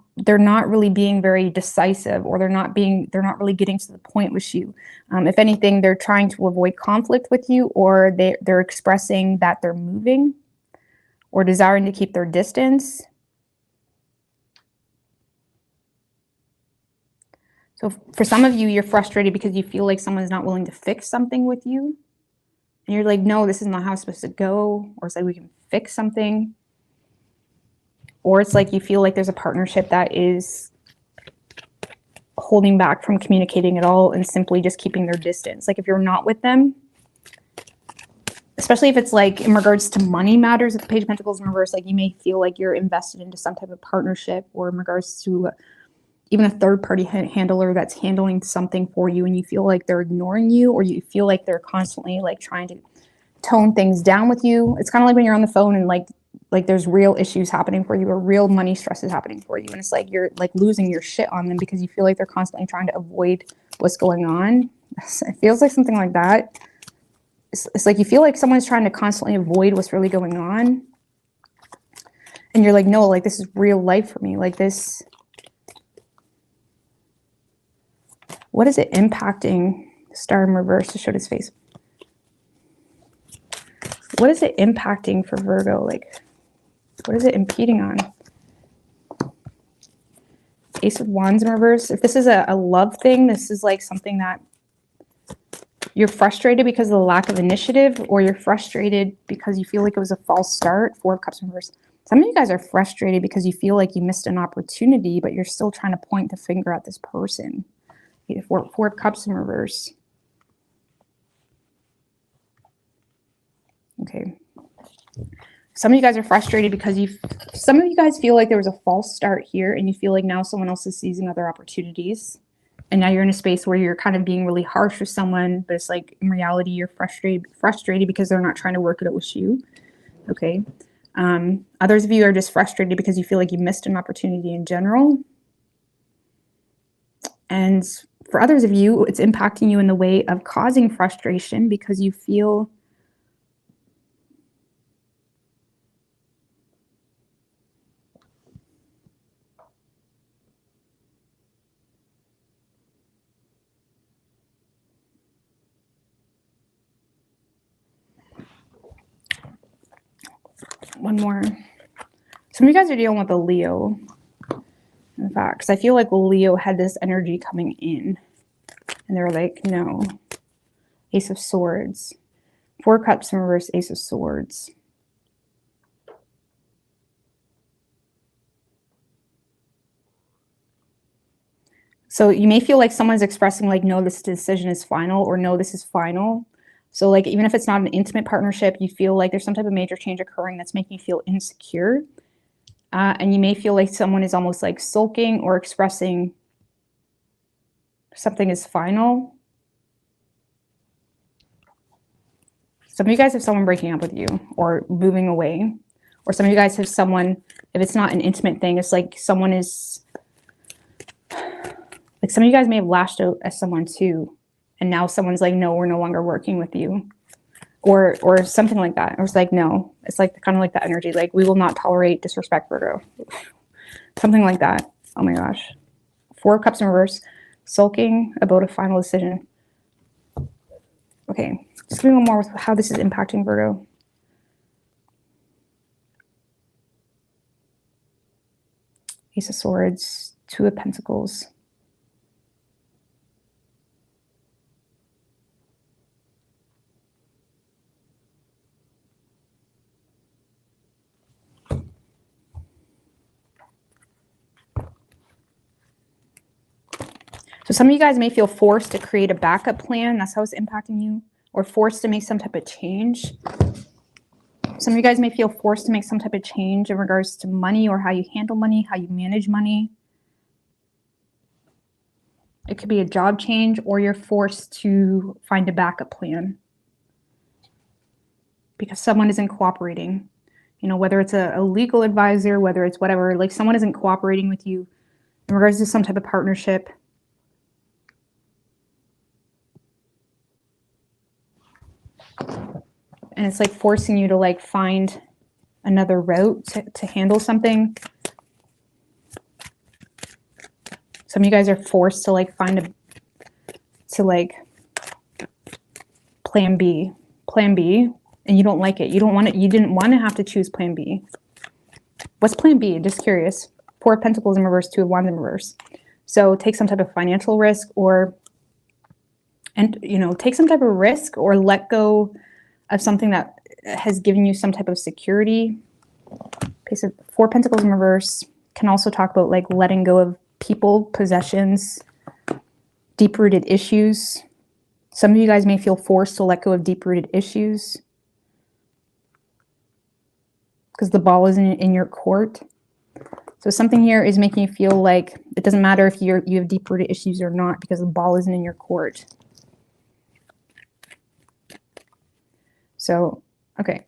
really being very decisive, or they're not really getting to the point with you. If anything, they're trying to avoid conflict with you, or they're expressing that they're moving or desiring to keep their distance. So for some of you, you're frustrated because you feel like someone's not willing to fix something with you. And you're like, no, this is not how it's supposed to go. Or it's like, we can fix something. Or it's like you feel like there's a partnership that is holding back from communicating at all and simply just keeping their distance. Like if you're not with them, especially if it's like in regards to money matters with the Page of Pentacles in reverse, like you may feel like you're invested into some type of partnership, or in regards to even a third-party handler that's handling something for you, and you feel like they're ignoring you, or you feel like they're constantly like trying to tone things down with you. It's kind of like when you're on the phone and like there's real issues happening for you, or real money stress is happening for you, and it's like you're like losing your shit on them because you feel like they're constantly trying to avoid what's going on. It feels like something like that. It's like you feel like someone's trying to constantly avoid what's really going on, and you're like, no, like this is real life for me. Like this, what is it impacting? Star in reverse to show his face. What is it impacting for Virgo? Like, what is it impeding on? Ace of Wands in reverse. If this is a love thing, this is like something that you're frustrated because of the lack of initiative, or you're frustrated because you feel like it was a false start. Four of Cups in reverse. Some of you guys are frustrated because you feel like you missed an opportunity, but you're still trying to point the finger at this person. Four of Cups in reverse. Okay. Some of you guys are frustrated because some of you guys feel like there was a false start here, and you feel like now someone else is seizing other opportunities. And now you're in a space where you're kind of being really harsh with someone, but it's like in reality, you're frustrated because they're not trying to work it out with you. Okay. Others of you are just frustrated because you feel like you missed an opportunity in general. And for others of you, it's impacting you in the way of causing frustration because you feel one more. Some of you guys are dealing with a Leo. In fact, because I feel like Leo had this energy coming in, and they were like, no. Ace of Swords. Four Cups in reverse, Ace of Swords. So you may feel like someone's expressing like, no, this decision is final, or no, this is final. So like, even if it's not an intimate partnership, you feel like there's some type of major change occurring that's making you feel insecure. And you may feel like someone is almost like sulking or expressing something is final. Some of you guys have someone breaking up with you or moving away. Or some of you guys have someone, if it's not an intimate thing, it's like someone is Like some of you guys may have lashed out at someone too, and now someone's like, no, we're no longer working with you, or something like that. Or it's like, no, it's like kind of like that energy, like we will not tolerate disrespect, Virgo. Something like that. Oh my gosh. 4 of Cups in reverse, sulking about a final decision. Okay, just give me one more with how this is impacting Virgo. Ace of Swords, 2 of Pentacles. So some of you guys may feel forced to create a backup plan. That's how it's impacting you. Or forced to make some type of change. Some of you guys may feel forced to make some type of change in regards to money or how you handle money, how you manage money. It could be a job change, or you're forced to find a backup plan because someone isn't cooperating. You know, whether it's a legal advisor, whether it's whatever, like someone isn't cooperating with you in regards to some type of partnership. And it's like forcing you to like find another route to handle something. Some of you guys are forced to like find plan B, and you don't like it. You don't want it. You didn't want to have to choose plan B. What's plan B? Just curious. 4 of Pentacles in reverse, 2 of Wands in reverse. So take some type of financial risk, take some type of risk, or let go of something that has given you some type of security. Okay, so 4 of Pentacles in reverse can also talk about like letting go of people, possessions, deep-rooted issues. Some of you guys may feel forced to let go of deep-rooted issues because the ball isn't in your court. So something here is making you feel like it doesn't matter if you have deep-rooted issues or not because the ball isn't in your court. So, okay.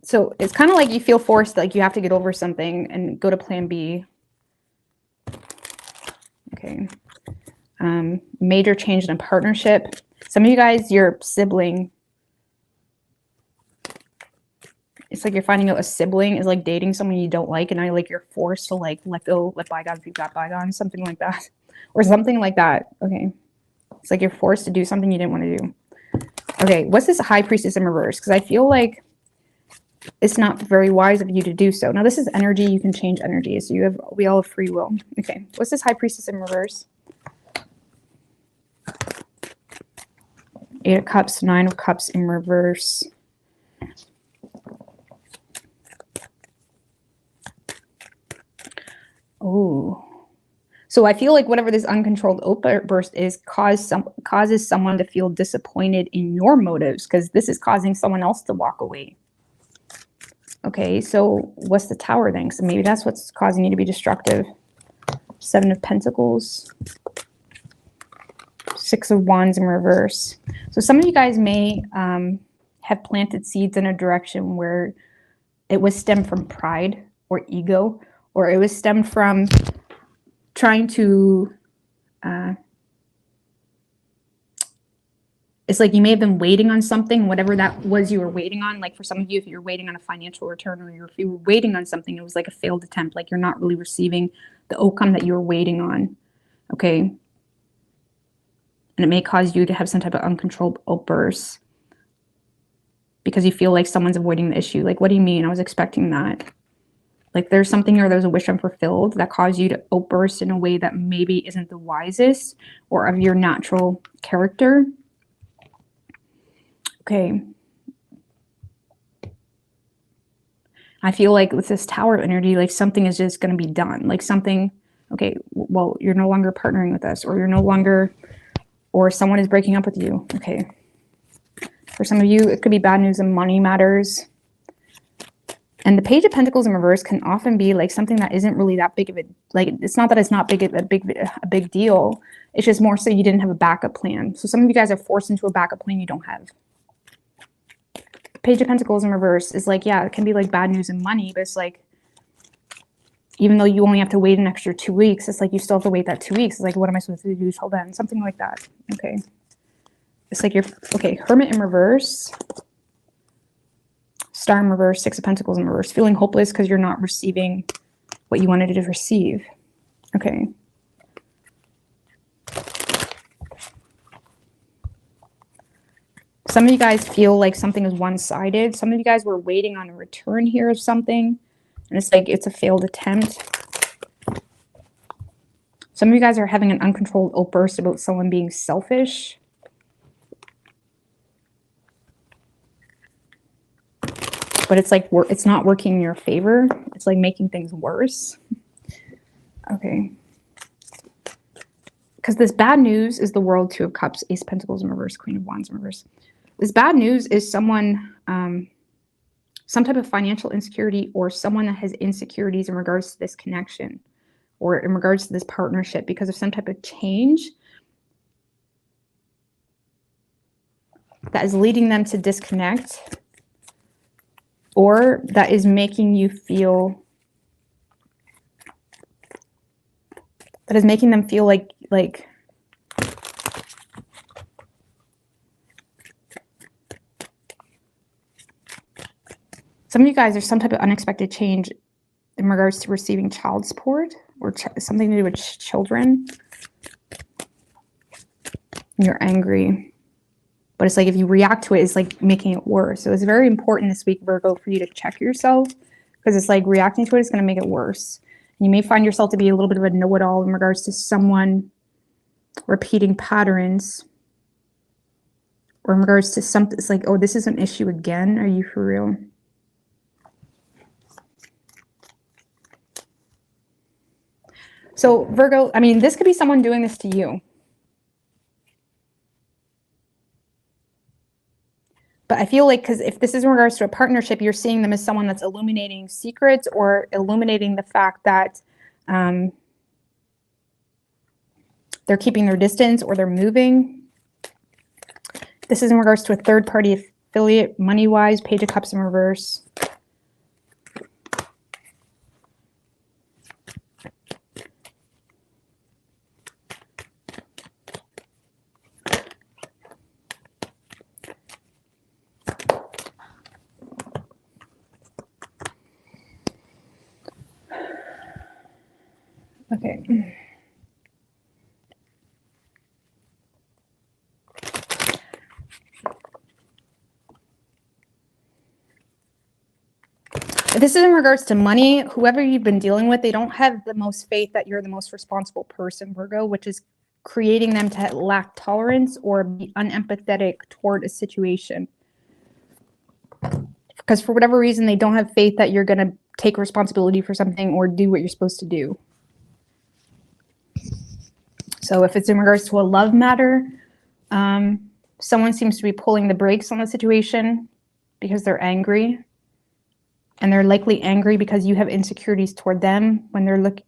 So it's kind of like you feel forced, like you have to get over something and go to plan B. Okay. Major change in a partnership. Some of you guys, your sibling, it's like you're finding out a sibling is like dating someone you don't like, and now like you're forced to like let go, let bygones be bygones, something like that. Or something like that. Okay. It's like you're forced to do something you didn't want to do. Okay, what's this High Priestess in reverse? Because I feel like it's not very wise of you to do so. Now this is energy, you can change energy. So we all have free will. Okay, what's this High Priestess in reverse? 8 of Cups, 9 of Cups in reverse. Oh. So I feel like whatever this uncontrolled outburst is causes someone to feel disappointed in your motives, because this is causing someone else to walk away. Okay, so what's the Tower thing? So maybe that's what's causing you to be destructive. 7 of Pentacles. 6 of Wands in reverse. So some of you guys may have planted seeds in a direction where it was stemmed from pride or ego, or it was stemmed from trying to, it's like you may have been waiting on something, whatever that was you were waiting on. Like for some of you, if you're waiting on a financial return, or if you were waiting on something, it was like a failed attempt, like you're not really receiving the outcome that you were waiting on. Okay. And it may cause you to have some type of uncontrolled outbursts because you feel like someone's avoiding the issue. Like, what do you mean? I was expecting that. Like there's something, or there's a wish unfulfilled that caused you to outburst in a way that maybe isn't the wisest or of your natural character. Okay. I feel like with this Tower energy, like something is just going to be done. Like something, okay, well, you're no longer partnering with us, or you're no longer, or someone is breaking up with you. Okay. For some of you, it could be bad news in money matters. And the Page of Pentacles in reverse can often be like something that isn't really that big of a, like, it's not that it's not a big deal. It's just more so you didn't have a backup plan. So some of you guys are forced into a backup plan you don't have. Page of Pentacles in reverse is like, yeah, it can be like bad news in money, but it's like even though you only have to wait an extra 2 weeks, it's like you still have to wait that 2 weeks. It's like, what am I supposed to do till then? Something like that. Okay. It's like you're, okay, Hermit in reverse. Star in reverse, Six of Pentacles in reverse. Feeling hopeless because you're not receiving what you wanted to receive. Okay. Some of you guys feel like something is one-sided. Some of you guys were waiting on a return here of something. And it's like it's a failed attempt. Some of you guys are having an uncontrolled outburst about someone being selfish. But it's like it's not working in your favor. It's like making things worse. Okay. Because this bad news is the World, Two of Cups, Ace of Pentacles in reverse, Queen of Wands in reverse. This bad news is someone, some type of financial insecurity, or someone that has insecurities in regards to this connection or in regards to this partnership because of some type of change that is leading them to disconnect, or that is making you feel, that is making them feel like some of you guys, there's some type of unexpected change in regards to receiving child support or something to do with children. And you're angry. But it's like if you react to it, it's like making it worse. So it's very important this week, Virgo, for you to check yourself, because it's like reacting to it is going to make it worse. And you may find yourself to be a little bit of a know-it-all in regards to someone repeating patterns, or in regards to something. It's like, oh, this is an issue again. Are you for real? So Virgo, I mean, this could be someone doing this to you. But I feel like, because if this is in regards to a partnership, you're seeing them as someone that's illuminating secrets or illuminating the fact that they're keeping their distance or they're moving. This is in regards to a third-party affiliate, money-wise, Page of Cups in reverse. Okay. This is in regards to money. Whoever you've been dealing with, they don't have the most faith that you're the most responsible person, Virgo, which is creating them to lack tolerance or be unempathetic toward a situation. Because for whatever reason, they don't have faith that you're going to take responsibility for something or do what you're supposed to do. So if it's in regards to a love matter, someone seems to be pulling the brakes on the situation because they're angry. And they're likely angry because you have insecurities toward them when they're looking.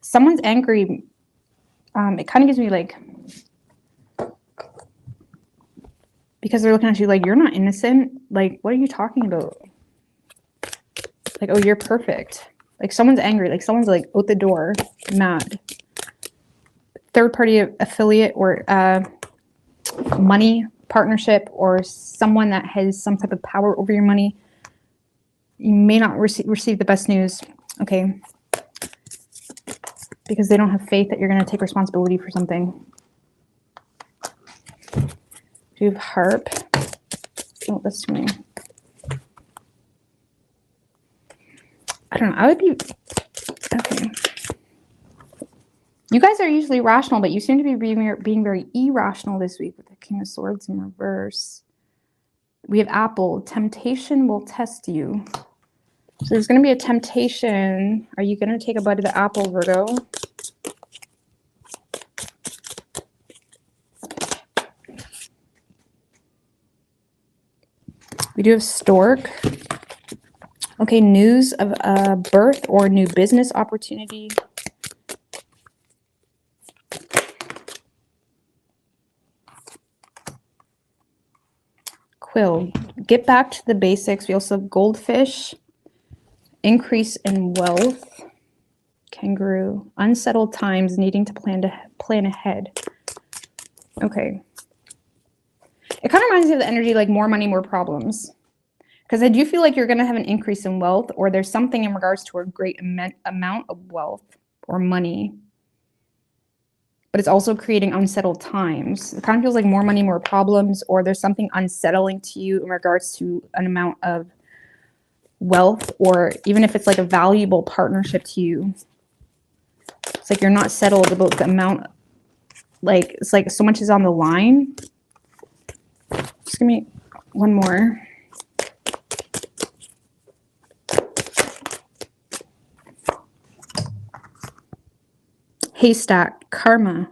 Someone's angry. It kind of gives me like, because they're looking at you like, you're not innocent. Like, what are you talking about? Like, oh, you're perfect. Like, someone's angry. Like, someone's like out the door, mad. Third-party affiliate or money partnership, or someone that has some type of power over your money. You may not receive the best news, okay? Because they don't have faith that you're going to take responsibility for something. You have Harp. Oh, that's too many. I don't know. I would be... Okay. You guys are usually rational, but you seem to be being very irrational this week with the King of Swords in reverse. We have Apple. Temptation will test you. So there's going to be a temptation. Are you going to take a bite of the apple, Virgo? We do have Stork. Okay, news of a birth or new business opportunity. Quill. Get back to the basics. We also have Goldfish. Increase in wealth. Kangaroo. Unsettled times, needing to plan ahead. Okay. It kind of reminds me of the energy like more money, more problems. Because I do feel like you're going to have an increase in wealth, or there's something in regards to a great amount of wealth or money. But it's also creating unsettled times. It kind of feels like more money, more problems, or there's something unsettling to you in regards to an amount of wealth, or even if it's like a valuable partnership to you. It's like you're not settled about the amount, like it's like so much is on the line. Just give me one more. Haystack, karma.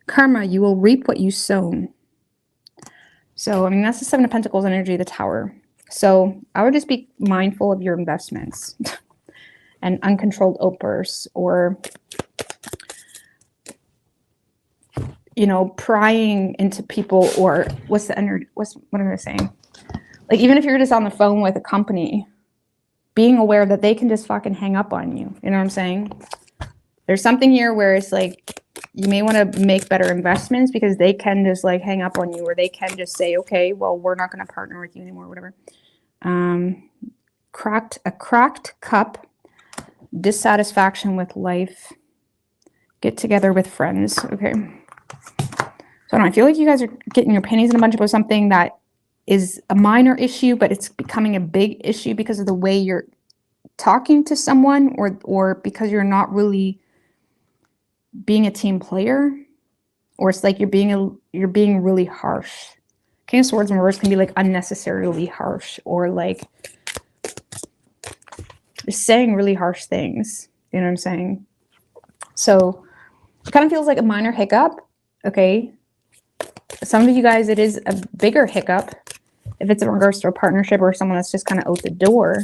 Karma, you will reap what you sown. So, I mean, that's the Seven of Pentacles energy, the Tower. So I would just be mindful of your investments and uncontrolled outbursts, or, you know, prying into people, or what's the energy? What am I saying? Like, even if you're just on the phone with a company, being aware that they can just fucking hang up on you. You know what I'm saying? There's something here where it's like, you may want to make better investments because they can just like hang up on you, or they can just say, okay, well, we're not going to partner with you anymore, whatever. A cracked cup, dissatisfaction with life, get together with friends. Okay. So I don't know, I feel like you guys are getting your pennies in a bunch about something that is a minor issue, but it's becoming a big issue because of the way you're talking to someone, or because you're not really being a team player, or it's like you're being really harsh. King of Swords in reverse can be like unnecessarily harsh, or like saying really harsh things. You know what I'm saying? So it kind of feels like a minor hiccup. Okay. Some of you guys, it is a bigger hiccup if it's in regards to a partnership or someone that's just kind of out the door.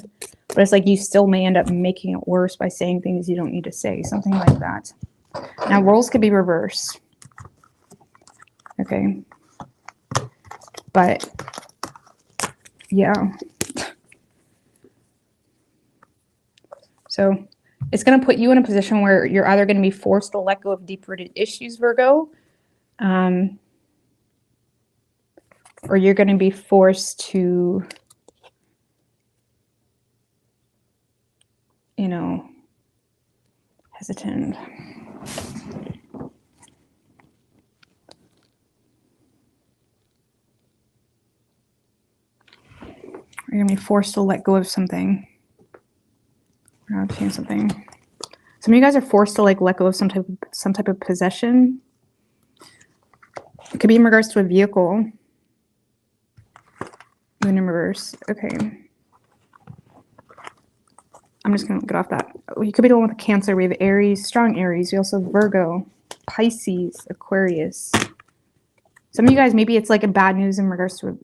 But it's like you still may end up making it worse by saying things you don't need to say. Something like that. Now, roles could be reversed. Okay. But, yeah. So, it's going to put you in a position where you're either going to be forced to let go of deep-rooted issues, Virgo, or you're going to be forced to, you know, hesitant. You're going to be forced to let go of something. I'll change something. Some of you guys are forced to like let go of some type of possession. It could be in regards to a vehicle. Moon in reverse. Okay. I'm just going to get off that. You could be the one with Cancer. We have Aries, strong Aries. We also have Virgo, Pisces, Aquarius. Some of you guys, maybe it's like a bad news in regards to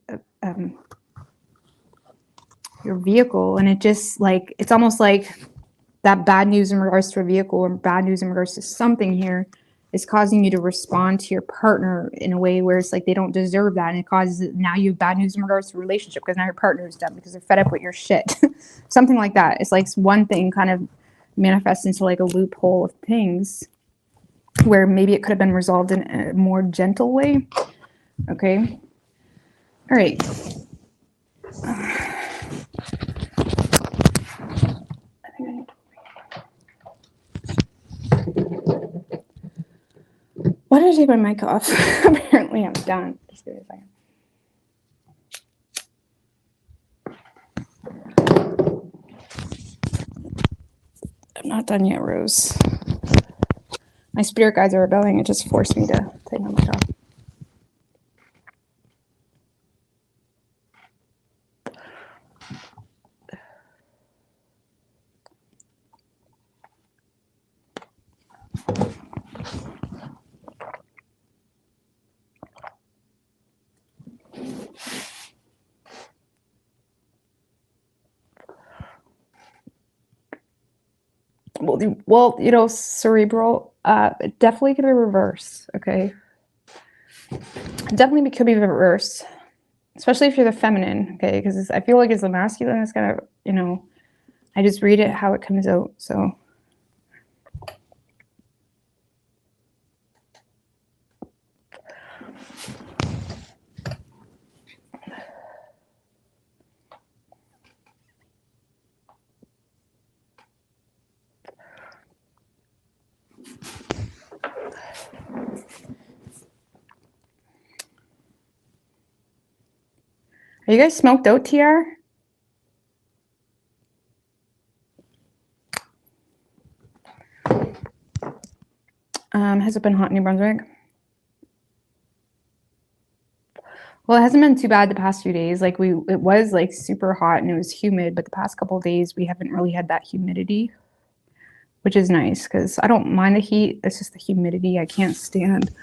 your vehicle. And it just like, it's almost like that bad news in regards to a vehicle, or bad news in regards to something here, is causing you to respond to your partner in a way where it's like they don't deserve that. And it causes, now you have bad news in regards to a relationship because now your partner is done because they're fed up with your shit. Something like that. It's like one thing kind of manifests into like a loophole of things where maybe it could have been resolved in a more gentle way. Okay. All right. Why did I take my mic off? Apparently I'm done. Just give me a second. I'm not done yet, Rose. My spirit guides are rebelling. It just forced me to take my mic off. Well, you know, cerebral, it definitely could be reversed, okay? Definitely could be reversed, especially if you're the feminine, okay? Because I feel like it's the masculine, it's kind of, you know, I just read it how it comes out, so. Are you guys smoked out, TR? Has it been hot in New Brunswick? Well, it hasn't been too bad the past few days. Like it was like super hot and it was humid, but the past couple of days we haven't really had that humidity, which is nice because I don't mind the heat. It's just the humidity I can't stand.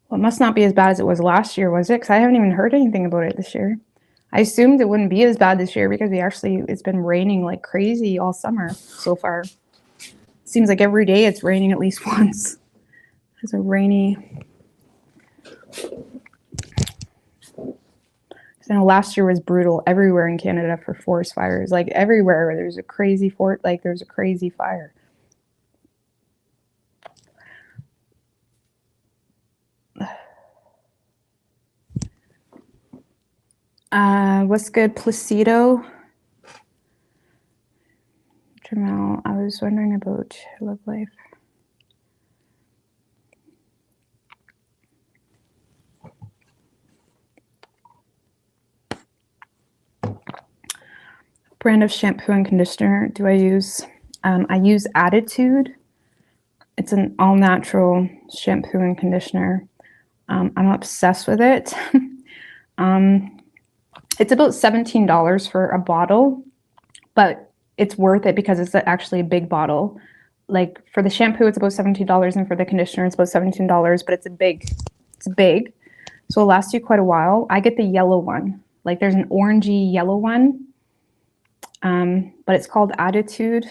Well, it must not be as bad as it was last year, was it? Because I haven't even heard anything about it this year. I assumed it wouldn't be as bad this year because it's been raining like crazy all summer so far. Seems like every day it's raining at least once. It's a rainy. I know last year was brutal everywhere in Canada for forest fires. Like everywhere there's a crazy there's a crazy fire. What's good, Placido? Jamal, I was wondering about love life. Brand of shampoo and conditioner do I use? I use Attitude. It's an all-natural shampoo and conditioner. I'm obsessed with it. It's about $17 for a bottle, but it's worth it because it's actually a big bottle. Like for the shampoo, it's about $17, and for the conditioner, it's about $17, but it's big. So it'll last you quite a while. I get the yellow one. Like there's an orangey yellow one, but it's called Attitude.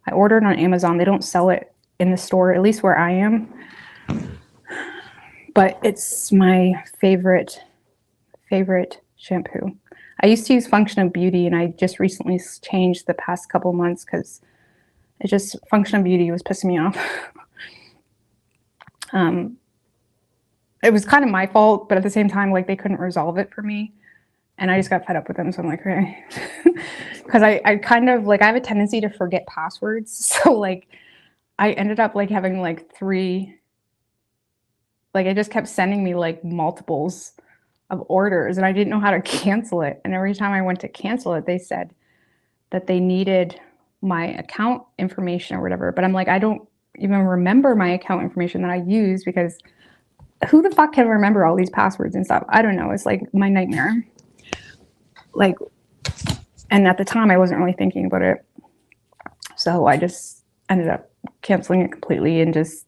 I ordered it on Amazon. They don't sell it in the store, at least where I am. But it's my favorite shampoo. I used to use Function of Beauty, and I just recently changed the past couple months because Function of Beauty was pissing me off. It was kind of my fault, but at the same time, like they couldn't resolve it for me. And I just got fed up with them. So I'm like, okay. Because I kind of like, I have a tendency to forget passwords. So like, I ended up like having like 3, like it just kept sending me like multiples of orders and I didn't know how to cancel it. And every time I went to cancel it, they said that they needed my account information or whatever. But I'm like, I don't even remember my account information that I use because who the fuck can remember all these passwords and stuff? I don't know. It's like my nightmare. Like, and at the time I wasn't really thinking about it. So I just ended up canceling it completely and just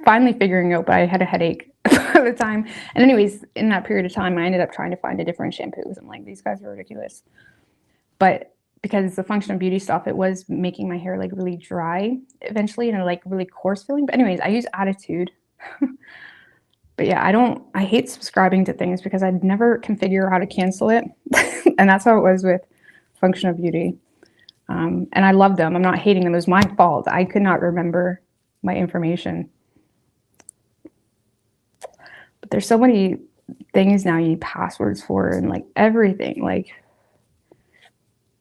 finally figuring out, but I had a headache at the time. And anyways, in that period of time, I ended up trying to find a different shampoo because I'm like, these guys are ridiculous. But because the Function of Beauty stuff, it was making my hair like really dry eventually and like really coarse feeling. But anyways, I use Attitude. But yeah, I hate subscribing to things because I never can figure out how to cancel it. And that's how it was with Function of Beauty. And I love them. I'm not hating them. It was my fault. I could not remember my information. But there's so many things now you need passwords for and like everything. Like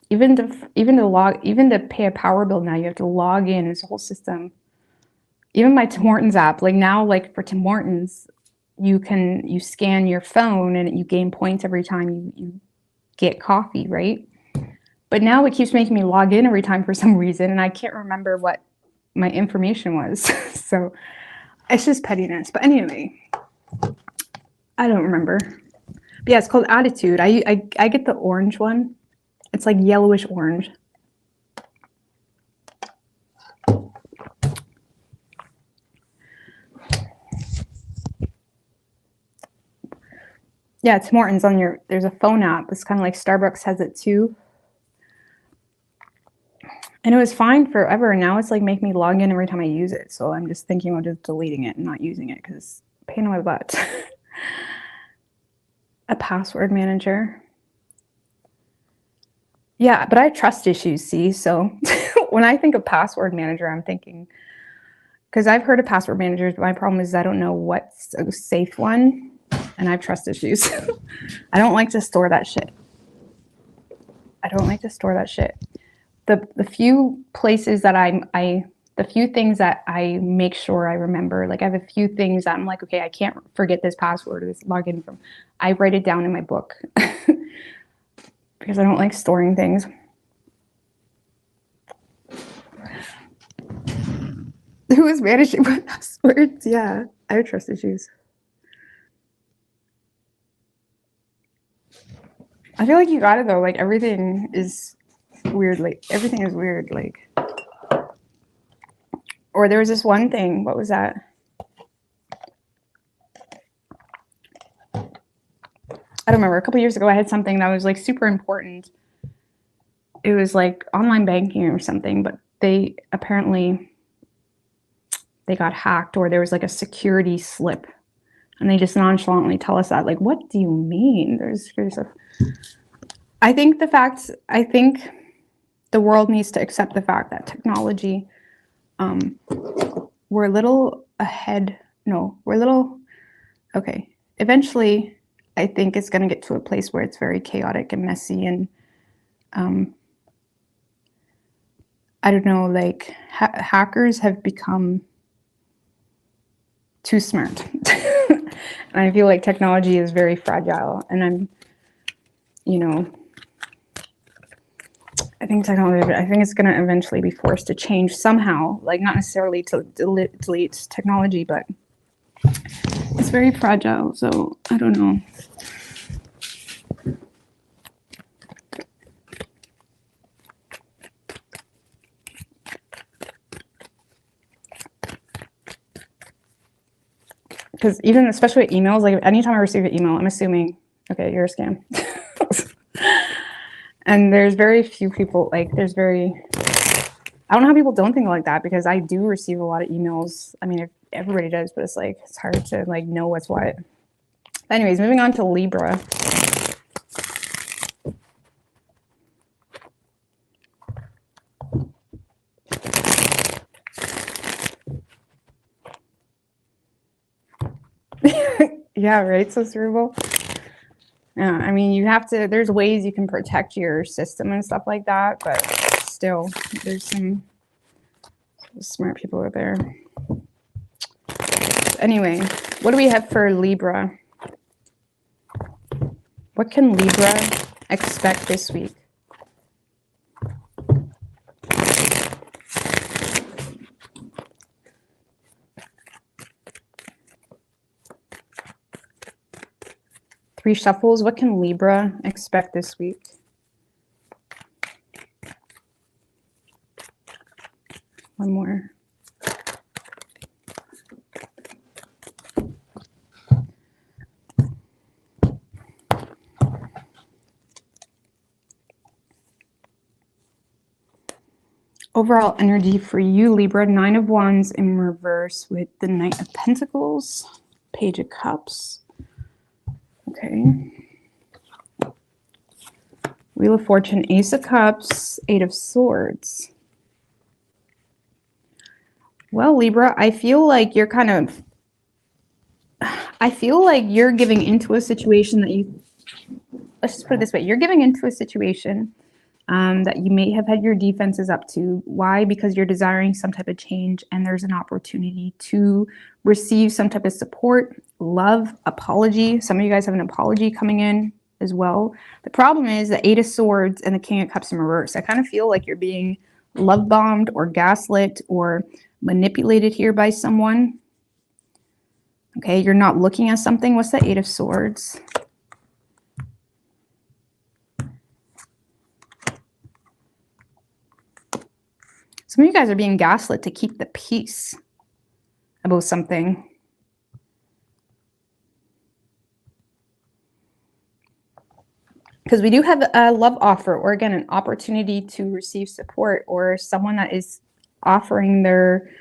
even to pay a power bill now, you have to log in. It's a whole system. Even my Tim Hortons app, like now, like for Tim Hortons, you scan your phone and you gain points every time you get coffee, right? But now it keeps making me log in every time for some reason, and I can't remember what my information was. So it's just pettiness. But anyway, I don't remember. But yeah, it's called Attitude. I get the orange one. It's like yellowish orange. Yeah, Tim Hortons there's a phone app. It's kind of like Starbucks has it too. And it was fine forever. Now it's like making me log in every time I use it. So I'm just thinking about just deleting it and not using it because pain in my butt. A password manager. Yeah, but I have trust issues, see? So when I think of password manager, I'm thinking, because I've heard of password managers, but my problem is I don't know what's a safe one, and I have trust issues. I don't like to store that shit. The few places that the few things that I make sure I remember, like I have a few things that I'm like, okay, I can't forget this password or this login from. I write it down in my book because I don't like storing things. Who is managing my passwords? Yeah, I have trust issues. I feel like you got it though. Like everything is weird. Like everything is weird. Like, or there was this one thing. What was that? I don't remember. A couple years ago, I had something that was like super important. It was like online banking or something, but they apparently they got hacked, or there was like a security slip, and they just nonchalantly tell us that. Like, what do you mean? There's security stuff. I think the world needs to accept the fact that technology, we're a little ahead. No, we're a little, okay. Eventually, I think it's going to get to a place where it's very chaotic and messy, and I don't know, like hackers have become too smart. And I feel like technology is very fragile, and I think it's going to eventually be forced to change somehow, like not necessarily to delete technology, but it's very fragile. So I don't know. Because even, especially with emails, like anytime I receive an email, I'm assuming, okay, you're a scam. And there's very few people, like I don't know how people don't think like that, because I do receive a lot of emails. I mean, everybody does, but it's like, it's hard to like know what's what. Anyways, moving on to Libra. Yeah, right, so cerebral. Yeah, I mean, you have to, there's ways you can protect your system and stuff like that, but still, there's some smart people out there. Anyway, what do we have for Libra? What can Libra expect this week? Three shuffles. What can Libra expect this week? One more. Overall energy for you, Libra, 9 of Wands in reverse with the Knight of Pentacles, Page of Cups. Okay. Wheel of Fortune, Ace of Cups, 8 of Swords. Well, Libra, I feel like you're giving into a situation that let's just put it this way. You're giving into a situation that you may have had your defenses up to. Why? Because you're desiring some type of change, and there's an opportunity to receive some type of support, love, apology. Some of you guys have an apology coming in as well. The problem is the 8 of Swords and the King of Cups in reverse. I kind of feel like you're being love bombed or gaslit or manipulated here by someone. Okay, you're not looking at something. What's the 8 of Swords? Some of you guys are being gaslit to keep the peace about something. Because we do have a love offer, or again, an opportunity to receive support, or someone that is offering their,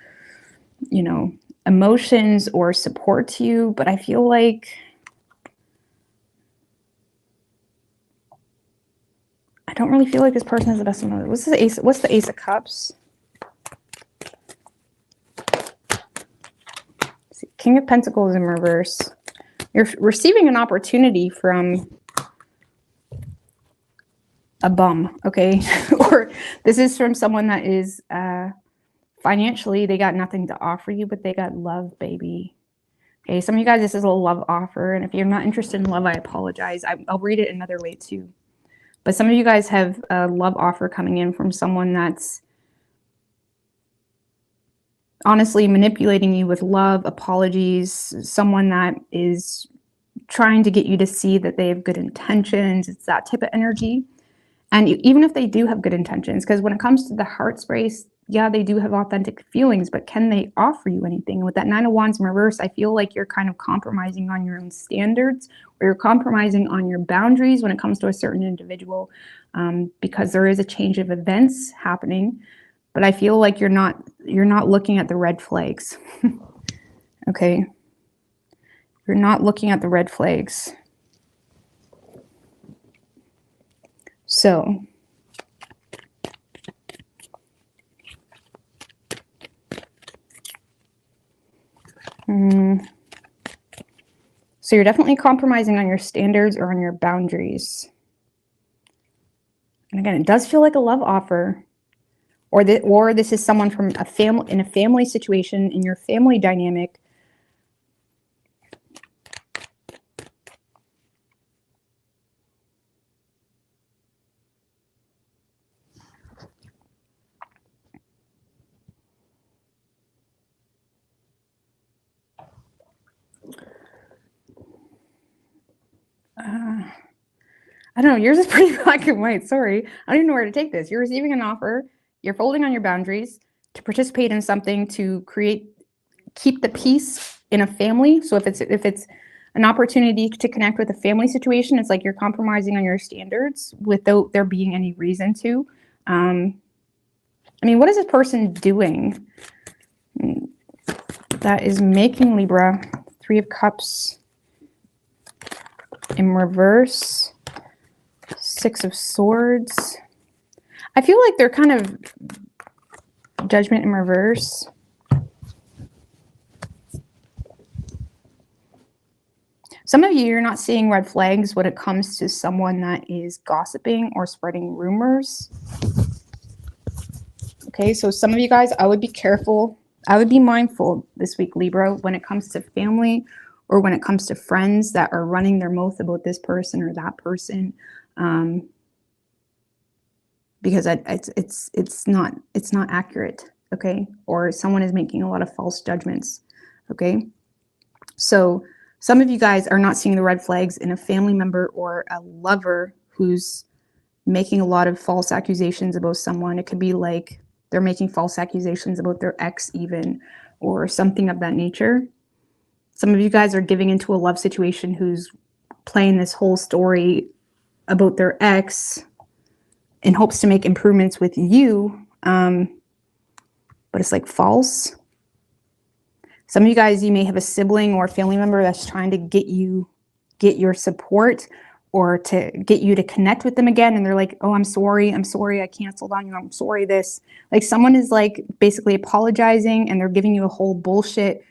emotions or support to you, but I feel like I don't really feel like this person is the best one. What's the Ace of Cups? See, King of Pentacles in reverse. You're receiving an opportunity from a bum, okay? Or this is from someone that is financially, they got nothing to offer you, but they got love, baby. Okay, some of you guys, this is a love offer, and if you're not interested in love, I apologize. I'll read it another way too. But some of you guys have a love offer coming in from someone that's honestly manipulating you with love, apologies, someone that is trying to get you to see that they have good intentions. It's that type of energy. And even if they do have good intentions, because when it comes to the heart space, yeah, they do have authentic feelings, but can they offer you anything? With that Nine of Wands in reverse, I feel like you're kind of compromising on your own standards, or you're compromising on your boundaries when it comes to a certain individual, because there is a change of events happening. But I feel like you're not looking at the red flags. Okay, you're not looking at the red flags. So so you're definitely compromising on your standards or on your boundaries. And again, it does feel like a love offer, or this is someone from a family, in a family situation, in your family dynamic. I don't know, yours is pretty black and white. Sorry. I don't even know where to take this. You're receiving an offer. You're folding on your boundaries to participate in something to keep the peace in a family. So if it's an opportunity to connect with a family situation, it's like you're compromising on your standards without there being any reason to. I mean, what is this person doing that is making Libra? Three of Cups in reverse. Six of Swords. I feel like they're kind of Judgment in reverse. Some of you, you're not seeing red flags when it comes to someone that is gossiping or spreading rumors. Okay, so some of you guys, I would be careful. I would be mindful this week, Libra, when it comes to family or when it comes to friends that are running their mouth about this person or that person. Because it's not accurate, okay? Or someone is making a lot of false judgments, okay? So some of you guys are not seeing the red flags in a family member or a lover who's making a lot of false accusations about someone. It could be like they're making false accusations about their ex even, or something of that nature. Some of you guys are giving into a love situation who's playing this whole story about their ex in hopes to make improvements with you, but it's like false. Some of you guys, you may have a sibling or a family member that's trying to get your support or to get you to connect with them again, and they're like, oh, I'm sorry, I canceled on you, I'm sorry this. Like someone is like basically apologizing and they're giving you a whole bullshit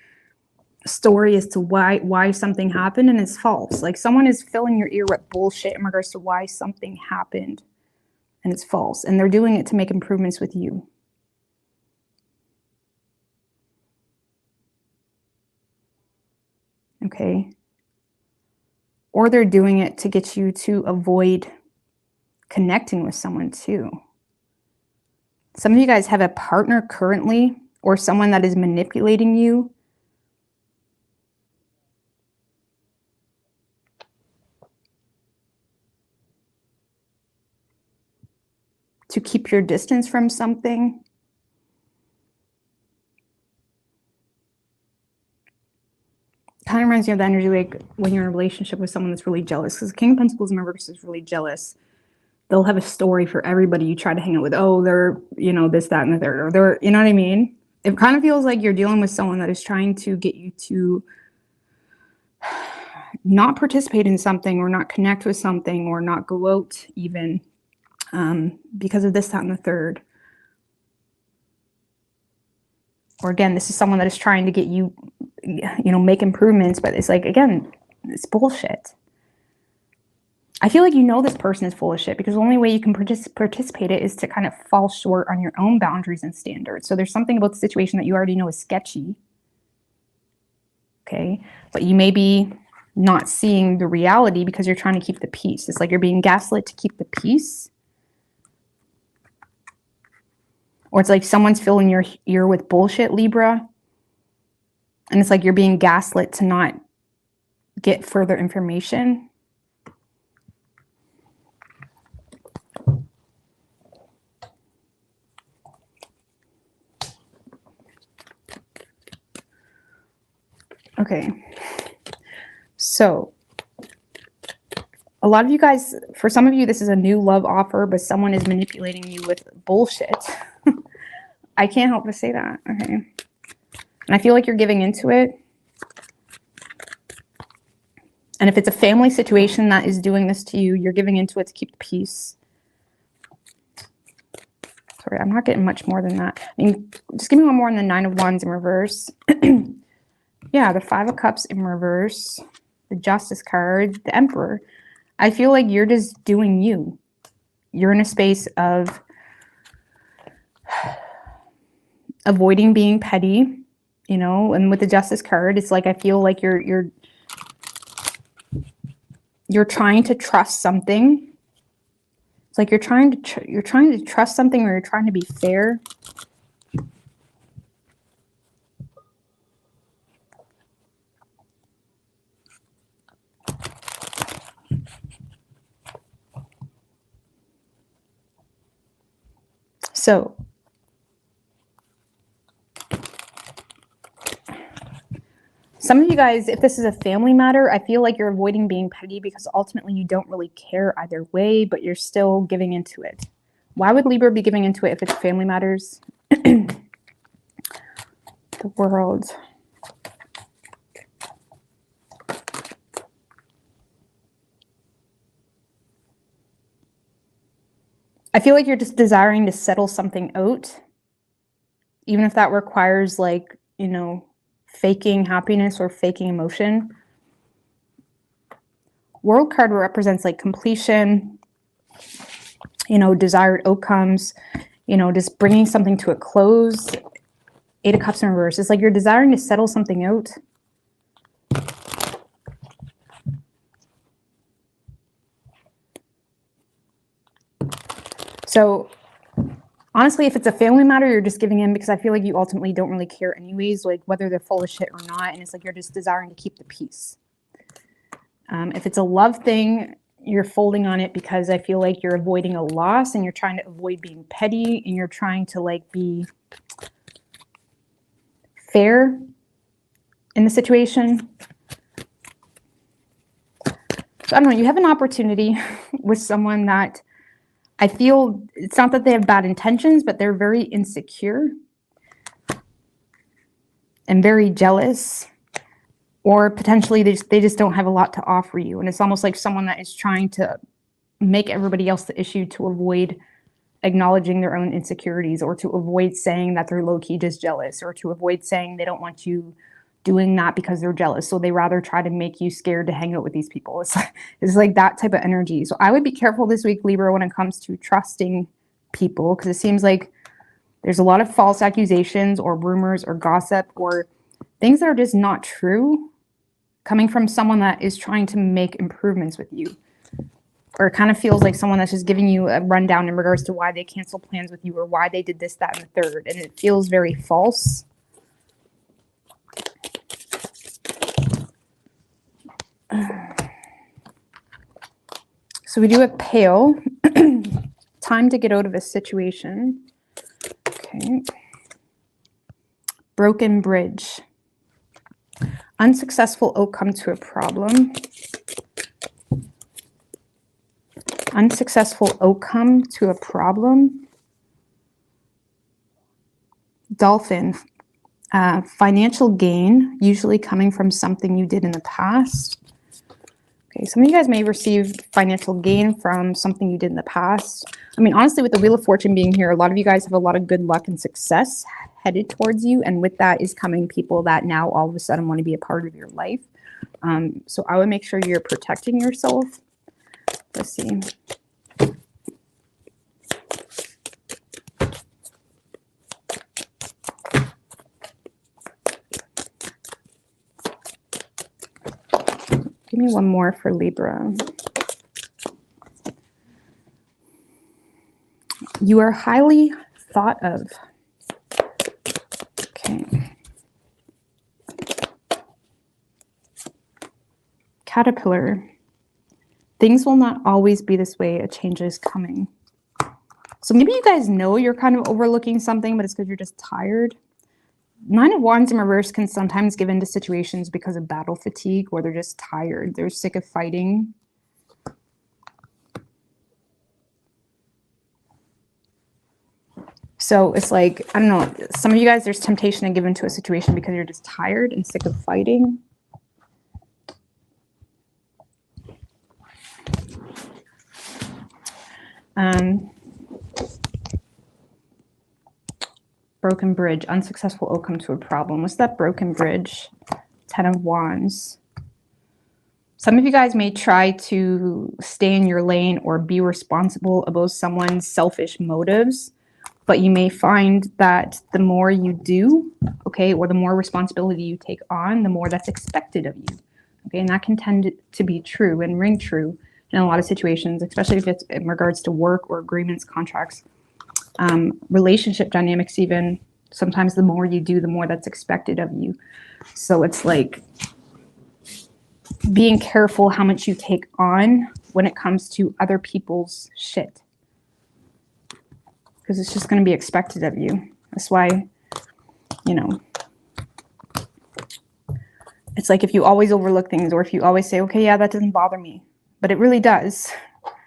story as to why something happened, and it's false. Like someone is filling your ear with bullshit in regards to why something happened. And it's false. And they're doing it to make improvements with you. Okay. Or they're doing it to get you to avoid connecting with someone too. Some of you guys have a partner currently, or someone that is manipulating you. To keep your distance from something. Kind of reminds me of the energy like when you're in a relationship with someone that's really jealous, because King of Pentacles in reverse is really jealous. They'll have a story for everybody you try to hang out with. Oh, they're, this, that, and the third, or they're, you know what I mean? It kind of feels like you're dealing with someone that is trying to get you to not participate in something or not connect with something or not go out even because of this, that, and the third. Or again, this is someone that is trying to get you, make improvements, but it's like, again, it's bullshit. I feel like this person is full of shit because the only way you can participate it is to kind of fall short on your own boundaries and standards. So there's something about the situation that you already know is sketchy. Okay. But you may be not seeing the reality because you're trying to keep the peace. It's like you're being gaslit to keep the peace. Or it's like someone's filling your ear with bullshit, Libra. And it's like you're being gaslit to not get further information. Okay. So a lot of you guys, for some of you, this is a new love offer, but someone is manipulating you with bullshit. I can't help but say that. Okay. And I feel like you're giving into it. And if it's a family situation that is doing this to you, you're giving into it to keep the peace. Sorry, I'm not getting much more than that. I mean, just give me one more on the 9 of Wands in reverse. Yeah, the 5 of Cups in reverse. The Justice card, the Emperor. I feel like you're just doing you. You're in a space of avoiding being petty, and with the Justice card, it's like I feel like you're trying to trust something. It's like you're trying to trust something, or you're trying to be fair. So some of you guys, if this is a family matter, I feel like you're avoiding being petty because ultimately you don't really care either way, but you're still giving into it. Why would Libra be giving into it if it's family matters? The World. I feel like you're just desiring to settle something out, even if that requires faking happiness or faking emotion. World card represents like completion, desired outcomes, just bringing something to a close. 8 of Cups in reverse. It's like you're desiring to settle something out. So honestly, if it's a family matter, you're just giving in because I feel like you ultimately don't really care anyways, like whether they're full of shit or not. And it's like you're just desiring to keep the peace. If it's a love thing, you're folding on it because I feel like you're avoiding a loss and you're trying to avoid being petty and you're trying to be fair in the situation. So I don't know, you have an opportunity with someone that I feel it's not that they have bad intentions, but they're very insecure and very jealous, or potentially they just don't have a lot to offer you. And it's almost like someone that is trying to make everybody else the issue to avoid acknowledging their own insecurities, or to avoid saying that they're low-key just jealous, or to avoid saying they don't want you doing that because they're jealous. So they rather try to make you scared to hang out with these people. It's like that type of energy. So I would be careful this week, Libra, when it comes to trusting people, because it seems like there's a lot of false accusations or rumors or gossip or things that are just not true coming from someone that is trying to make improvements with you. Or it kind of feels like someone that's just giving you a rundown in regards to why they canceled plans with you or why they did this, that, and the third. And it feels very false. So we do a pale. Time to get out of a situation. Okay. Broken bridge. Unsuccessful outcome to a problem. Unsuccessful outcome to a problem. Dolphin. Financial gain, usually coming from something you did in the past. Okay, some of you guys may receive financial gain from something you did in the past. I mean, honestly, with the Wheel of Fortune being here, a lot of you guys have a lot of good luck and success headed towards you. And with that is coming people that now all of a sudden want to be a part of your life. So I would make sure you're protecting yourself. Let's see. Give me one more for Libra. You are highly thought of. Okay. Caterpillar. Things will not always be this way. A change is coming. So maybe you guys know you're kind of overlooking something, but it's because you're just tired. Nine of Wands in reverse can sometimes give into situations because of battle fatigue, or they're just tired. They're sick of fighting. So it's like, I don't know, some of you guys, there's temptation to give into a situation because you're just tired and sick of fighting. Broken bridge, unsuccessful outcome to a problem. What's that broken bridge? 10 of Wands. Some of you guys may try to stay in your lane or be responsible about someone's selfish motives, but you may find that the more you do, okay, or the more responsibility you take on, the more that's expected of you. Okay, and that can tend to be true and ring true in a lot of situations, especially if it's in regards to work or agreements, contracts, relationship dynamics even. Sometimes the more you do, the more that's expected of you. So it's like being careful how much you take on when it comes to other people's shit. Because it's just going to be expected of you. That's why, you know, it's like if you always overlook things, or if you always say, okay, yeah, that doesn't bother me, but it really does.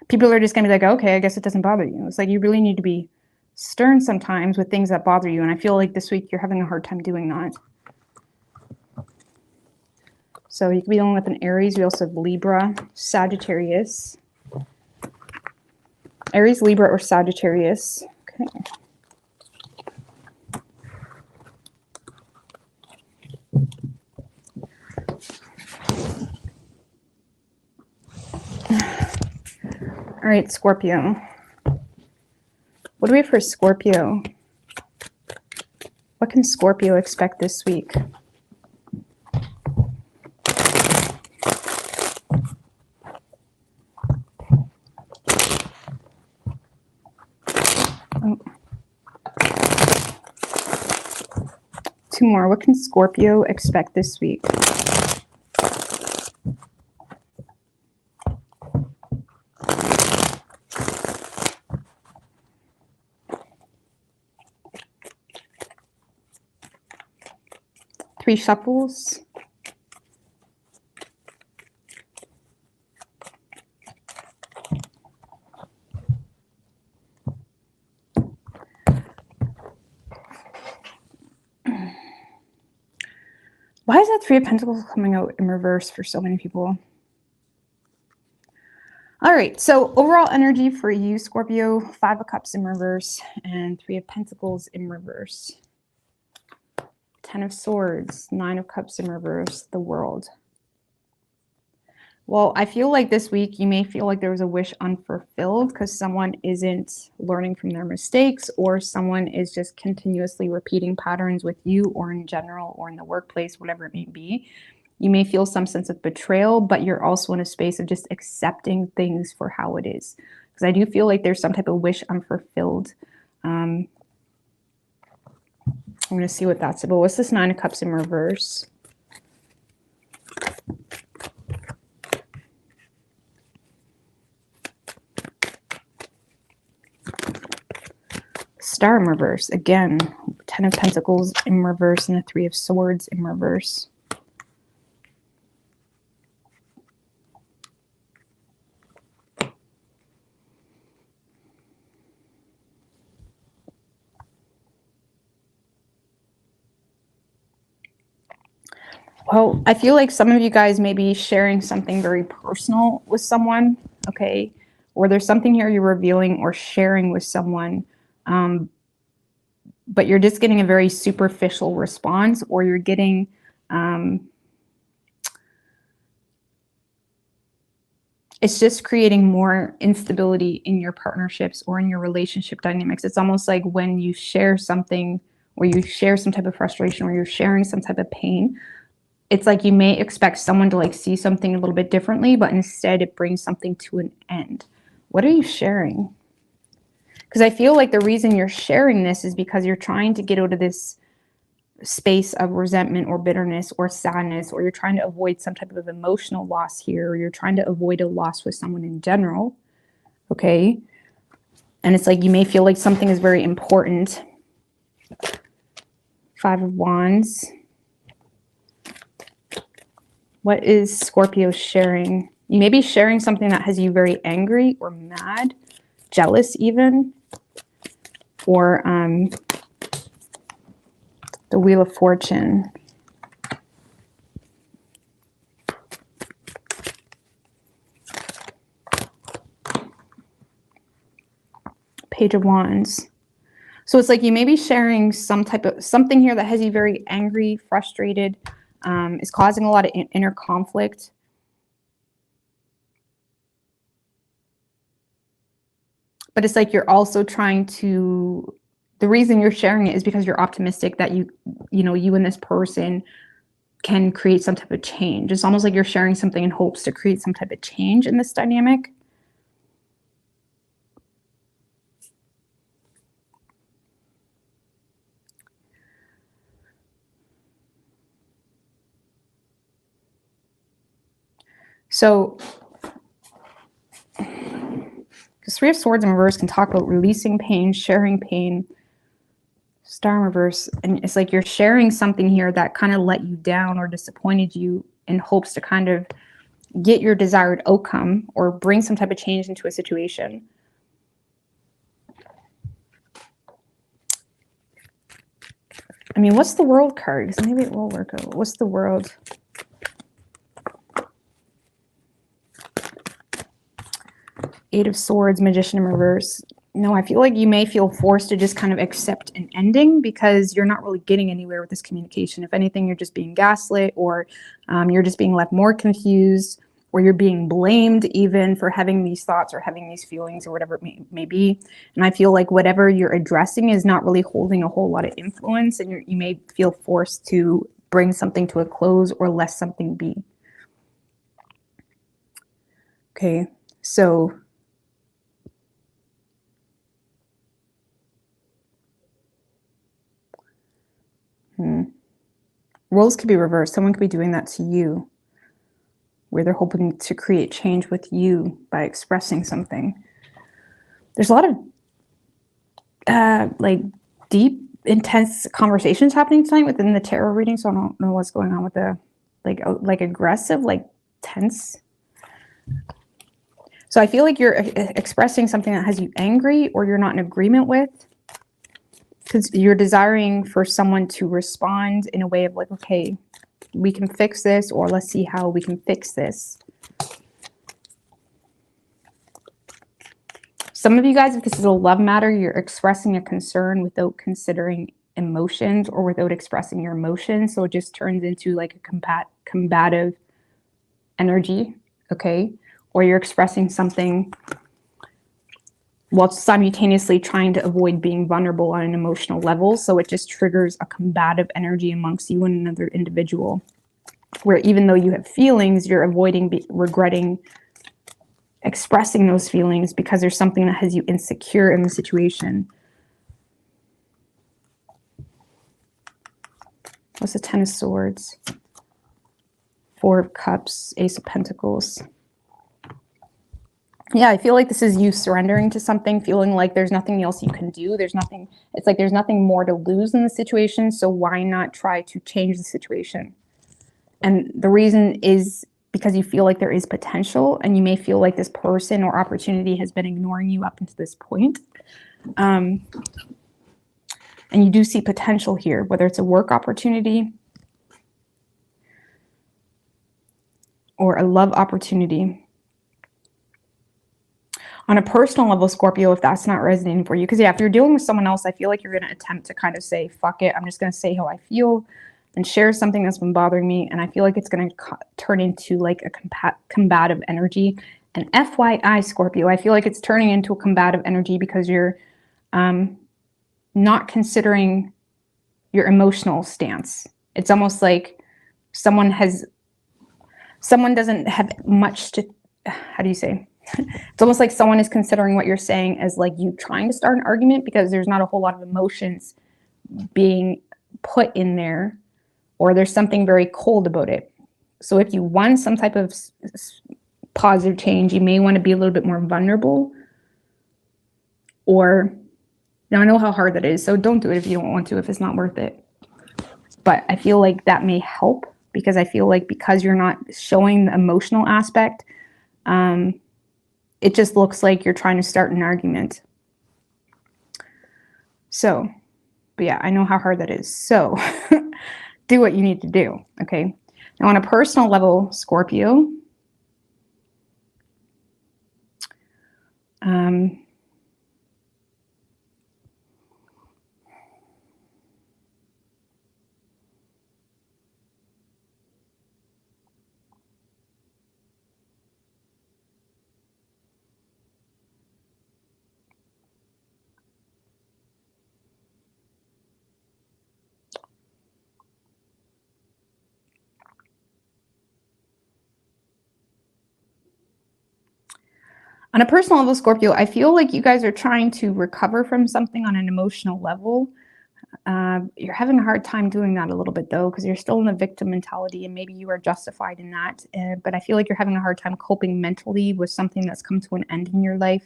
People are just going to be like, okay, I guess it doesn't bother you. It's like you really need to be stern sometimes with things that bother you. And I feel like this week you're having a hard time doing that. So you could be dealing with an Aries. We also have Libra, Sagittarius. Aries, Libra, or Sagittarius. Okay. All right, Scorpio. What do we have for Scorpio? What can Scorpio expect this week? Oh. Two more. What can Scorpio expect this week? Three shuffles. Why is that Three of Pentacles coming out in reverse for so many people? All right, so overall energy for you, Scorpio, Five of Cups in reverse and Three of Pentacles in reverse. 10 of Swords, Nine of Cups in reverse, the World. Well, I feel like this week you may feel like there was a wish unfulfilled because someone isn't learning from their mistakes, or someone is just continuously repeating patterns with you, or in general, or in the workplace, whatever it may be. You may feel some sense of betrayal, but you're also in a space of just accepting things for how it is. Because I do feel like there's some type of wish unfulfilled. I'm going to see what that's about. What's this Nine of Cups in reverse? Star in reverse. Again, 10 of Pentacles in reverse and the Three of Swords in reverse. Well, I feel like some of you guys may be sharing something very personal with someone, okay? Or there's something here you're revealing or sharing with someone, but you're just getting a very superficial response, or you're getting it's just creating more instability in your partnerships or in your relationship dynamics. It's almost like when you share something, or you share some type of frustration, or you're sharing some type of pain, it's like you may expect someone to like see something a little bit differently, but instead it brings something to an end. What are you sharing? Because I feel like the reason you're sharing this is because you're trying to get out of this space of resentment or bitterness or sadness, or you're trying to avoid some type of emotional loss here, or you're trying to avoid a loss with someone in general. Okay. And it's like you may feel like something is very important. 5 of Wands. What is Scorpio sharing? You may be sharing something that has you very angry or mad, jealous even, or the Wheel of Fortune. Page of Wands. So it's like you may be sharing some type of something here that has you very angry, frustrated, is causing a lot of inner conflict. But it's like you're also trying to, the reason you're sharing it is because you're optimistic that you and this person can create some type of change. It's almost like you're sharing something in hopes to create some type of change in this dynamic. So, because 3 of Swords in reverse can talk about releasing pain, sharing pain. Star in reverse, and it's like you're sharing something here that kind of let you down or disappointed you in hopes to kind of get your desired outcome or bring some type of change into a situation. I mean, what's the World card? Because maybe it will work out. What's the World? Eight of Swords, Magician in reverse. No, I feel like you may feel forced to just kind of accept an ending because you're not really getting anywhere with this communication. If anything, you're just being gaslit, or you're just being left more confused, or you're being blamed even for having these thoughts or having these feelings or whatever it may be. And I feel like whatever you're addressing is not really holding a whole lot of influence, and you may feel forced to bring something to a close or let something be. Okay, so roles could be reversed. Someone could be doing that to you, where they're hoping to create change with you by expressing something. There's a lot of like deep, intense conversations happening tonight within the tarot reading, so I don't know what's going on with the like aggressive, like tense. So I feel like you're expressing something that has you angry, or you're not in agreement with, because you're desiring for someone to respond in a way of like, okay, we can fix this, or let's see how we can fix this. Some of you guys, if this is a love matter, you're expressing a concern without considering emotions or without expressing your emotions. So it just turns into like a combative energy, okay? Or you're expressing something while simultaneously trying to avoid being vulnerable on an emotional level. So it just triggers a combative energy amongst you and another individual, where even though you have feelings, you're avoiding regretting expressing those feelings because there's something that has you insecure in the situation. What's the Ten of Swords? 4 of Cups, Ace of Pentacles. Yeah, I feel like this is you surrendering to something, feeling like there's nothing else you can do. There's nothing, it's like there's nothing more to lose in the situation, so why not try to change the situation? And the reason is because you feel like there is potential, and you may feel like this person or opportunity has been ignoring you up until this point. And you do see potential here, whether it's a work opportunity, or a love opportunity. On a personal level, Scorpio, if that's not resonating for you, because yeah, if you're dealing with someone else, I feel like you're going to attempt to kind of say, fuck it, I'm just going to say how I feel and share something that's been bothering me. And I feel like it's going to turn into like a combative energy. And FYI, Scorpio, I feel like it's turning into a combative energy because you're not considering your emotional stance. It's almost like someone doesn't have much to, how do you say? It's almost like someone is considering what you're saying as like you trying to start an argument because there's not a whole lot of emotions being put in there, or there's something very cold about it. So if you want some type of positive change, you may want to be a little bit more vulnerable. Or now I know how hard that is, so don't do it if you don't want to, if it's not worth it. But I feel like that may help because I feel like because you're not showing the emotional aspect, it just looks like you're trying to start an argument. So, but yeah, I know how hard that is. So do what you need to do, okay? Now on a personal level, Scorpio, on a personal level, Scorpio, I feel like you guys are trying to recover from something on an emotional level. You're having a hard time doing that a little bit though, because you're still in the victim mentality and maybe you are justified in that. But I feel like you're having a hard time coping mentally with something that's come to an end in your life.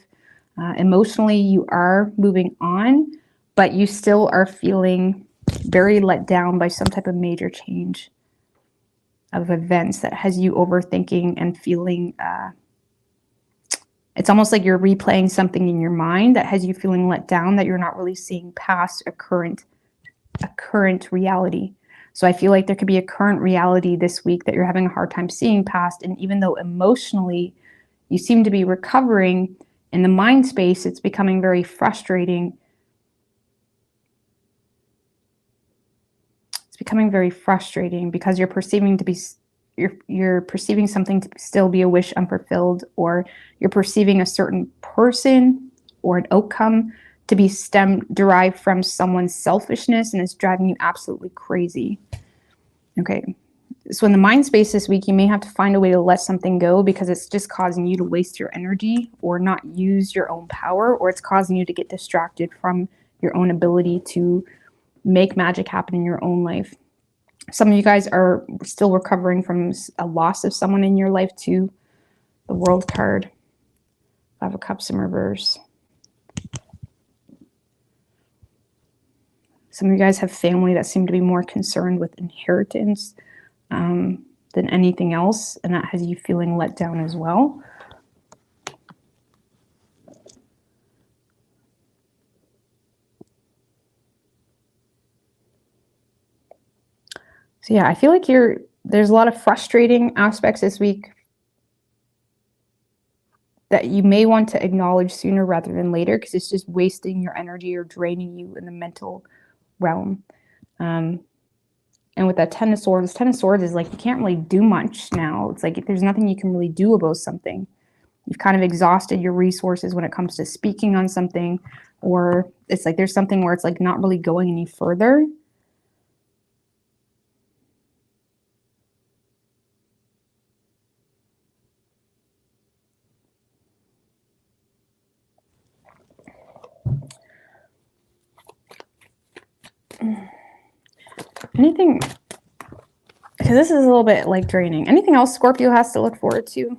Emotionally, you are moving on, but you still are feeling very let down by some type of major change of events that has you overthinking and feeling it's almost like you're replaying something in your mind that has you feeling let down, that you're not really seeing past a current reality. So I feel like there could be a current reality this week that you're having a hard time seeing past. And even though emotionally you seem to be recovering, in the mind space, it's becoming very frustrating. It's becoming very frustrating because you're perceiving to be you're perceiving something to still be a wish unfulfilled, or you're perceiving a certain person or an outcome to be derived from someone's selfishness, and it's driving you absolutely crazy. Okay, so in the mind space this week, you may have to find a way to let something go because it's just causing you to waste your energy or not use your own power, or it's causing you to get distracted from your own ability to make magic happen in your own life. Some of you guys are still recovering from a loss of someone in your life too. The World card, Five of Cups in reverse. Some of you guys have family that seem to be more concerned with inheritance than anything else, and that has you feeling let down as well. So yeah, I feel like there's a lot of frustrating aspects this week that you may want to acknowledge sooner rather than later, because it's just wasting your energy or draining you in the mental realm. And with that Ten of Swords is like you can't really do much now. It's like there's nothing you can really do about something. You've kind of exhausted your resources when it comes to speaking on something, or it's like there's something where it's like not really going any further. Anything, because this is a little bit like draining. Anything else Scorpio has to look forward to?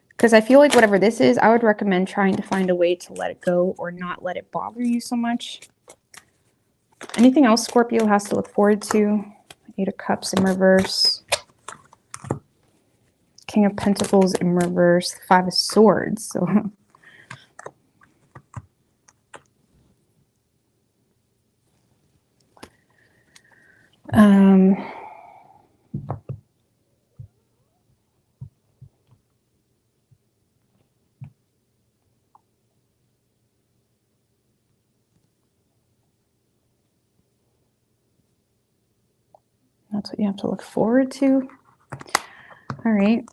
Because I feel like whatever this is, I would recommend trying to find a way to let it go or not let it bother you so much. Anything else Scorpio has to look forward to? Eight of Cups in reverse. King of Pentacles in reverse. Five of Swords. So That's what you have to look forward to. All right.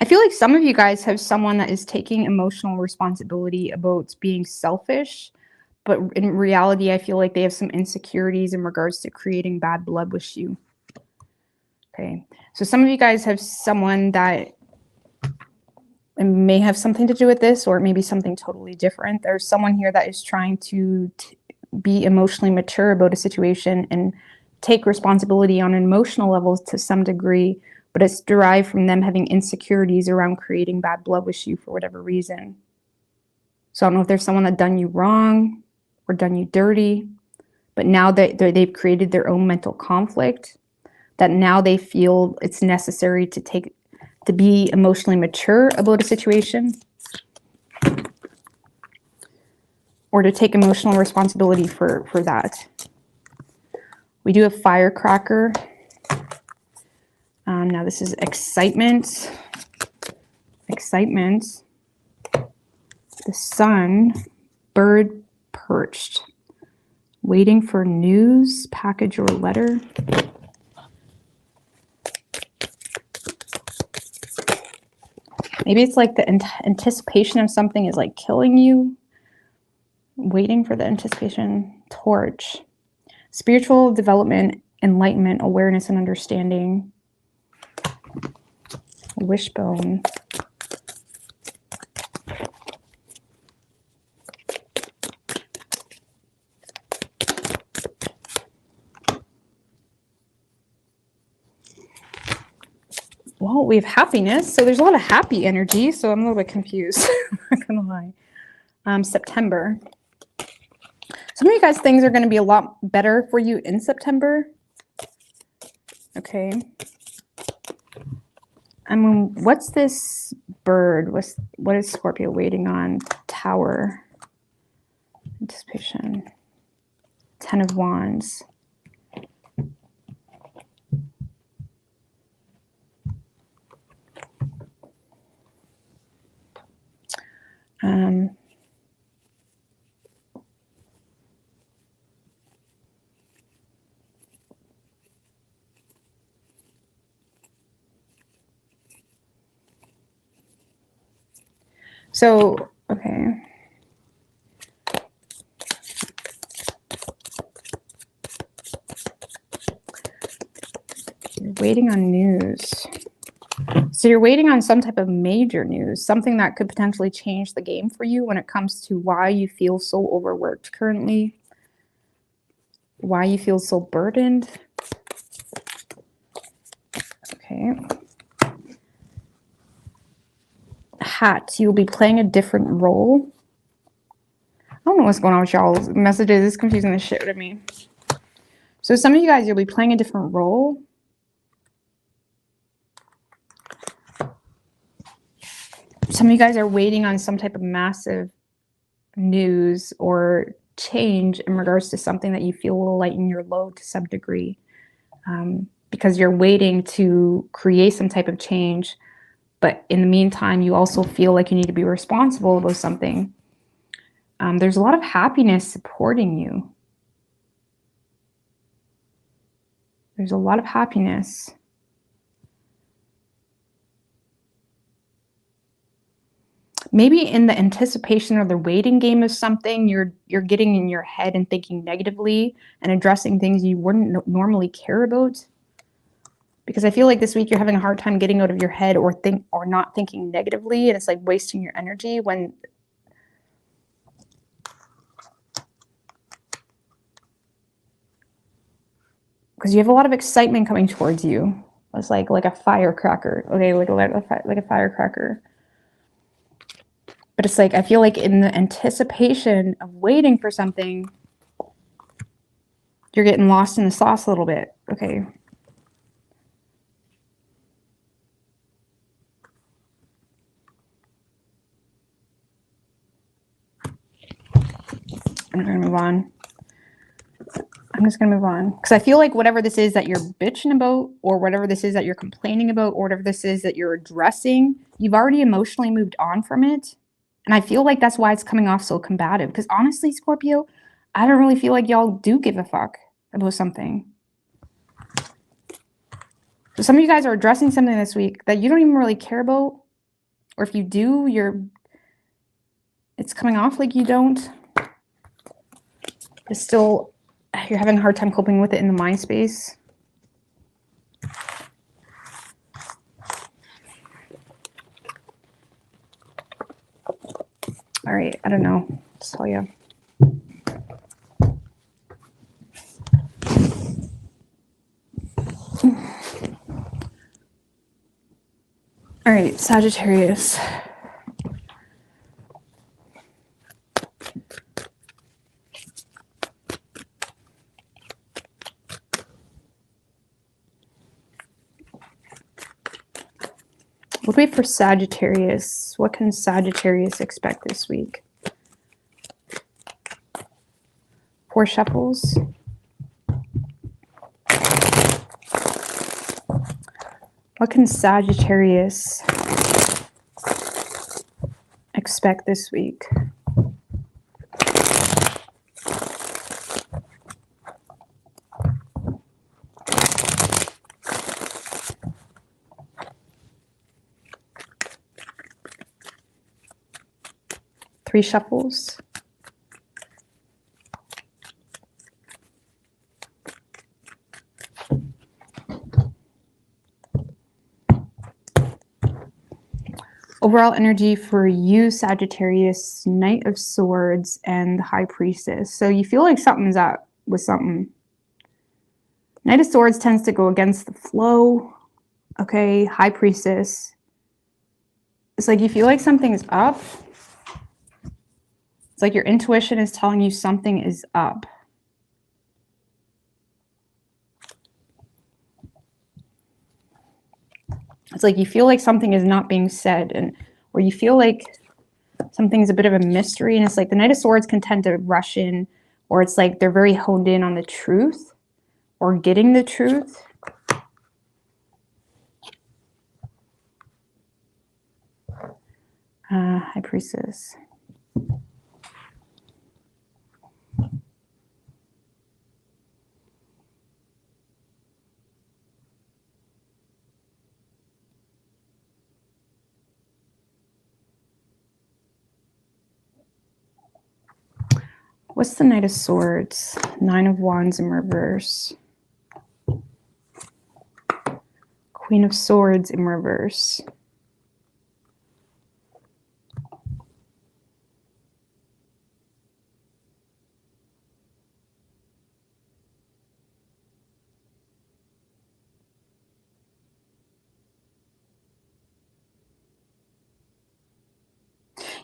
I feel like some of you guys have someone that is taking emotional responsibility about being selfish, but in reality, I feel like they have some insecurities in regards to creating bad blood with you. Okay. So some of you guys have someone that may have something to do with this, or maybe something totally different. There's someone here that is trying to be emotionally mature about a situation and take responsibility on an emotional level to some degree, but it's derived from them having insecurities around creating bad blood with you for whatever reason. So I don't know if there's someone that done you wrong or done you dirty, but now that they've created their own mental conflict, that now they feel it's necessary to be emotionally mature about a situation, or to take emotional responsibility for that. We do have firecracker. Now this is excitement. Excitement. The sun, bird perched, waiting for news, package, or letter. Maybe it's like the anticipation of something is like killing you. Waiting for the anticipation. Torch. Spiritual development, enlightenment, awareness, and understanding. Wishbone. Well, we have happiness, so there's a lot of happy energy, so I'm a little bit confused. I'm not gonna lie. September. Some of you guys, things are going to be a lot better for you in September. Okay. I mean, what's this bird? What is Scorpio waiting on? Tower. Anticipation. 10 of Wands. So, okay. You're waiting on news. So you're waiting on some type of major news, something that could potentially change the game for you when it comes to why you feel so overworked currently, why you feel so burdened. Okay. Hat, you'll be playing a different role. I don't know what's going on with y'all's messages. It's confusing the shit out of me. So some of you guys, you'll be playing a different role. Some of you guys are waiting on some type of massive news or change in regards to something that you feel will lighten your load to some degree, because you're waiting to create some type of change. But in the meantime, you also feel like you need to be responsible about something. There's a lot of happiness supporting you. There's a lot of happiness. Maybe in the anticipation or the waiting game of something, you're getting in your head and thinking negatively and addressing things you wouldn't normally care about. Because I feel like this week you're having a hard time getting out of your head or not thinking negatively, and it's like wasting your energy when because you have a lot of excitement coming towards you. It's like a firecracker. Okay, like a firecracker. But it's like I feel like in the anticipation of waiting for something, you're getting lost in the sauce a little bit. Okay. I'm going to move on. I'm just going to move on. Because I feel like whatever this is that you're bitching about, or whatever this is that you're complaining about, or whatever this is that you're addressing, you've already emotionally moved on from it. And I feel like that's why it's coming off so combative. Because honestly, Scorpio, I don't really feel like y'all do give a fuck about something. So some of you guys are addressing something this week that you don't even really care about. Or if you do, it's coming off like you don't. It's still, you're having a hard time coping with it in the mind space. All right, I don't know. I'll tell you. All right, Sagittarius. We'll wait for Sagittarius. What can Sagittarius expect this week? 4 shuffles. What can Sagittarius expect this week? Three shuffles. Overall energy for you, Sagittarius, Knight of Swords, and the High Priestess. So you feel like something's up with something. Knight of Swords tends to go against the flow. Okay, High Priestess. It's like you feel like something's up. It's like your intuition is telling you something is up. It's like you feel like something is not being said, and or you feel like something's a bit of a mystery, and it's like the Knight of Swords can tend to rush in, or it's like they're very honed in on the truth or getting the truth. High Priestess. What's the Knight of Swords? 9 of Wands in reverse. Queen of Swords in reverse.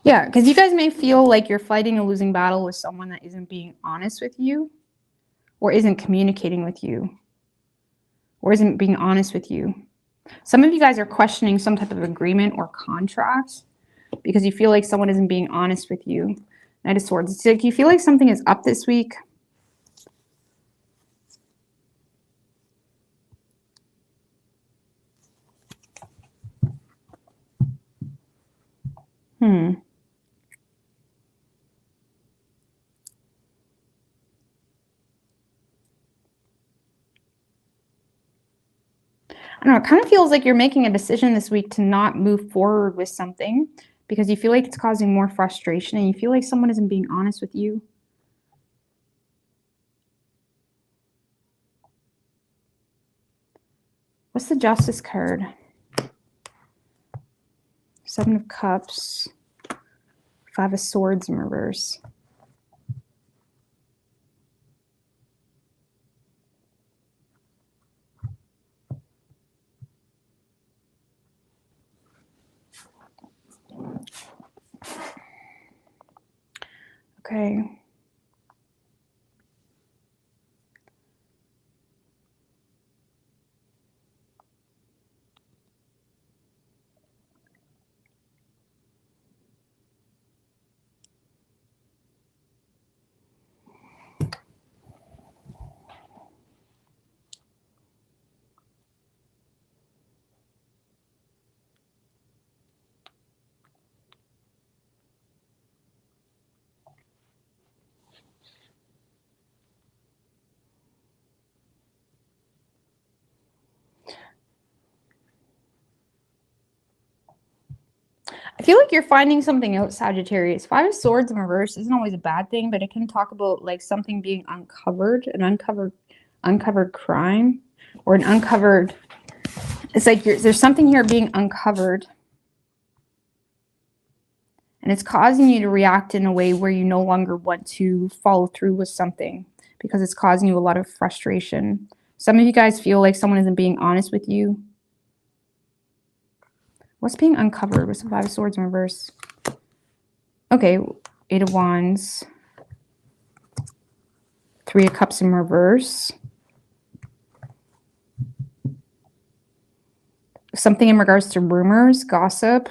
Yeah, because you guys may feel like you're fighting a losing battle with someone that isn't being honest with you, or isn't communicating with you, or isn't being honest with you. Some of you guys are questioning some type of agreement or contract because you feel like someone isn't being honest with you. Knight of Swords. It's like you feel like something is up this week. I don't know, it kind of feels like you're making a decision this week to not move forward with something because you feel like it's causing more frustration and you feel like someone isn't being honest with you. What's the Justice card? 7 of Cups, 5 of Swords in reverse. Okay. I feel like you're finding something out, Sagittarius. Five of Swords in reverse isn't always a bad thing, but it can talk about like something being uncovered, an uncovered crime, or an uncovered. It's like there's something here being uncovered, and it's causing you to react in a way where you no longer want to follow through with something because it's causing you a lot of frustration. Some of you guys feel like someone isn't being honest with you. What's being uncovered with the Five of Swords in reverse? Okay, Eight of Wands, Three of Cups in reverse. Something in regards to rumors, gossip.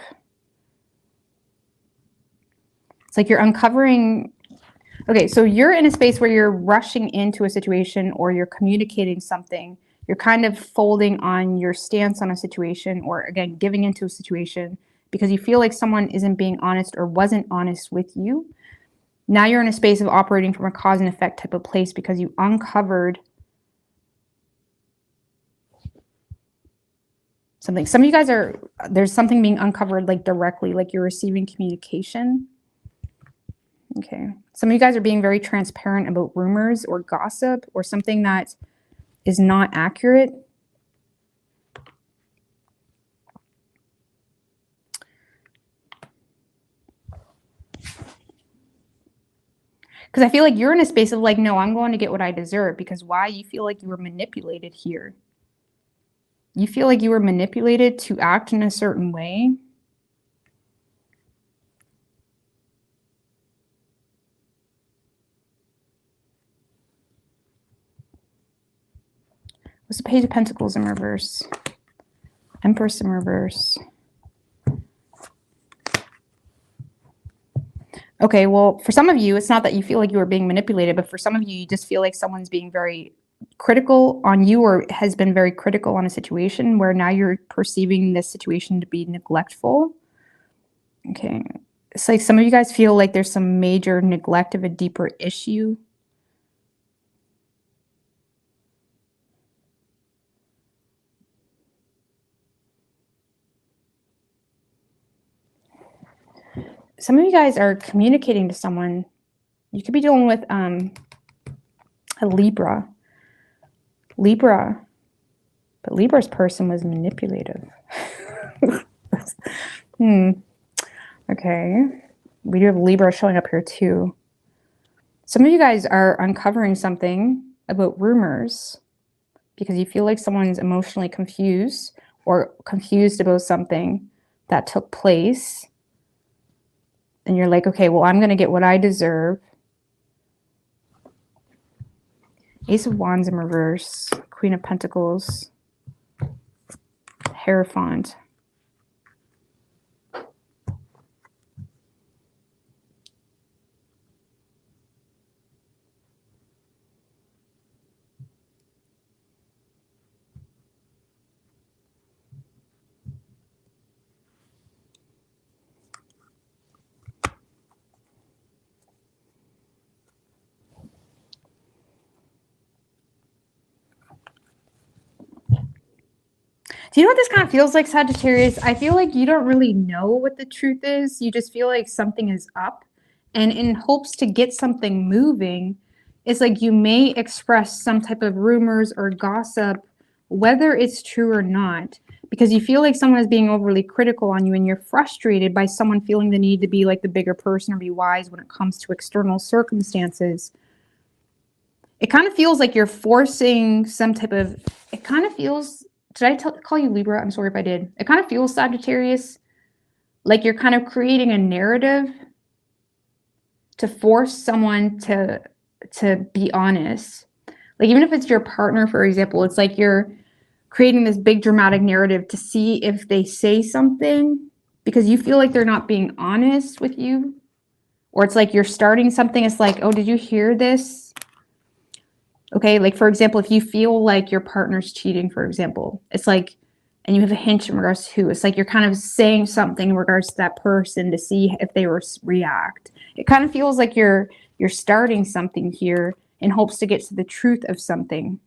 It's like you're uncovering. Okay, so you're in a space where you're rushing into a situation or you're communicating something. You're kind of folding on your stance on a situation, or again, giving into a situation because you feel like someone isn't being honest or wasn't honest with you. Now you're in a space of operating from a cause and effect type of place because you uncovered something. Some of you guys there's something being uncovered like directly, like you're receiving communication. Okay. Some of you guys are being very transparent about rumors or gossip or something that is not accurate. Because I feel like you're in a space of like, no, I'm going to get what I deserve. Because why? You feel like you were manipulated here. You feel like you were manipulated to act in a certain way. What's the Page of Pentacles in reverse? Empress in reverse. Okay, well, for some of you, it's not that you feel like you were being manipulated, but for some of you, you just feel like someone's being very critical on you or has been very critical on a situation where now you're perceiving this situation to be neglectful. Okay, it's like some of you guys feel like there's some major neglect of a deeper issue. Some of you guys are communicating to someone. You could be dealing with a Libra. But Libra's person was manipulative. Okay. We do have Libra showing up here too. Some of you guys are uncovering something about rumors because you feel like someone's emotionally confused or confused about something that took place. And you're like, okay, well, I'm going to get what I deserve. Ace of Wands in reverse, Queen of Pentacles, Hierophant. Do you know what this kind of feels like, Sagittarius? I feel like you don't really know what the truth is. You just feel like something is up. And in hopes to get something moving, it's like you may express some type of rumors or gossip, whether it's true or not, because you feel like someone is being overly critical on you and you're frustrated by someone feeling the need to be like the bigger person or be wise when it comes to external circumstances. It kind of feels like you're forcing some type of, it kind of feels, did I call you Libra? I'm sorry if I did. It kind of feels, Sagittarius, like you're kind of creating a narrative to force someone to be honest. Like even if it's your partner, for example, it's like you're creating this big dramatic narrative to see if they say something because you feel like they're not being honest with you. Or it's like you're starting something. It's like, oh, did you hear this? Okay, like for example, if you feel like your partner's cheating, for example, it's like, and you have a hint in regards to who, it's like you're kind of saying something in regards to that person to see if they react. It kind of feels like you're starting something here in hopes to get to the truth of something.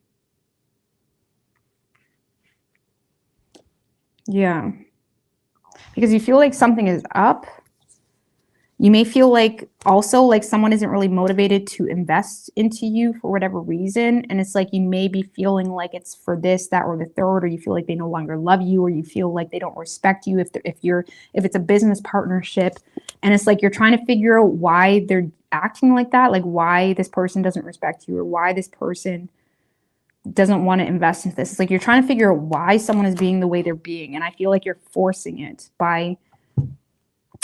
Yeah. because you feel like something is up. You may feel like also like someone isn't really motivated to invest into you for whatever reason. And it's like you may be feeling like it's for this, that, or the third, or you feel like they no longer love you, or you feel like they don't respect you if it's a business partnership. And it's like you're trying to figure out why they're acting like that, like why this person doesn't respect you or why this person doesn't want to invest in this. It's like you're trying to figure out why someone is being the way they're being. And I feel like you're forcing it by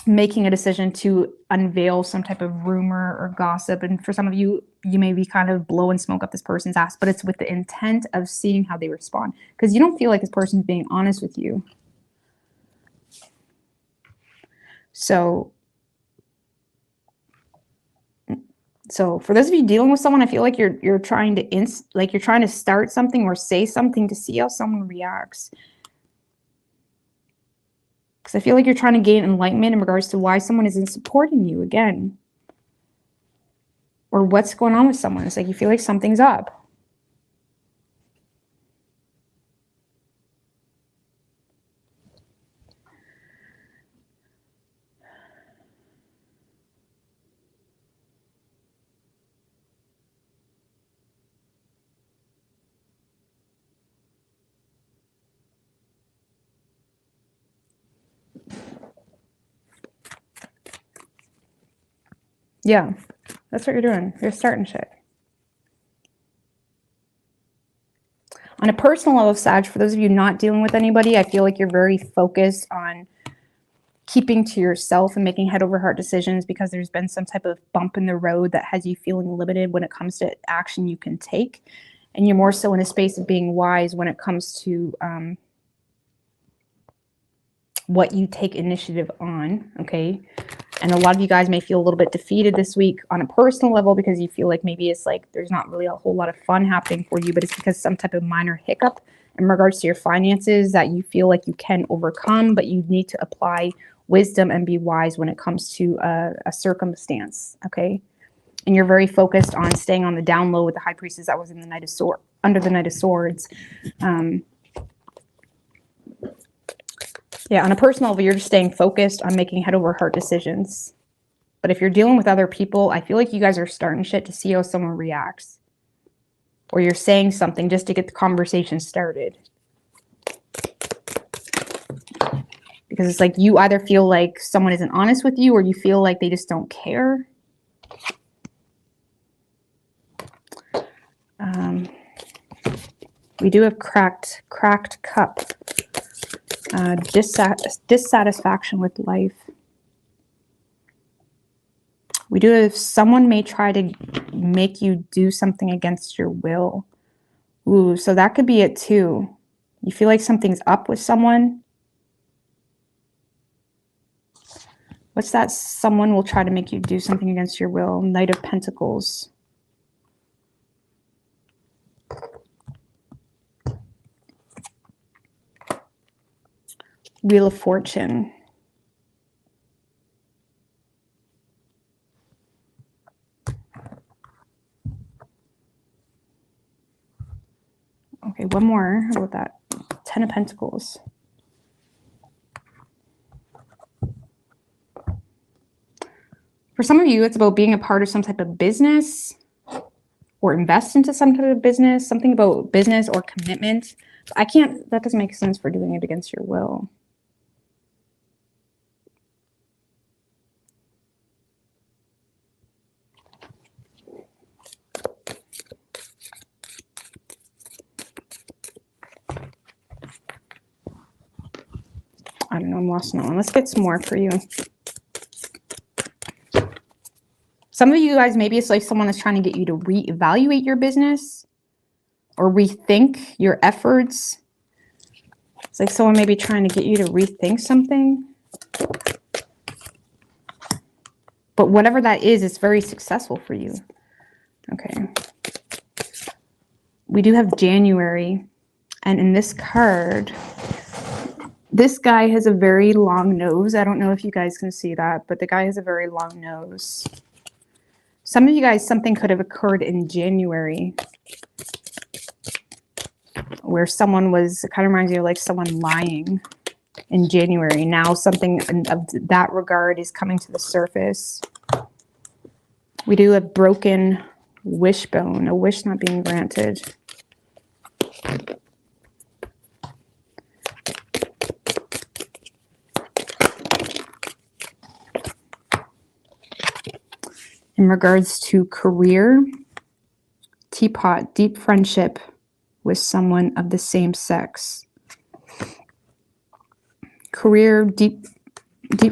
making a decision to unveil some type of rumor or gossip. And for some of you, you may be kind of blow and smoke up this person's ass, but it's with the intent of seeing how they respond, because you don't feel like this person's being honest with you. So for those of you dealing with someone, I feel like you're trying to start something or say something to see how someone reacts. Because I feel like you're trying to gain enlightenment in regards to why someone isn't supporting you again. Or what's going on with someone. It's like you feel like something's up. Yeah, that's what you're doing. You're starting shit. On a personal level, Sag, for those of you not dealing with anybody, I feel like you're very focused on keeping to yourself and making head over heart decisions because there's been some type of bump in the road that has you feeling limited when it comes to action you can take. And you're more so in a space of being wise when it comes to what you take initiative on, okay? And a lot of you guys may feel a little bit defeated this week on a personal level because you feel like maybe it's like there's not really a whole lot of fun happening for you, but it's because some type of minor hiccup in regards to your finances that you feel like you can overcome, but you need to apply wisdom and be wise when it comes to a circumstance, okay? And you're very focused on staying on the down low with the High Priestess that was in the Knight of Swords, under the Knight of Swords. Yeah, on a personal level, you're just staying focused on making head over heart decisions. But if you're dealing with other people, I feel like you guys are starting shit to see how someone reacts. Or you're saying something just to get the conversation started. Because it's like you either feel like someone isn't honest with you or you feel like they just don't care. We do have cracked cup. Dissatisfaction with life. We do have someone may try to make you do something against your will. Ooh, so that could be it too. You feel like something's up with someone. What's that? Someone will try to make you do something against your will. Knight of Pentacles. Wheel of Fortune. Okay, one more. How about that? Ten of Pentacles. For some of you, it's about being a part of some type of business or invest into some type of business, something about business or commitment. That doesn't make sense for doing it against your will. I don't know, I'm lost in that one. Let's get some more for you. Some of you guys, maybe it's like someone is trying to get you to reevaluate your business or rethink your efforts. It's like someone may be trying to get you to rethink something. But whatever that is, it's very successful for you. Okay. We do have January. And in this card, this guy has a very long nose. I don't know if you guys can see that, but the guy has a very long nose. Some of you guys, something could have occurred in January where someone was, it kind of reminds you of like someone lying. in January. Now something of that regard is coming to the surface. We do a broken wishbone, a wish not being granted. In regards to career, teapot, deep friendship with someone of the same sex. Career, deep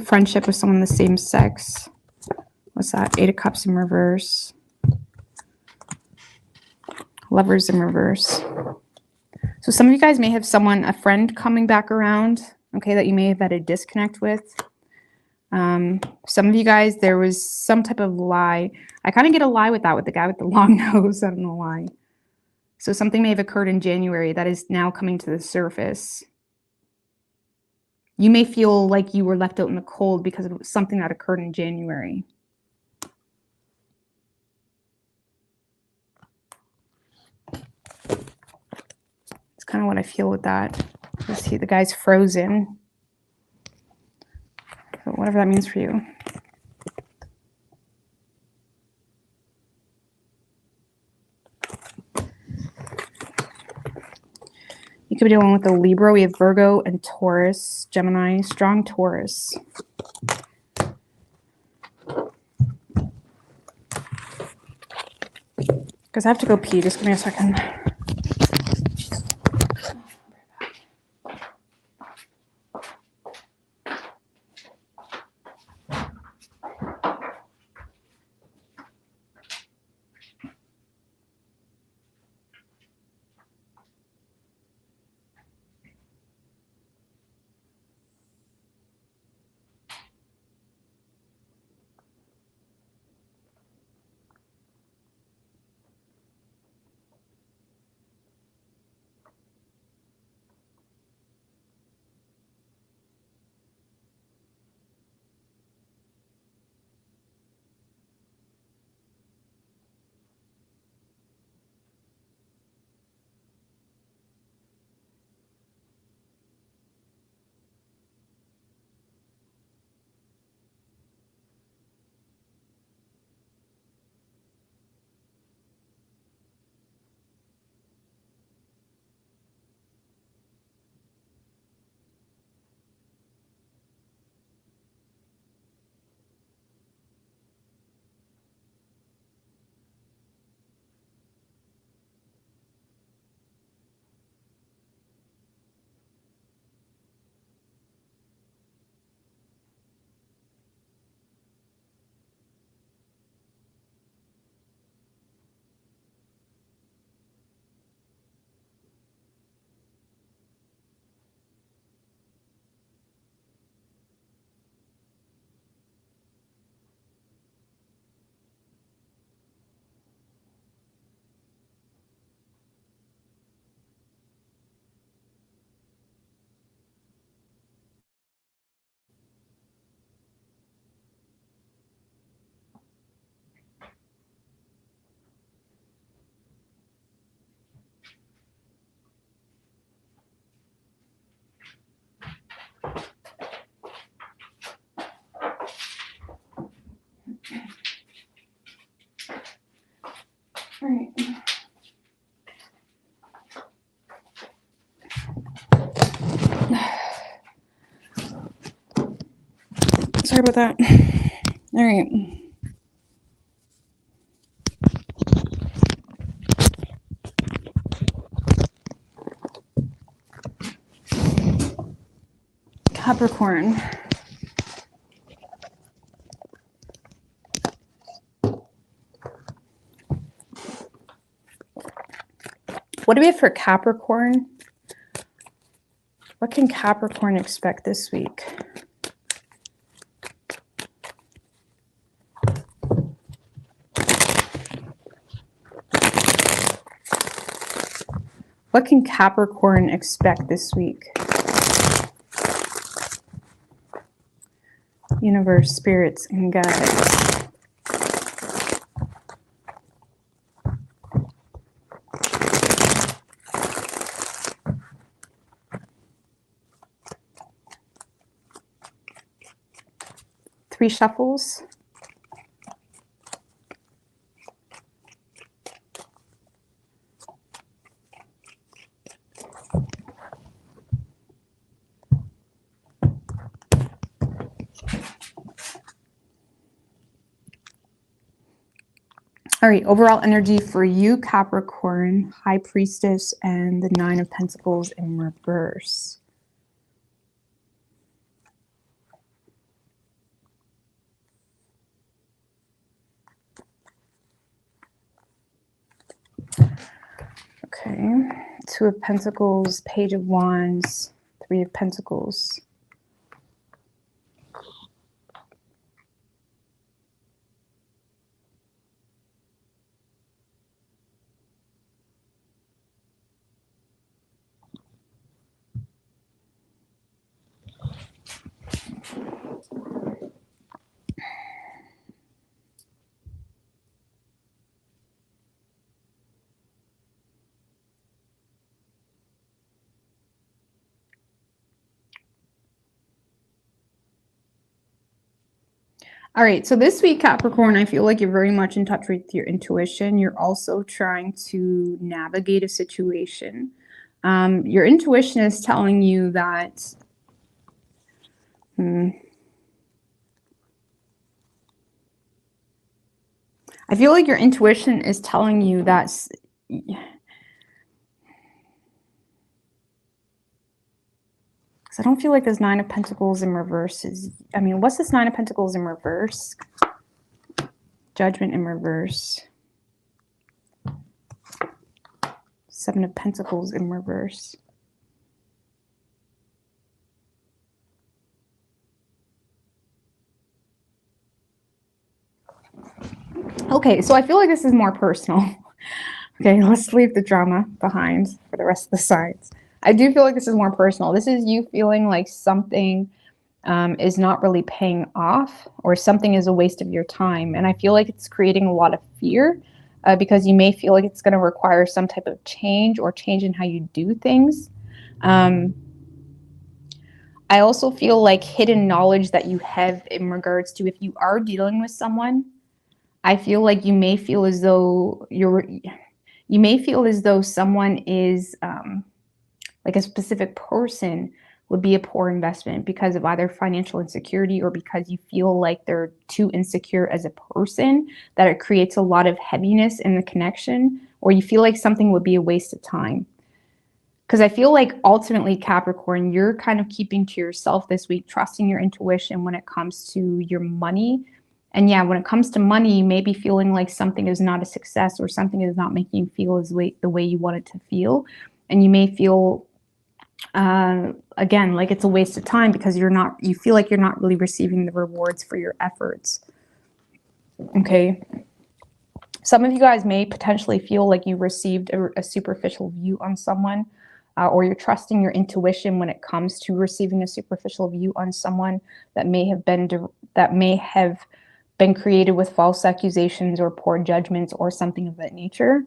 friendship with someone of the same sex. What's that? 8 of Cups in reverse. Lovers in reverse. So some of you guys may have someone, a friend coming back around, okay, that you may have had a disconnect with. Some of you guys, there was some type of lie. I kind of get a lie with that, with the guy with the long nose. I don't know why. So something may have occurred in January that is now coming to the surface. You may feel like you were left out in the cold because of something that occurred in January. It's kind of what I feel with that. You see the guy's frozen. So whatever that means for you. You could be dealing with a Libra. We have Virgo and Taurus, Gemini, strong Taurus. Because I have to go pee. Just give me a second. All right. Sorry about that. All right. Capricorn. What do we have for Capricorn? What can Capricorn expect this week? What can Capricorn expect this week? Universe, spirits, and guides. 3 shuffles. All right, overall energy for you, Capricorn, High Priestess, and the 9 of Pentacles in reverse. Okay, 2 of Pentacles, Page of Wands, 3 of Pentacles. All right, so this week, Capricorn, I feel like you're very much in touch with your intuition. You're also trying to navigate a situation. Your intuition is telling you that I feel like your intuition is telling you that because I don't feel like this 9 of Pentacles in reverse is, I mean, what's this 9 of Pentacles in reverse? Judgment in reverse. 7 of Pentacles in reverse. Okay, so I feel like this is more personal. Okay, let's leave the drama behind for the rest of the signs. I do feel like this is more personal. This is you feeling like something is not really paying off, or something is a waste of your time. And I feel like it's creating a lot of fear because you may feel like it's going to require some type of change or change in how you do things. I also feel like hidden knowledge that you have in regards to if you are dealing with someone, I feel like you may feel as though someone is like a specific person would be a poor investment because of either financial insecurity or because you feel like they're too insecure as a person, that it creates a lot of heaviness in the connection, or you feel like something would be a waste of time. Because I feel like ultimately, Capricorn, you're kind of keeping to yourself this week, trusting your intuition when it comes to your money. And yeah, when it comes to money, you may be feeling like something is not a success or something is not making you feel the way you want it to feel. And you may feel again, like it's a waste of time because you feel like you're not really receiving the rewards for your efforts. Okay. Some of you guys may potentially feel like you received a superficial view on someone, or you're trusting your intuition when it comes to receiving a superficial view on someone that may have been created with false accusations or poor judgments or something of that nature.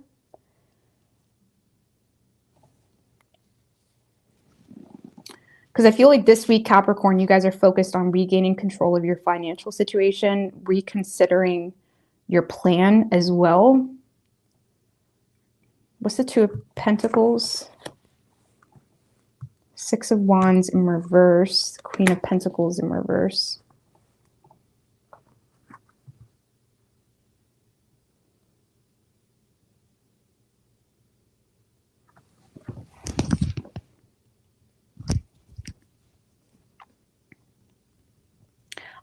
Because I feel like this week, Capricorn, you guys are focused on regaining control of your financial situation, reconsidering your plan as well. What's the 2 of Pentacles? 6 of Wands in reverse, Queen of Pentacles in reverse.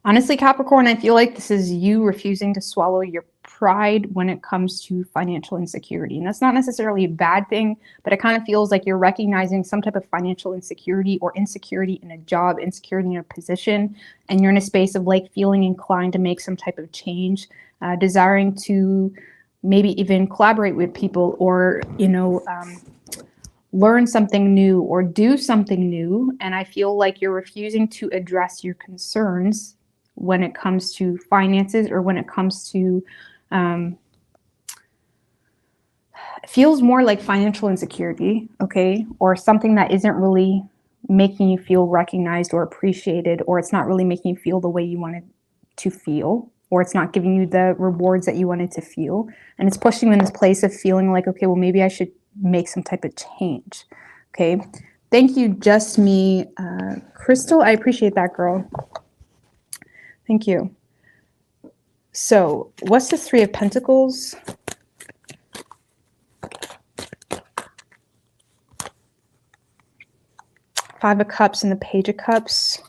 Honestly, Capricorn, I feel like this is you refusing to swallow your pride when it comes to financial insecurity. And that's not necessarily a bad thing, but it kind of feels like you're recognizing some type of financial insecurity or insecurity in a job, insecurity in a position, and you're in a space of like feeling inclined to make some type of change, desiring to maybe even collaborate with people or, learn something new or do something new. And I feel like you're refusing to address your concerns when it comes to finances or when it comes to it feels more like financial insecurity, okay, or something that isn't really making you feel recognized or appreciated, or it's not really making you feel the way you wanted to feel, or it's not giving you the rewards that you wanted to feel. And it's pushing you in this place of feeling like, okay, well, maybe I should make some type of change. Okay. Thank you, Just Me. Crystal, I appreciate that, girl. Thank you. So what's the Three of Pentacles? Five of Cups and the Page of Cups.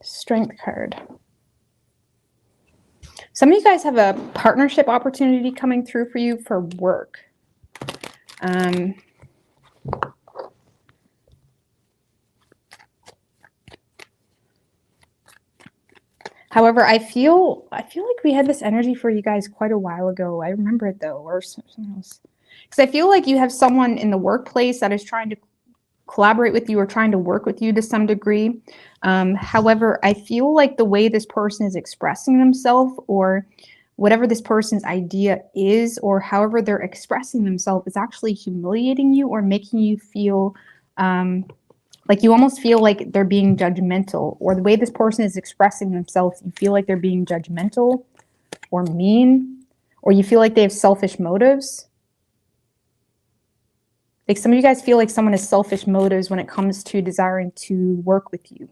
Strength card. Some of you guys have a partnership opportunity coming through for you for work. However, I feel like we had this energy for you guys quite a while ago. I remember it though, or something else. Because I feel like you have someone in the workplace that is trying to collaborate with you or trying to work with you to some degree. However, I feel like the way this person is expressing themselves, or whatever this person's idea is, or however they're expressing themselves, is actually humiliating you or making you feel like you almost feel like they're being judgmental, or the way this person is expressing themselves, you feel like they're being judgmental or mean, or you feel like they have selfish motives. Like some of you guys feel like someone has selfish motives when it comes to desiring to work with you.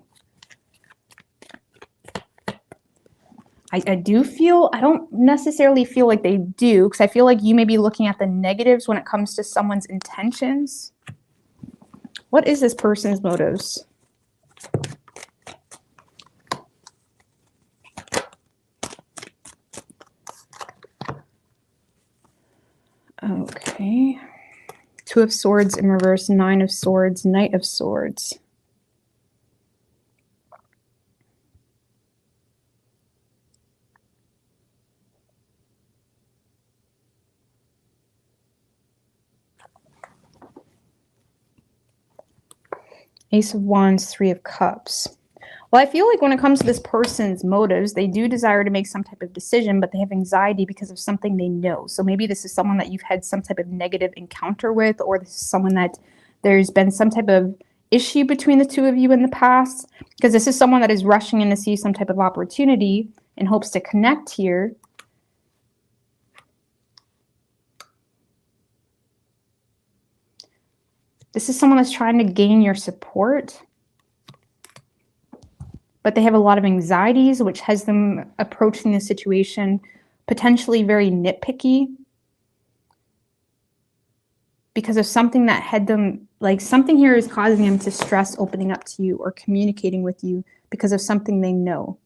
I do feel, I don't necessarily feel like they do, because I feel like you may be looking at the negatives when it comes to someone's intentions. What is this person's motives? Okay. Two of Swords in reverse, Nine of Swords, Knight of Swords. Ace of Wands, Three of Cups. Well, I feel like when it comes to this person's motives, they do desire to make some type of decision, but they have anxiety because of something they know. So maybe this is someone that you've had some type of negative encounter with, or this is someone that there's been some type of issue between the two of you in the past, because this is someone that is rushing in to see some type of opportunity in hopes to connect here. This is someone that's trying to gain your support, but they have a lot of anxieties, which has them approaching the situation potentially very nitpicky because of something that had them, like something here is causing them to stress opening up to you or communicating with you because of something they know.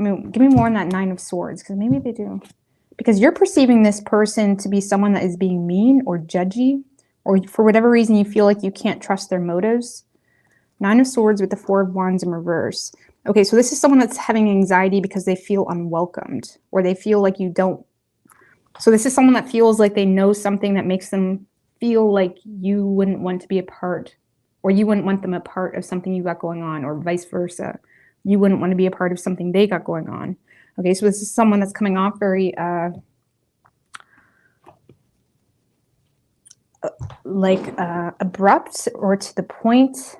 I mean, give me more on that Nine of Swords, because maybe they do. Because you're perceiving this person to be someone that is being mean or judgy, or for whatever reason you feel like you can't trust their motives. Nine of Swords with the Four of Wands in reverse. Okay, so this is someone that's having anxiety because they feel unwelcomed, or they feel like you don't. So this is someone that feels like they know something that makes them feel like you wouldn't want to be a part, or you wouldn't want them a part of something you got going on, or vice versa. You wouldn't want to be a part of something they got going on. Okay, so this is someone that's coming off very abrupt or to the point,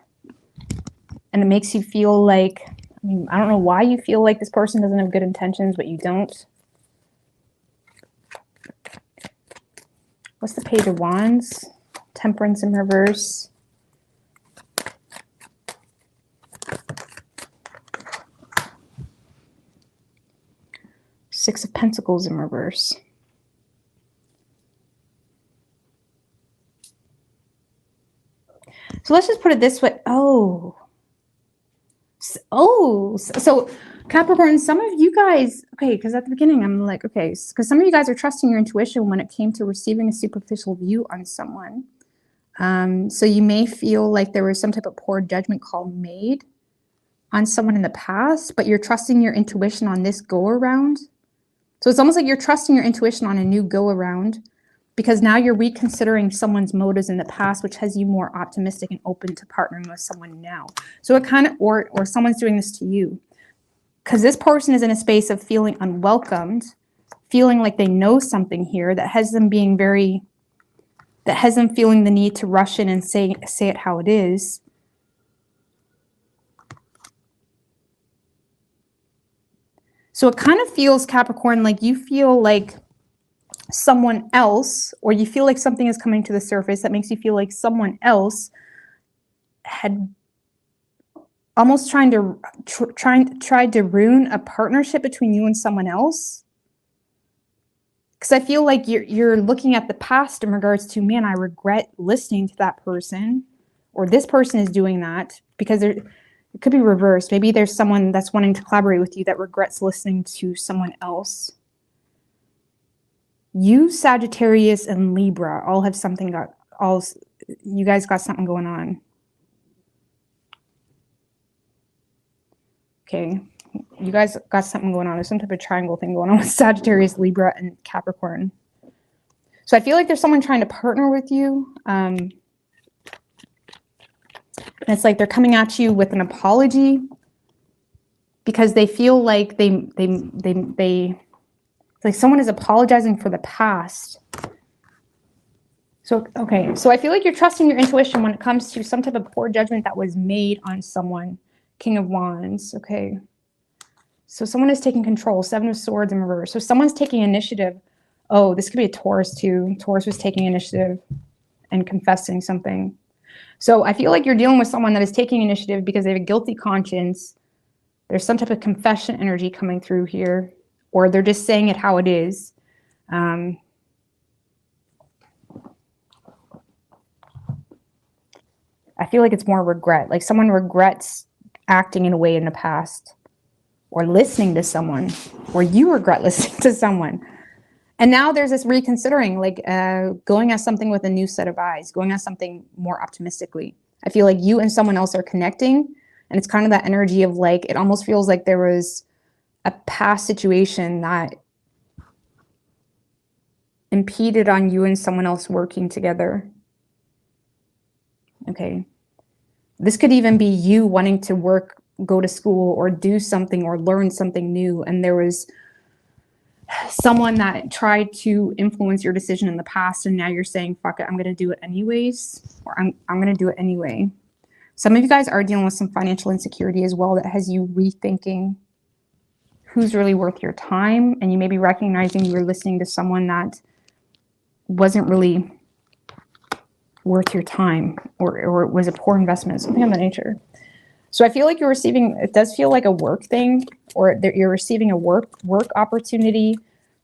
and it makes you feel like, I mean, I don't know why you feel like this person doesn't have good intentions, but you don't. What's the Page of Wands? Temperance in reverse. Six of Pentacles in reverse. So let's just put it this way. So Capricorn, some of you guys, okay, because at the beginning I'm like, okay, because some of you guys are trusting your intuition when it came to receiving a superficial view on someone. So you may feel like there was some type of poor judgment call made on someone in the past, but you're trusting your intuition on this go around. So it's almost like you're trusting your intuition on a new go around. because now you're reconsidering someone's motives in the past, which has you more optimistic and open to partnering with someone now. So it kind of, or someone's doing this to you, because this person is in a space of feeling unwelcomed, feeling like they know something here that has them being very, that has them feeling the need to rush in and say it how it is. So it kind of feels, Capricorn, like you feel like someone else, or you feel like something is coming to the surface that makes you feel like someone else had almost tried to ruin a partnership between you and someone else. Because I feel like you're looking at the past in regards to, man, I regret listening to that person, or this person is doing that, because it could be reversed. Maybe there's someone that's wanting to collaborate with you that regrets listening to someone else. You, Sagittarius, and Libra all have something you guys got something going on. Okay, you guys got something going on. There's some type of triangle thing going on with Sagittarius, Libra, and Capricorn. So I feel like there's someone trying to partner with you. And it's like they're coming at you with an apology because they feel like it's like someone is apologizing for the past. So, okay, so I feel like you're trusting your intuition when it comes to some type of poor judgment that was made on someone. King of Wands, okay. So someone is taking control. Seven of Swords in reverse. So someone's taking initiative. Oh, this could be a Taurus too. Taurus was taking initiative and confessing something. So I feel like you're dealing with someone that is taking initiative because they have a guilty conscience. There's some type of confession energy coming through here, or they're just saying it how it is. I feel like it's more regret. Like someone regrets acting in a way in the past, or listening to someone, or you regret listening to someone. And now there's this reconsidering, like going at something with a new set of eyes, going at something more optimistically. I feel like you and someone else are connecting, and it's kind of that energy of like, it almost feels like there was a past situation that impeded on you and someone else working together. Okay. This could even be you wanting to work, go to school, or do something, or learn something new, and there was someone that tried to influence your decision in the past, and now you're saying, fuck it, I'm going to do it anyways, or I'm going to do it anyway. Some of you guys are dealing with some financial insecurity as well that has you rethinking who's really worth your time, and you may be recognizing you were listening to someone that wasn't really worth your time, or it was a poor investment, something of that nature. So I feel like you're receiving, it does feel like a work thing, or you're receiving a work opportunity,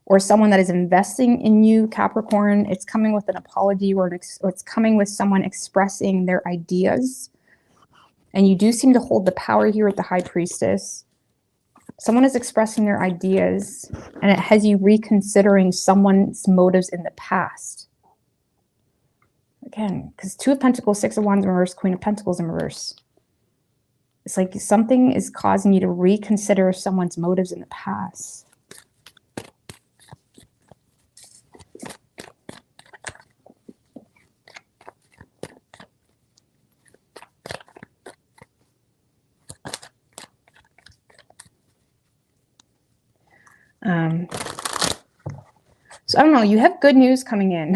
or someone that is investing in you, Capricorn. It's coming with an apology, or it's coming with someone expressing their ideas. And you do seem to hold the power here with the High Priestess. Someone is expressing their ideas, and it has you reconsidering someone's motives in the past. Again, because Two of Pentacles, Six of Wands in reverse, Queen of Pentacles in reverse. It's like something is causing you to reconsider someone's motives in the past. So I don't know, you have good news coming in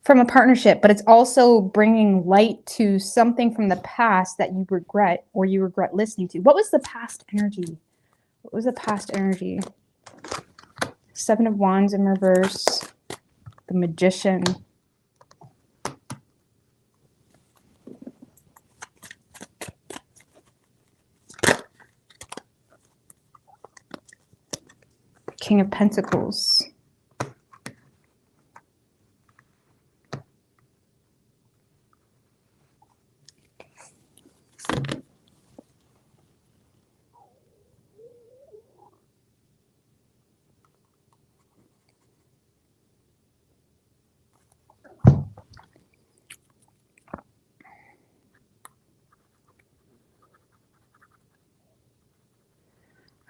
from a partnership, but it's also bringing light to something from the past that you regret, or you regret listening to. What was the past energy? What was the past energy? Seven of Wands in reverse, the Magician. King of Pentacles.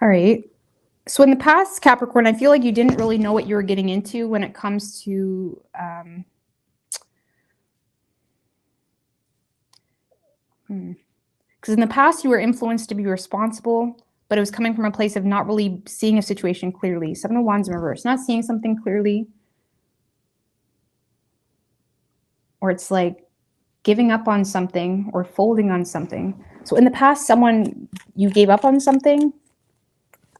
All right. So in the past, Capricorn, I feel like you didn't really know what you were getting into when it comes to because in the past you were influenced to be responsible, but it was coming from a place of not really seeing a situation clearly. Seven of Wands in reverse, not seeing something clearly, or it's like giving up on something or folding on something. So in the past, you gave up on something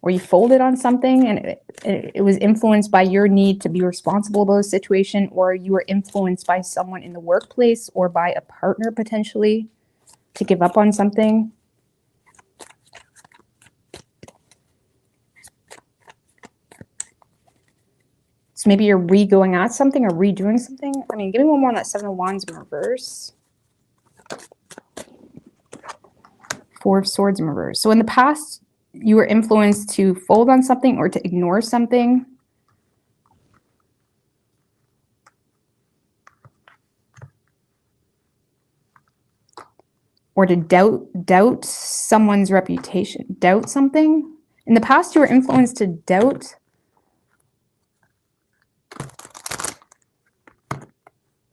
or you folded on something, and it was influenced by your need to be responsible about a situation, or you were influenced by someone in the workplace or by a partner potentially to give up on something. So maybe you're re-going at something or redoing something. I mean, give me one more on that Seven of Wands in reverse. Four of Swords in reverse. So in the past, you were influenced to fold on something or to ignore something. Or to doubt someone's reputation. Doubt something. In the past, you were influenced to doubt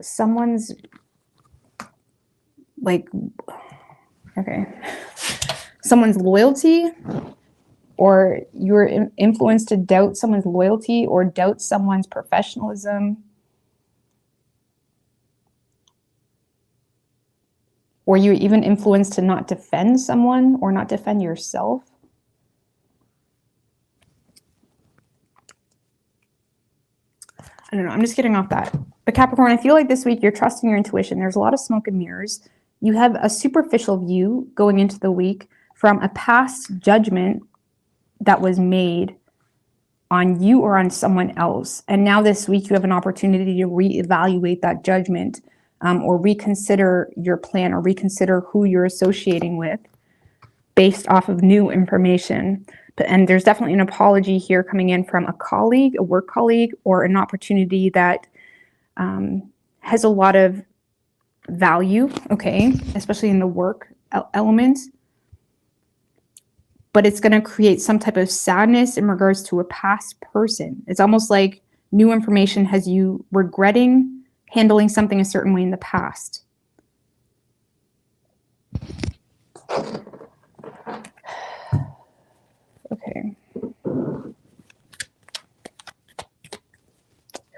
someone's, like, okay, someone's loyalty, or you were influenced to doubt someone's loyalty or doubt someone's professionalism, or you were even influenced to not defend someone or not defend yourself. I don't know, I'm just getting off that. But Capricorn, I feel like this week you're trusting your intuition. There's a lot of smoke and mirrors. You have a superficial view going into the week from a past judgment that was made on you or on someone else. And now this week you have an opportunity to reevaluate that judgment, or reconsider your plan, or reconsider who you're associating with based off of new information. And there's definitely an apology here coming in from a colleague, a work colleague, or an opportunity that has a lot of value, okay, especially in the work element. But it's going to create some type of sadness in regards to a past person. It's almost like new information has you regretting handling something a certain way in the past. Okay.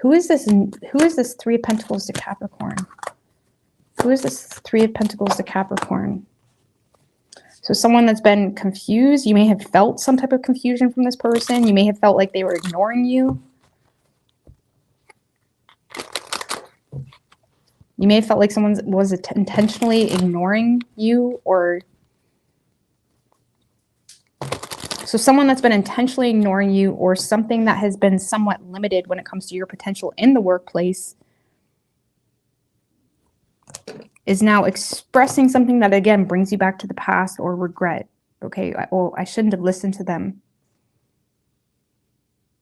Who is this Three of Pentacles to Capricorn? Who is this Three of Pentacles to Capricorn? So someone that's been confused. You may have felt some type of confusion from this person. You may have felt like they were ignoring you. You may have felt like someone was intentionally ignoring you, or so someone that's been intentionally ignoring you, or something that has been somewhat limited when it comes to your potential in the workplace, is now expressing something that, again, brings you back to the past or regret. Okay, I shouldn't have listened to them.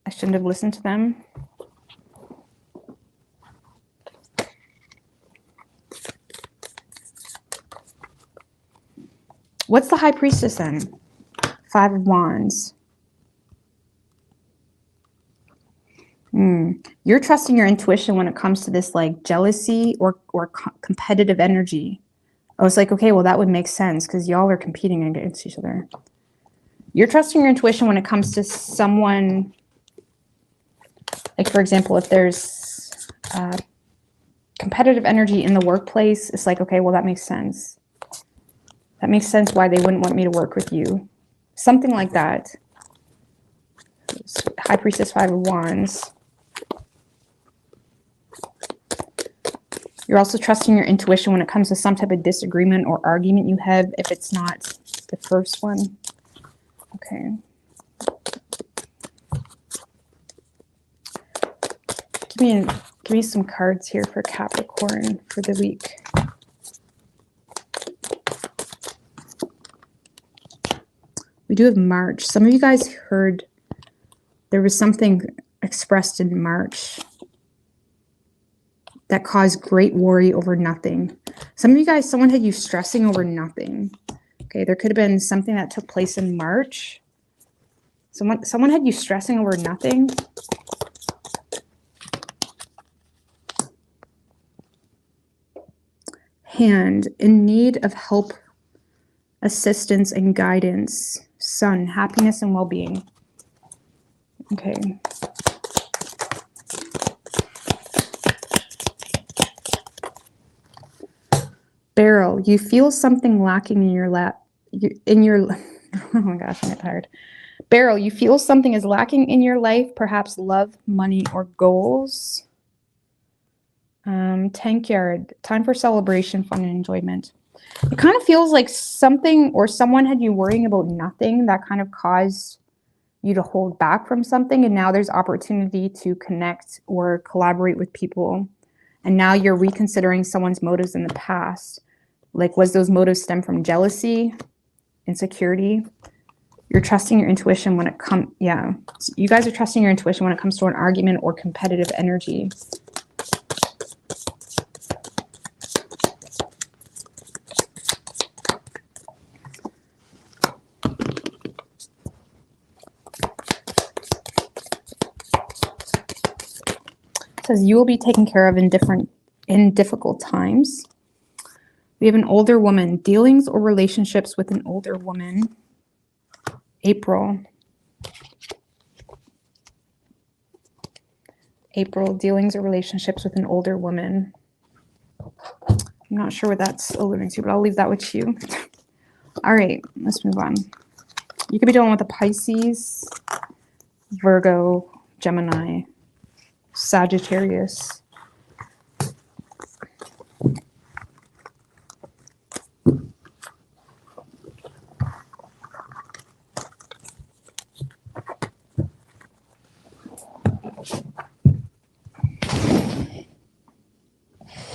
I shouldn't have listened to them. What's the High Priestess then? Five of Wands. You're trusting your intuition when it comes to this, like, jealousy or competitive energy. I was like, okay, well, that would make sense because y'all are competing against each other. You're trusting your intuition when it comes to someone, like, for example, if there's competitive energy in the workplace, it's like, okay, well, that makes sense. That makes sense why they wouldn't want me to work with you. Something like that. High Priestess, Five of Wands. You're also trusting your intuition when it comes to some type of disagreement or argument you have, if it's not the first one. Okay. Give me some cards here for Capricorn for the week. We do have March. Some of you guys heard there was something expressed in March that caused great worry over nothing. Some of you guys, someone had you stressing over nothing. Okay, there could have been something that took place in March Someone had you stressing over nothing. Hand, in need of help, assistance, and guidance. Sun, happiness and well-being. Okay. Barrel, you feel something lacking in your oh my gosh, I get tired. Barrel, you feel something is lacking in your life, perhaps love, money, or goals. Tank Yard, time for celebration, fun, and enjoyment. It kind of feels like something or someone had you worrying about nothing that kind of caused you to hold back from something, and now there's opportunity to connect or collaborate with people, and now you're reconsidering someone's motives in the past. Like, was those motives stem from jealousy, insecurity? You're trusting your intuition when it comes, yeah. You guys are trusting your intuition when it comes to an argument or competitive energy. It says you will be taken care of in difficult times. We have an older woman, dealings or relationships with an older woman. April, dealings or relationships with an older woman. I'm not sure what that's alluding to, but I'll leave that with you. All right, let's move on. You could be dealing with a Pisces, Virgo, Gemini, Sagittarius.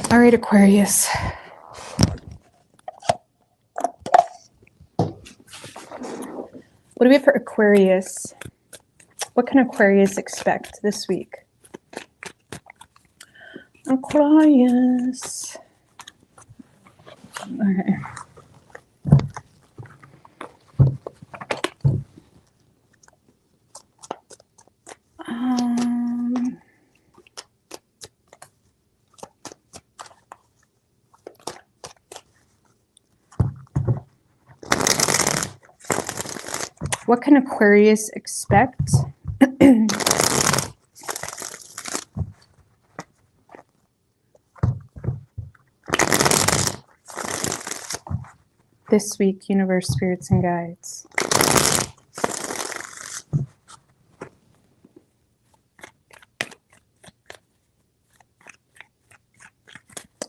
All right, Aquarius. What do we have for Aquarius? What can Aquarius expect this week? Aquarius. Okay. What can Aquarius expect? This week, universe, spirits, and guides.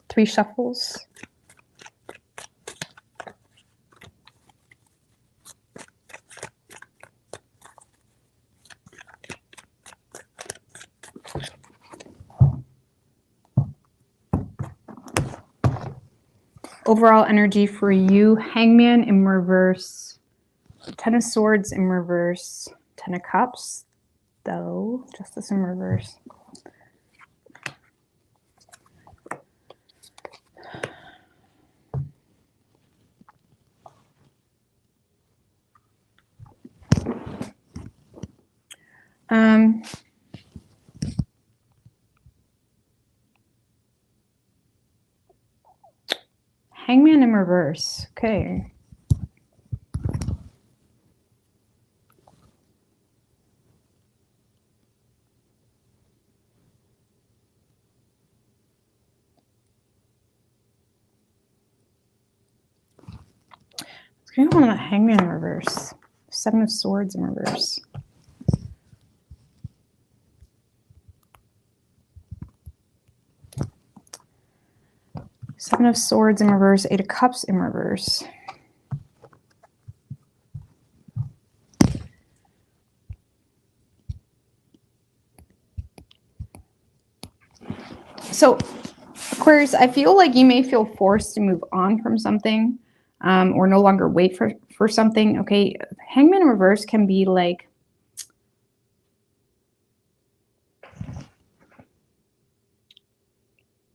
Three shuffles. Overall energy for you, Hangman in reverse, Ten of Swords in reverse, Ten of Cups, though, Justice in reverse. Hangman in reverse. Okay. Let's go on that Hangman in reverse. Seven of Swords in reverse. Seven of Swords in reverse, Eight of Cups in reverse. So, Aquarius, I feel like you may feel forced to move on from something or no longer wait for something. Okay, Hangman in reverse can be like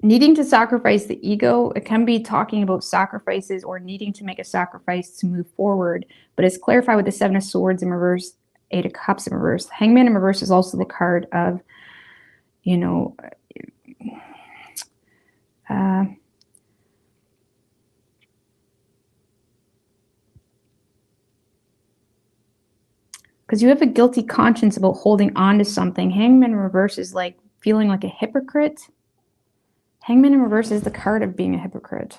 needing to sacrifice the ego. It can be talking about sacrifices or needing to make a sacrifice to move forward. But it's clarified with the Seven of Swords in reverse. Eight of Cups in reverse. Hangman in reverse is also the card of, you know, because you have a guilty conscience about holding on to something. Hangman in reverse is like feeling like a hypocrite. Hangman in reverse is the card of being a hypocrite.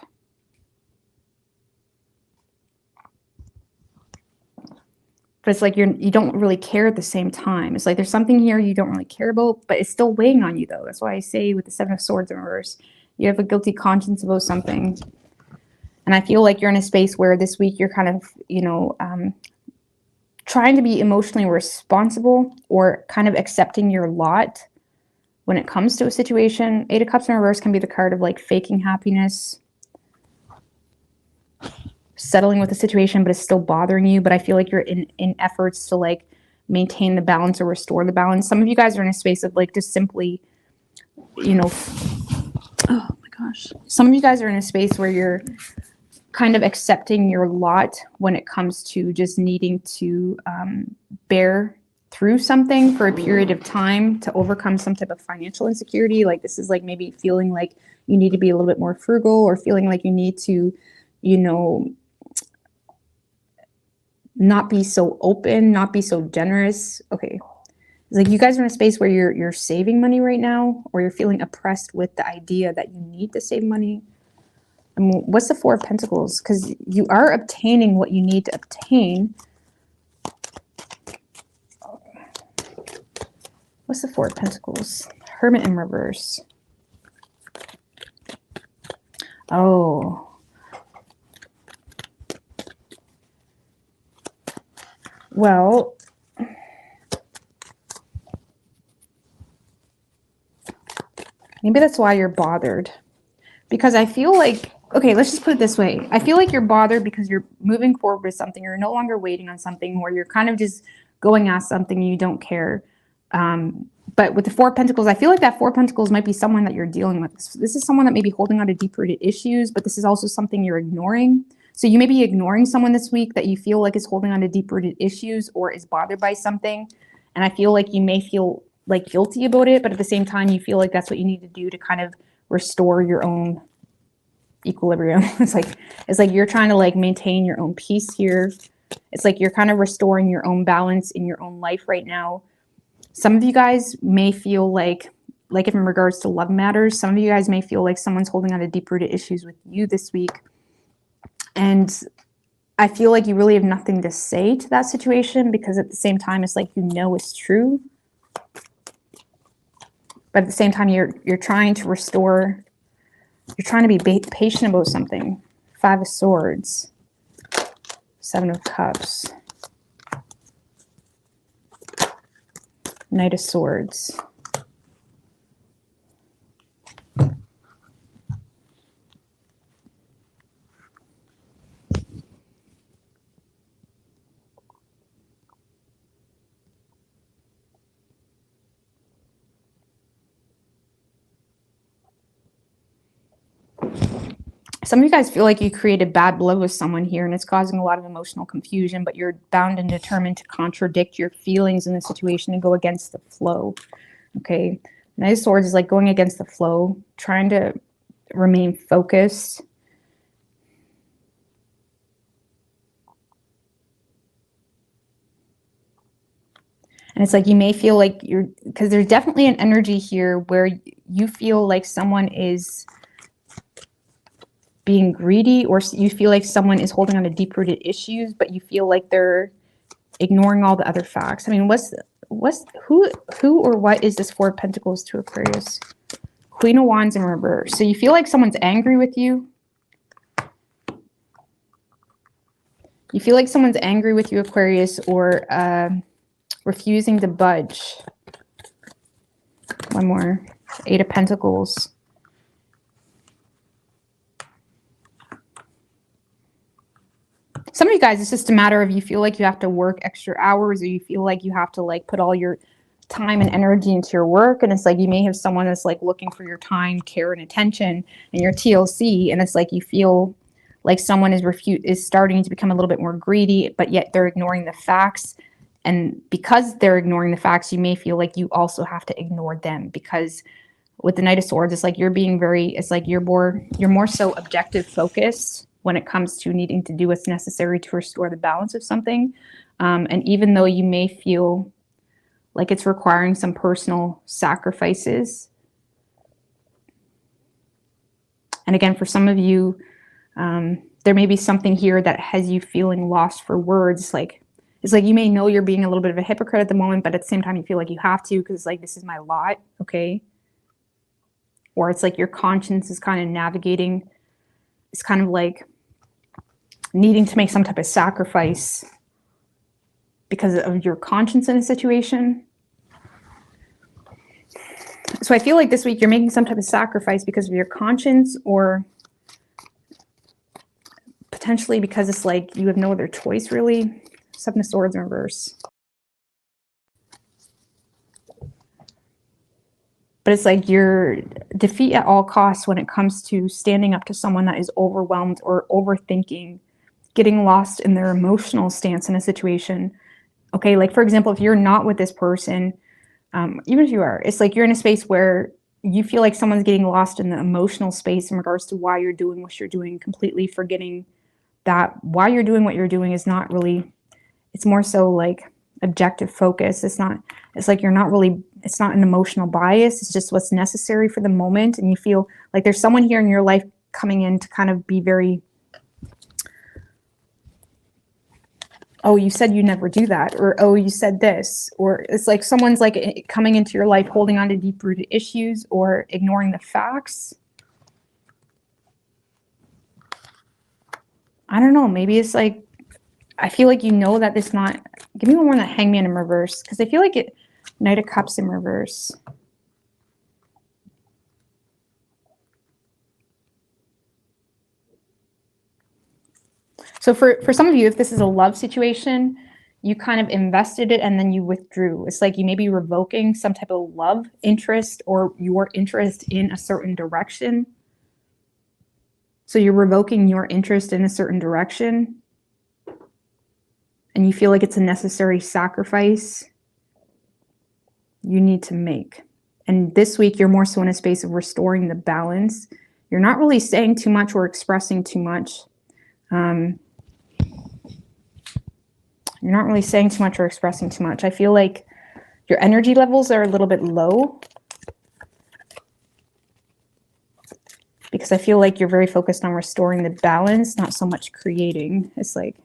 But it's like you don't really care at the same time. It's like there's something here you don't really care about, but it's still weighing on you, though. That's why I say with the Seven of Swords in reverse, you have a guilty conscience about something. And I feel like you're in a space where this week you're kind of, you know, trying to be emotionally responsible or kind of accepting your lot when it comes to a situation. Eight of Cups in reverse can be the card of like faking happiness, settling with the situation, but it's still bothering you. But I feel like you're in efforts to like maintain the balance or restore the balance. Some of you guys are in a space of like just simply, you know, oh my gosh. Some of you guys are in a space where you're kind of accepting your lot when it comes to just needing to bear through something for a period of time to overcome some type of financial insecurity. Like this is like maybe feeling like you need to be a little bit more frugal, or feeling like you need to, you know, not be so open, not be so generous. Okay. It's like you guys are in a space where you're saving money right now, or you're feeling oppressed with the idea that you need to save money. I mean, what's the Four of Pentacles? Because you are obtaining what you need to obtain. What's the Four of Pentacles? Hermit in reverse. Oh. Well, maybe that's why you're bothered. Because I feel like, okay, let's just put it this way. I feel like you're bothered because you're moving forward with something. You're no longer waiting on something, where you're kind of just going at something and you don't care. But with the Four of Pentacles, I feel like that Four of Pentacles might be someone that you're dealing with. This is someone that may be holding on to deep-rooted issues, but this is also something you're ignoring. So you may be ignoring someone this week that you feel like is holding on to deep-rooted issues or is bothered by something. And I feel like you may feel like guilty about it, but at the same time, you feel like that's what you need to do to kind of restore your own equilibrium. It's like you're trying to like maintain your own peace here. It's like you're kind of restoring your own balance in your own life right now. Some of you guys may feel like in regards to love matters, some of you guys may feel like someone's holding on to deep-rooted issues with you this week. And I feel like you really have nothing to say to that situation, because at the same time, it's like, you know, it's true. But at the same time, you're trying to restore, you're trying to be patient about something. Five of Swords, Seven of Cups, Knight of Swords. Some of you guys feel like you created bad blood with someone here, and it's causing a lot of emotional confusion, but you're bound and determined to contradict your feelings in the situation and go against the flow. Okay. Knight of Swords is like going against the flow, trying to remain focused. And it's like you may feel like because there's definitely an energy here where you feel like someone is being greedy, or you feel like someone is holding on to deep-rooted issues, but you feel like they're ignoring all the other facts. I mean, who or what is this Four of Pentacles to Aquarius? Queen of Wands in reverse. So you feel like someone's angry with you. You feel like someone's angry with you, Aquarius, or refusing to budge. One more. Eight of Pentacles. Some of you guys, it's just a matter of you feel like you have to work extra hours, or you feel like you have to like put all your time and energy into your work. And it's like you may have someone that's like looking for your time, care, and attention, and your TLC. And it's like you feel like someone is starting to become a little bit more greedy, but yet they're ignoring the facts. And because they're ignoring the facts, you may feel like you also have to ignore them, because with the Knight of Swords, it's like you're being very, it's like you're more so objective focused when it comes to needing to do what's necessary to restore the balance of something. And even though you may feel like it's requiring some personal sacrifices, and again, for some of you, there may be something here that has you feeling lost for words. Like, it's like you may know you're being a little bit of a hypocrite at the moment, but at the same time you feel like you have to, because it's like, this is my lot, okay? Or it's like your conscience is kind of navigating, it's kind of like needing to make some type of sacrifice because of your conscience in a situation. So I feel like this week you're making some type of sacrifice because of your conscience, or potentially because it's like you have no other choice, really. Seven of Swords in reverse. But it's like your defeat at all costs when it comes to standing up to someone that is overwhelmed or overthinking, getting lost in their emotional stance in a situation. Okay, like for example, if you're not with this person, even if you are, it's like you're in a space where you feel like someone's getting lost in the emotional space in regards to why you're doing what you're doing, completely forgetting that why you're doing what you're doing is not really, it's more so like objective focus. It's like you're not really, it's not an emotional bias. It's just what's necessary for the moment. And you feel like there's someone here in your life coming in to kind of be very, oh, you said you never do that, or oh, you said this, or it's like someone's like coming into your life holding on to deep-rooted issues or ignoring the facts. I don't know, maybe it's like, I feel like you know that it's not, give me one more on that Hangman in reverse, because I feel like it, Knight of Cups in reverse. So for some of you, if this is a love situation, you kind of invested it and then you withdrew. It's like you may be revoking some type of love interest or your interest in a certain direction. So you're revoking your interest in a certain direction and you feel like it's a necessary sacrifice you need to make. And this week, you're more so in a space of restoring the balance. You're not really saying too much or expressing too much. You're not really saying too much or expressing too much. I feel like your energy levels are a little bit low because I feel like you're very focused on restoring the balance, not so much creating. It's like,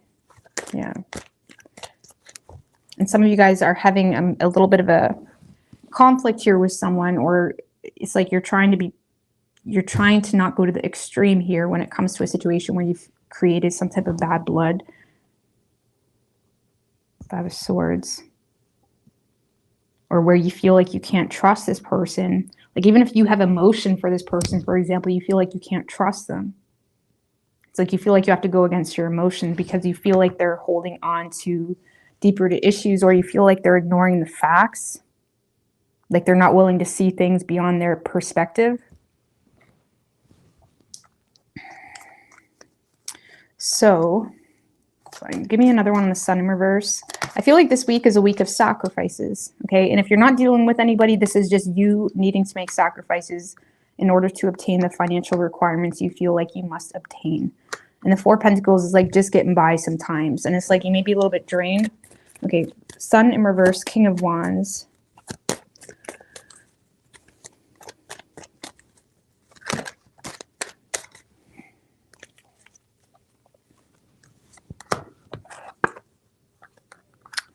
yeah. And some of you guys are having a little bit of a conflict here with someone, or it's like you're trying to not go to the extreme here when it comes to a situation where you've created some type of bad blood. Five of Swords. Or where you feel like you can't trust this person. Like even if you have emotion for this person, for example, you feel like you can't trust them. It's like you feel like you have to go against your emotions because you feel like they're holding on to deep-rooted issues, or you feel like they're ignoring the facts. Like they're not willing to see things beyond their perspective. So, give me another one on the Sun in reverse. I feel like this week is a week of sacrifices, okay? And if you're not dealing with anybody, this is just you needing to make sacrifices in order to obtain the financial requirements you feel like you must obtain. And the Four of Pentacles is like just getting by sometimes. And it's like you may be a little bit drained. Okay, Sun in reverse, King of Wands.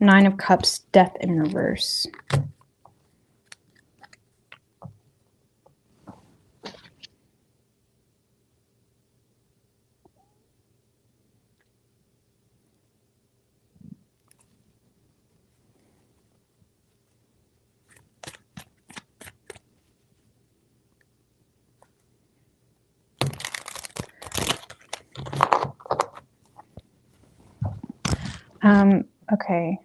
Nine of Cups, Death in reverse. Okay.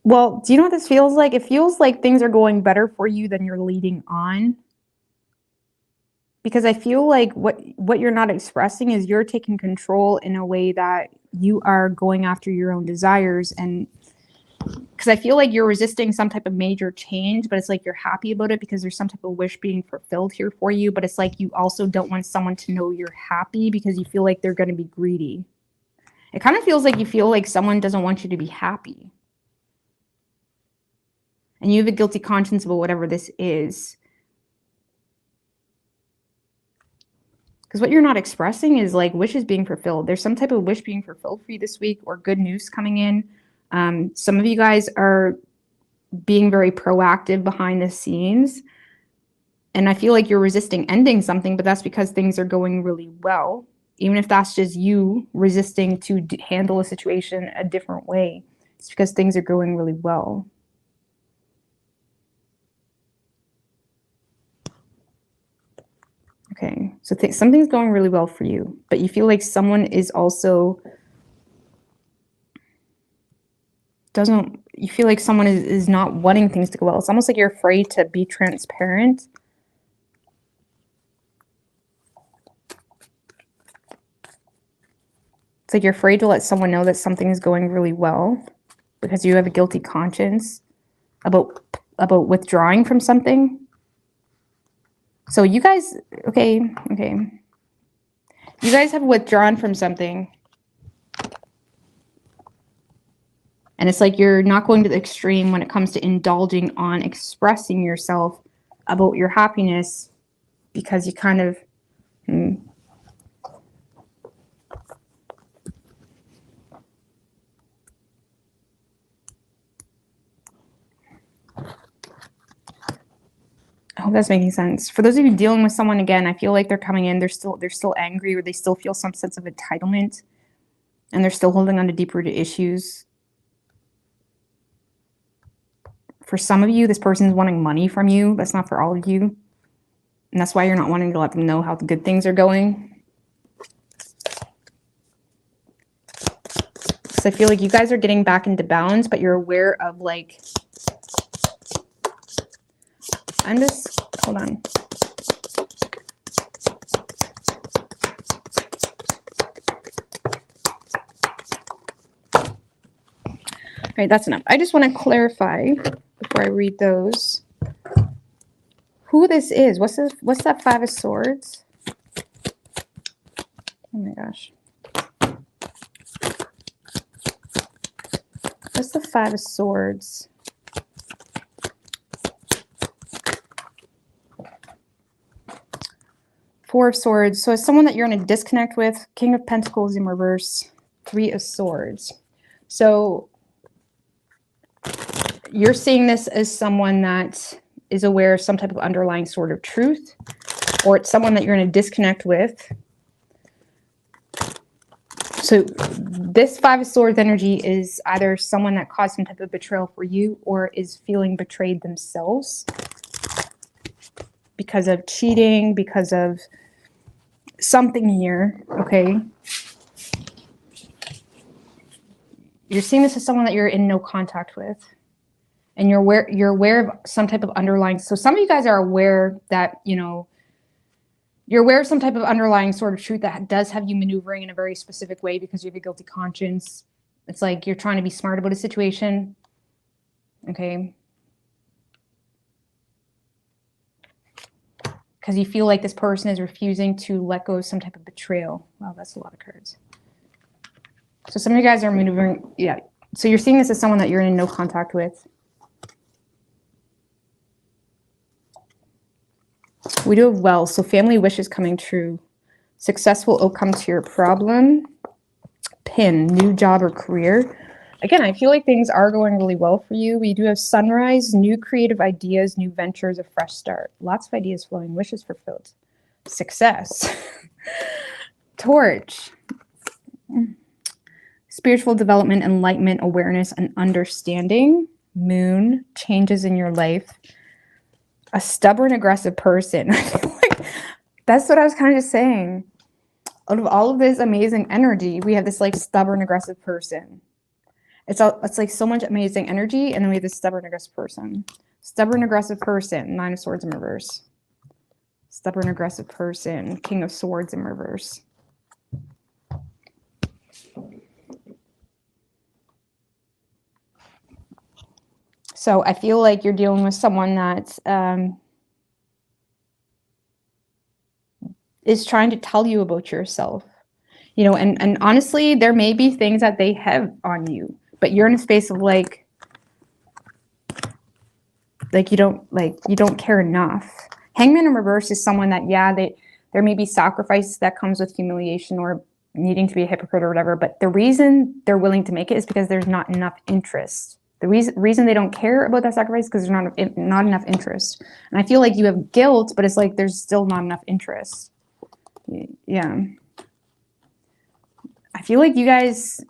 Well, do you know what this feels like? It feels like things are going better for you than you're leading on. Because I feel like what you're not expressing is you're taking control in a way that you are going after your own desires. And because I feel like you're resisting some type of major change, but it's like you're happy about it because there's some type of wish being fulfilled here for you. But it's like you also don't want someone to know you're happy because you feel like they're going to be greedy. It kind of feels like you feel like someone doesn't want you to be happy. And you have a guilty conscience about whatever this is. Because what you're not expressing is like wishes being fulfilled. There's some type of wish being fulfilled for you this week or good news coming in. Some of you guys are being very proactive behind the scenes. And I feel like you're resisting ending something, but that's because things are going really well. Even if that's just you resisting to handle a situation a different way. It's because things are going really well. Okay, so something's going really well for you, but you feel like someone is also you feel like someone is not wanting things to go well. It's almost like you're afraid to be transparent. It's like you're afraid to let someone know that something is going really well because you have a guilty conscience about withdrawing from something. So you guys, okay. You guys have withdrawn from something. And it's like you're not going to the extreme when it comes to indulging on expressing yourself about your happiness because you kind of... I hope that's making sense. For those of you dealing with someone, again, I feel like they're coming in, they're still angry, or they still feel some sense of entitlement, and they're still holding on to deep-rooted issues. For some of you, this person is wanting money from you. That's not for all of you. And that's why you're not wanting to let them know how the good things are going. So I feel like you guys are getting back into balance, but you're aware of like... hold on. All right, that's enough. I just want to clarify before I read those who this is. What's this? What's that Five of Swords? Oh my gosh. What's the Five of Swords? Four of Swords. So it's someone that you're in a disconnect with. King of Pentacles in reverse. Three of Swords. So you're seeing this as someone that is aware of some type of underlying sort of truth, or it's someone that you're in a disconnect with. So this Five of Swords energy is either someone that caused some type of betrayal for you or is feeling betrayed themselves because of cheating, because of something here, okay? You're seeing this as someone that you're in no contact with. And you're aware of some type of underlying... So some of you guys are aware that, you know, you're aware of some type of underlying sort of truth that does have you maneuvering in a very specific way because you have a guilty conscience. It's like you're trying to be smart about a situation. Okay. Because you feel like this person is refusing to let go of some type of betrayal. Wow, that's a lot of cards. So some of you guys are maneuvering... Yeah. So you're seeing this as someone that you're in no contact with. We do have wealth, so family wishes coming true. Successful outcome to your problem. Pin, new job or career. Again, I feel like things are going really well for you. We do have sunrise, new creative ideas, new ventures, a fresh start. Lots of ideas flowing, wishes fulfilled. Success. Torch. Spiritual development, enlightenment, awareness, and understanding. Moon, changes in your life. A stubborn, aggressive person. That's what I was kind of just saying. Out of all of this amazing energy, we have this like stubborn, aggressive person. It's like so much amazing energy. And then we have this stubborn, aggressive person. Stubborn, aggressive person, Nine of Swords in reverse. Stubborn, aggressive person, King of Swords in reverse. So I feel like you're dealing with someone that is trying to tell you about yourself. You know, and honestly, there may be things that they have on you, but you're in a space of like you don't care enough. Hangman in reverse is someone that, yeah, there may be sacrifices that comes with humiliation or needing to be a hypocrite or whatever, but the reason they're willing to make it is because there's not enough interest. The reason they don't care about that sacrifice is because there's not enough interest. And I feel like you have guilt, but it's like there's still not enough interest. Yeah. I feel like you guys,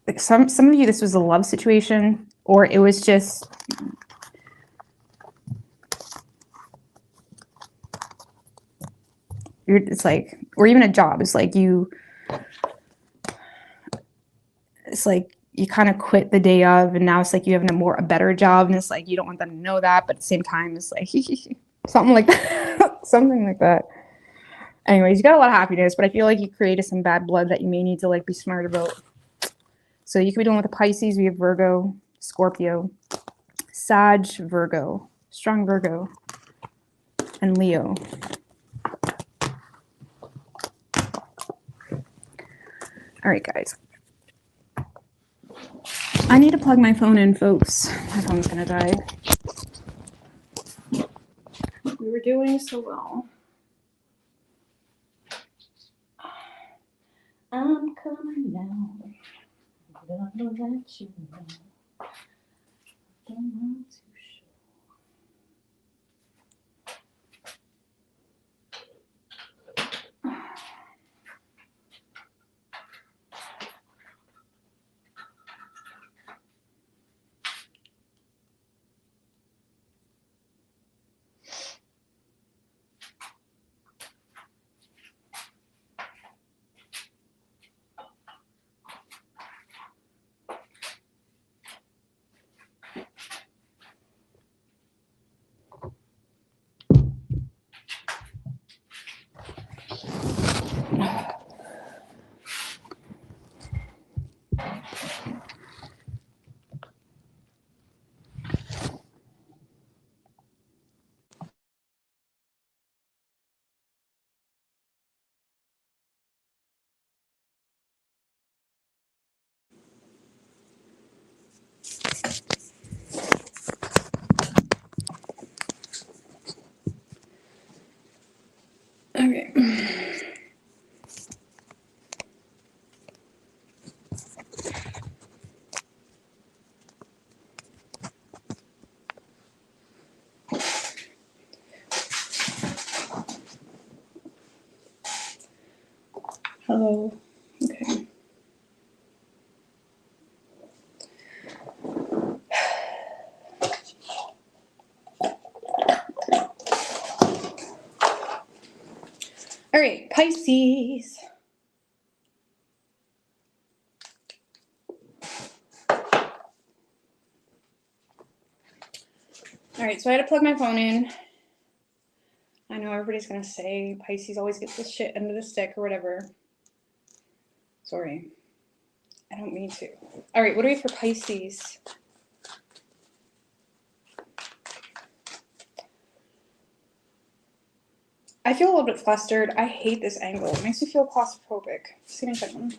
like some of you, this was a love situation, or it was just it's like, or even a job. It's like you kind of quit the day of, and now it's like you have a better job, and it's like you don't want them to know that, but at the same time, it's like something like that, something like that. Anyways, you got a lot of happiness, but I feel like you created some bad blood that you may need to like be smart about. So you could be dealing with the Pisces. We have Virgo, Scorpio, Sag, Virgo, strong Virgo, and Leo. All right, guys. I need to plug my phone in, folks. My phone's gonna die. We were doing so well. I'm coming down. Gonna let you know. Don't want to show. Okay. Hello. Okay. All right, Pisces. All right, so I had to plug my phone in. I know everybody's gonna say Pisces always gets this shit under the stick or whatever. Sorry. I don't mean to. All right, what do we have for Pisces? I feel a little bit flustered. I hate this angle. It makes me feel claustrophobic. Just give me a second.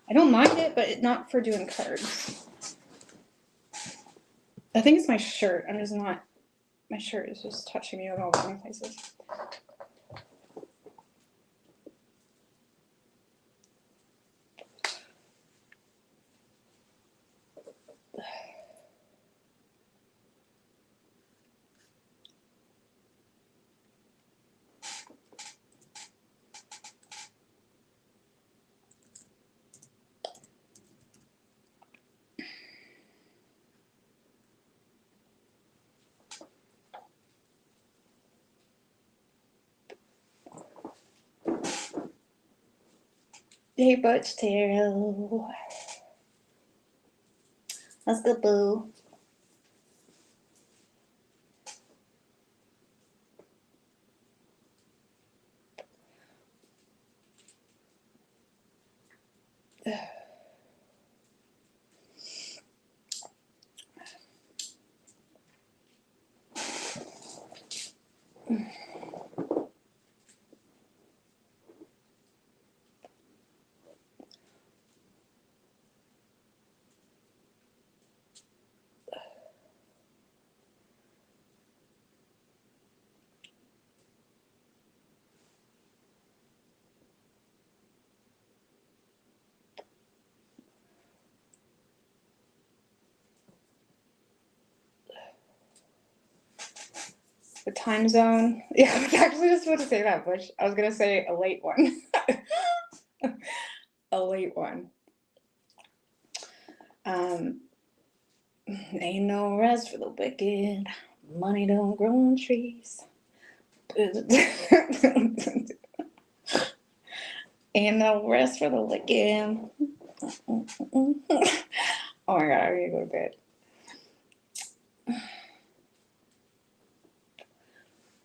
I don't mind it, but not for doing cards. I think it's my shirt. I'm just not. My shirt is just touching me in all the places. Hey, Butch Tarot. Let's go, boo. The time zone. Yeah, I was actually just about to say that, Butch. I was going to say a late one. A late one. Ain't no rest for the wicked. Money don't grow on trees. Ain't no rest for the wicked. Oh my god, I gotta go to bed.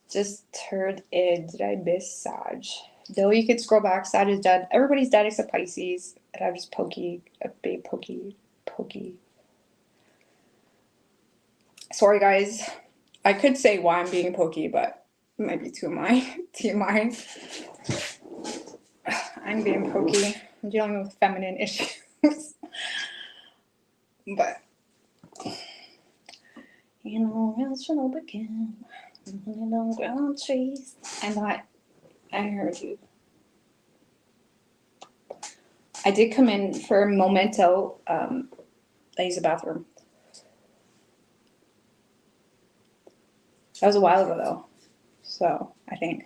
Just heard it. Did I miss Sag? No, you could scroll back. Sag is dead. Everybody's dead except Pisces. And I'm just pokey. A big pokey. Sorry, guys. I could say why I'm being pokey, but it might be TMI. I'm being pokey. I'm dealing with feminine issues. But, you know, else for no begin. You know, ground trees. I heard you. I did come in for a memento. I use the bathroom. That was a while ago, though. So, I think.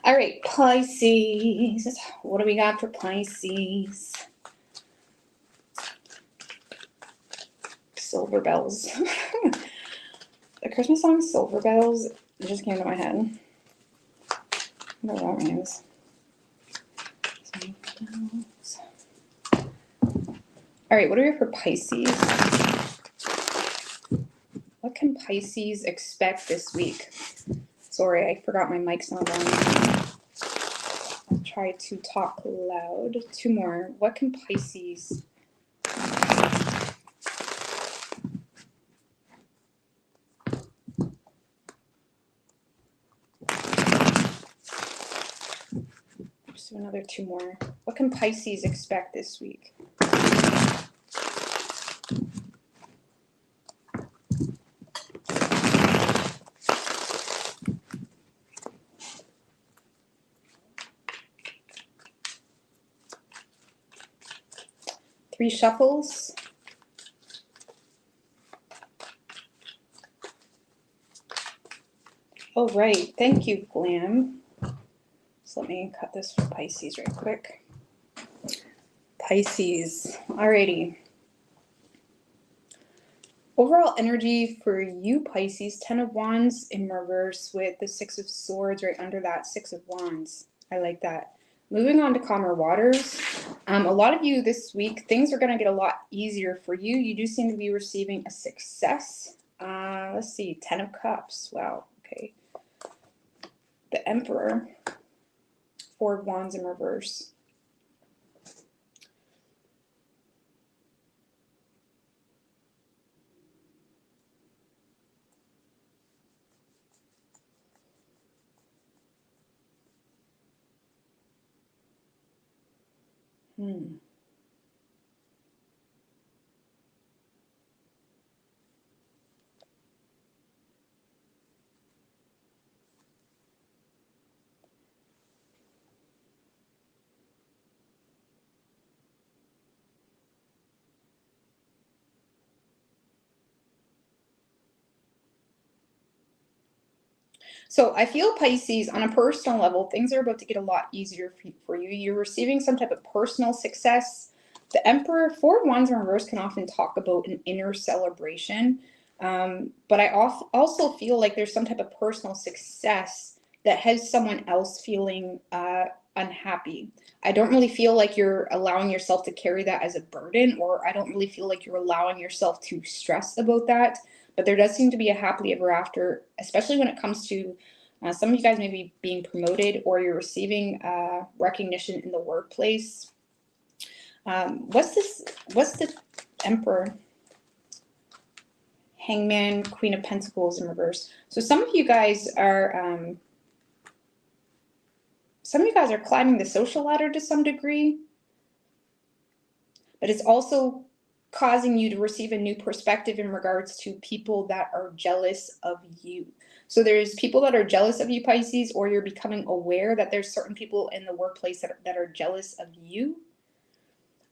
All right, Pisces. What do we got for Pisces? Silver Bells. The Christmas song Silver Bells just came to my head. I don't know what that means. All right, what do we have for Pisces? What can Pisces expect this week? Sorry, I forgot my mic's not on. I'll try to talk loud. Two more. What can Pisces... Just do another two more. What can Pisces expect this week? Three shuffles. Oh, right. Thank you, Glam. So let me cut this for Pisces right quick. Pisces. Alrighty. Overall energy for you, Pisces, 10 of Wands in reverse with the 6 of Swords right under that 6 of Wands. I like that. Moving on to calmer waters. A lot of you this week, things are going to get a lot easier for you. You do seem to be receiving a success. Let's see, 10 of Cups. Wow, okay. The Emperor. 4 of Wands in reverse. Hmm. So I feel Pisces on a personal level, things are about to get a lot easier for you. You're receiving some type of personal success. The Emperor, Four of Wands in reverse can often talk about an inner celebration. But I also feel like there's some type of personal success that has someone else feeling unhappy. I don't really feel like you're allowing yourself to carry that as a burden, or I don't really feel like you're allowing yourself to stress about that. But there does seem to be a happily ever after, especially when it comes to some of you guys may be being promoted or you're receiving recognition in the workplace. What's this? What's the Emperor? Hangman, Queen of Pentacles in reverse. So some of you guys are climbing the social ladder to some degree, but it's also causing you to receive a new perspective in regards to people that are jealous of you. So there's people that are jealous of you, Pisces, or you're becoming aware that there's certain people in the workplace that are jealous of you.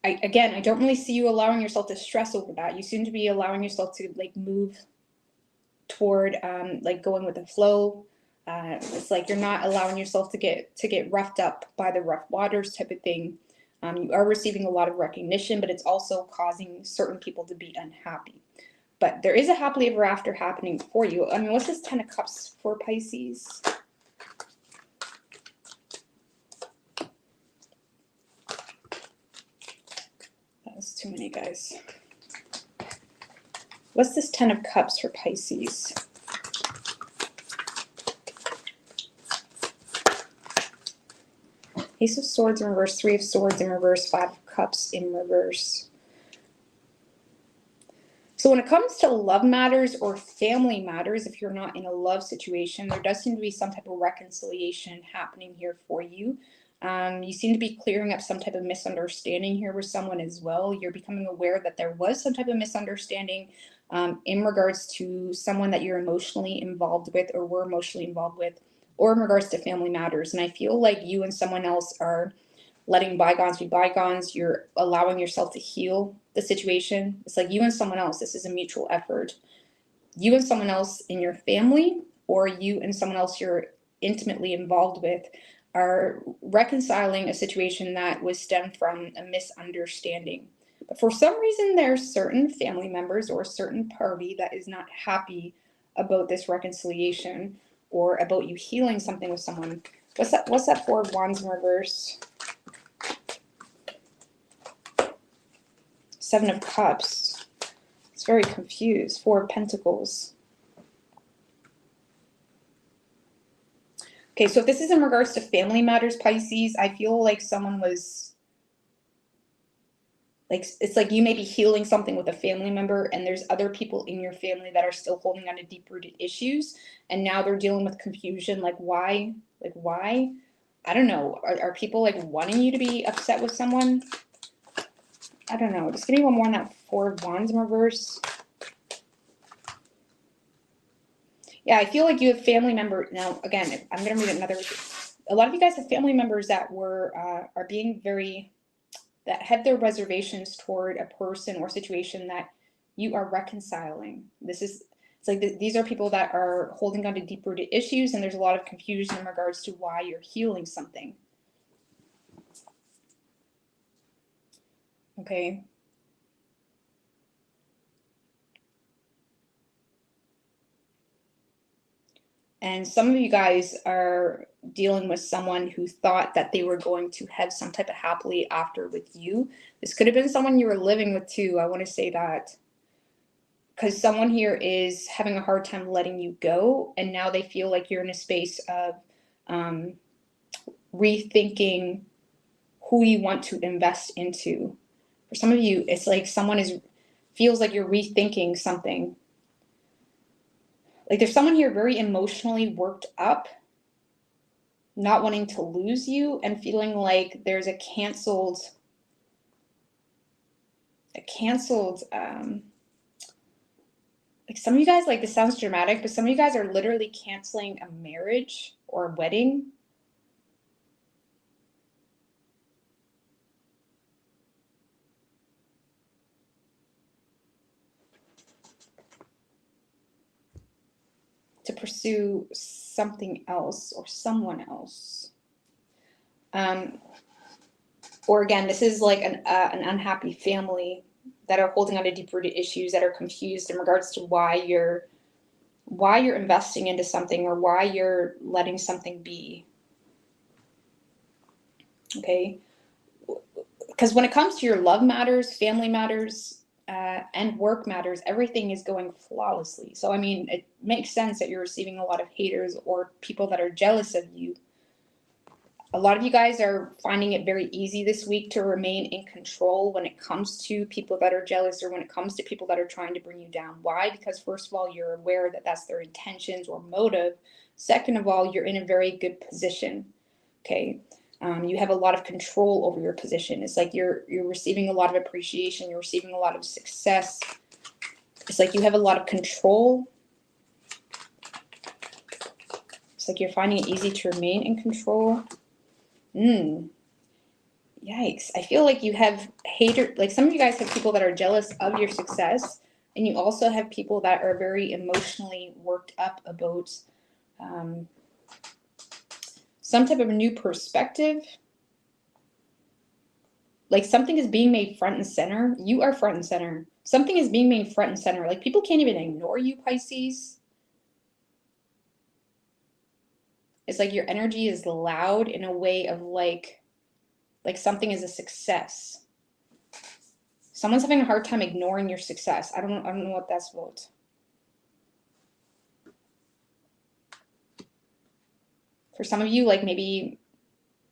I don't really see you allowing yourself to stress over that. You seem to be allowing yourself to like move toward like going with the flow. It's like you're not allowing yourself to get roughed up by the rough waters type of thing. You are receiving a lot of recognition, but it's also causing certain people to be unhappy. But there is a happily ever after happening for you. I mean, what's this Ten of Cups for Pisces? That was too many, guys. What's this Ten of Cups for Pisces? Ace of Swords in reverse, Three of Swords in reverse, Five of Cups in reverse. So when it comes to love matters or family matters, if you're not in a love situation, there does seem to be some type of reconciliation happening here for you. You seem to be clearing up some type of misunderstanding here with someone as well. You're becoming aware that there was some type of misunderstanding in regards to someone that you're emotionally involved with or were emotionally involved with, or in regards to family matters. And I feel like you and someone else are letting bygones be bygones. You're allowing yourself to heal the situation. It's like you and someone else. This is a mutual effort. You and someone else in your family, or you and someone else you're intimately involved with, are reconciling a situation that was stemmed from a misunderstanding. But for some reason, there's certain family members or a certain party that is not happy about this reconciliation or about you healing something with someone. What's that Four of Wands in reverse? Seven of Cups. It's very confused. Four of Pentacles. Okay, so if this is in regards to family matters, Pisces, I feel like someone was, like, it's like you may be healing something with a family member and there's other people in your family that are still holding on to deep-rooted issues, and now they're dealing with confusion. Like, why? Like, why? I don't know. Are people, like, wanting you to be upset with someone? I don't know. Just give me one more on that Four of Wands in reverse. Yeah, I feel like you have family members. Now, again, I'm going to read another. A lot of you guys have family members that are being that have their reservations toward a person or situation that you are reconciling. It's like these are people that are holding on to deep-rooted issues, and there's a lot of confusion in regards to why you're healing something. Okay. And some of you guys are dealing with someone who thought that they were going to have some type of happily after with you. This could have been someone you were living with too. I want to say that, because someone here is having a hard time letting you go. And now they feel like you're in a space of rethinking who you want to invest into. For some of you, it's like someone feels like you're rethinking something. Like there's someone here very emotionally worked up, not wanting to lose you and feeling like there's a canceled a canceled, like some of you guys, like this sounds dramatic, but some of you guys are literally canceling a marriage or a wedding. To pursue something else or someone else. Or again, this is like an unhappy family that are holding on to deep-rooted issues, that are confused in regards to why you're investing into something or why you're letting something be. Okay? Because when it comes to your love matters, family matters, and work matters, everything is going flawlessly. So, I mean, it makes sense that you're receiving a lot of haters or people that are jealous of you. A lot of you guys are finding it very easy this week to remain in control when it comes to people that are jealous or when it comes to people that are trying to bring you down. Why? Because first of all, you're aware that that's their intentions or motive. Second of all, you're in a very good position. Okay. You have a lot of control over your position. It's like you're receiving a lot of appreciation. You're receiving a lot of success. It's like you have a lot of control. It's like you're finding it easy to remain in control. Yikes. I feel like you have haters, like some of you guys have people that are jealous of your success, and you also have people that are very emotionally worked up about some type of a new perspective. Like something is being made front and center. You are front and center. Something is being made front and center. Like people can't even ignore you, Pisces. It's like your energy is loud in a way of like something is a success. Someone's having a hard time ignoring your success. I don't know what that's about. For some of you, like maybe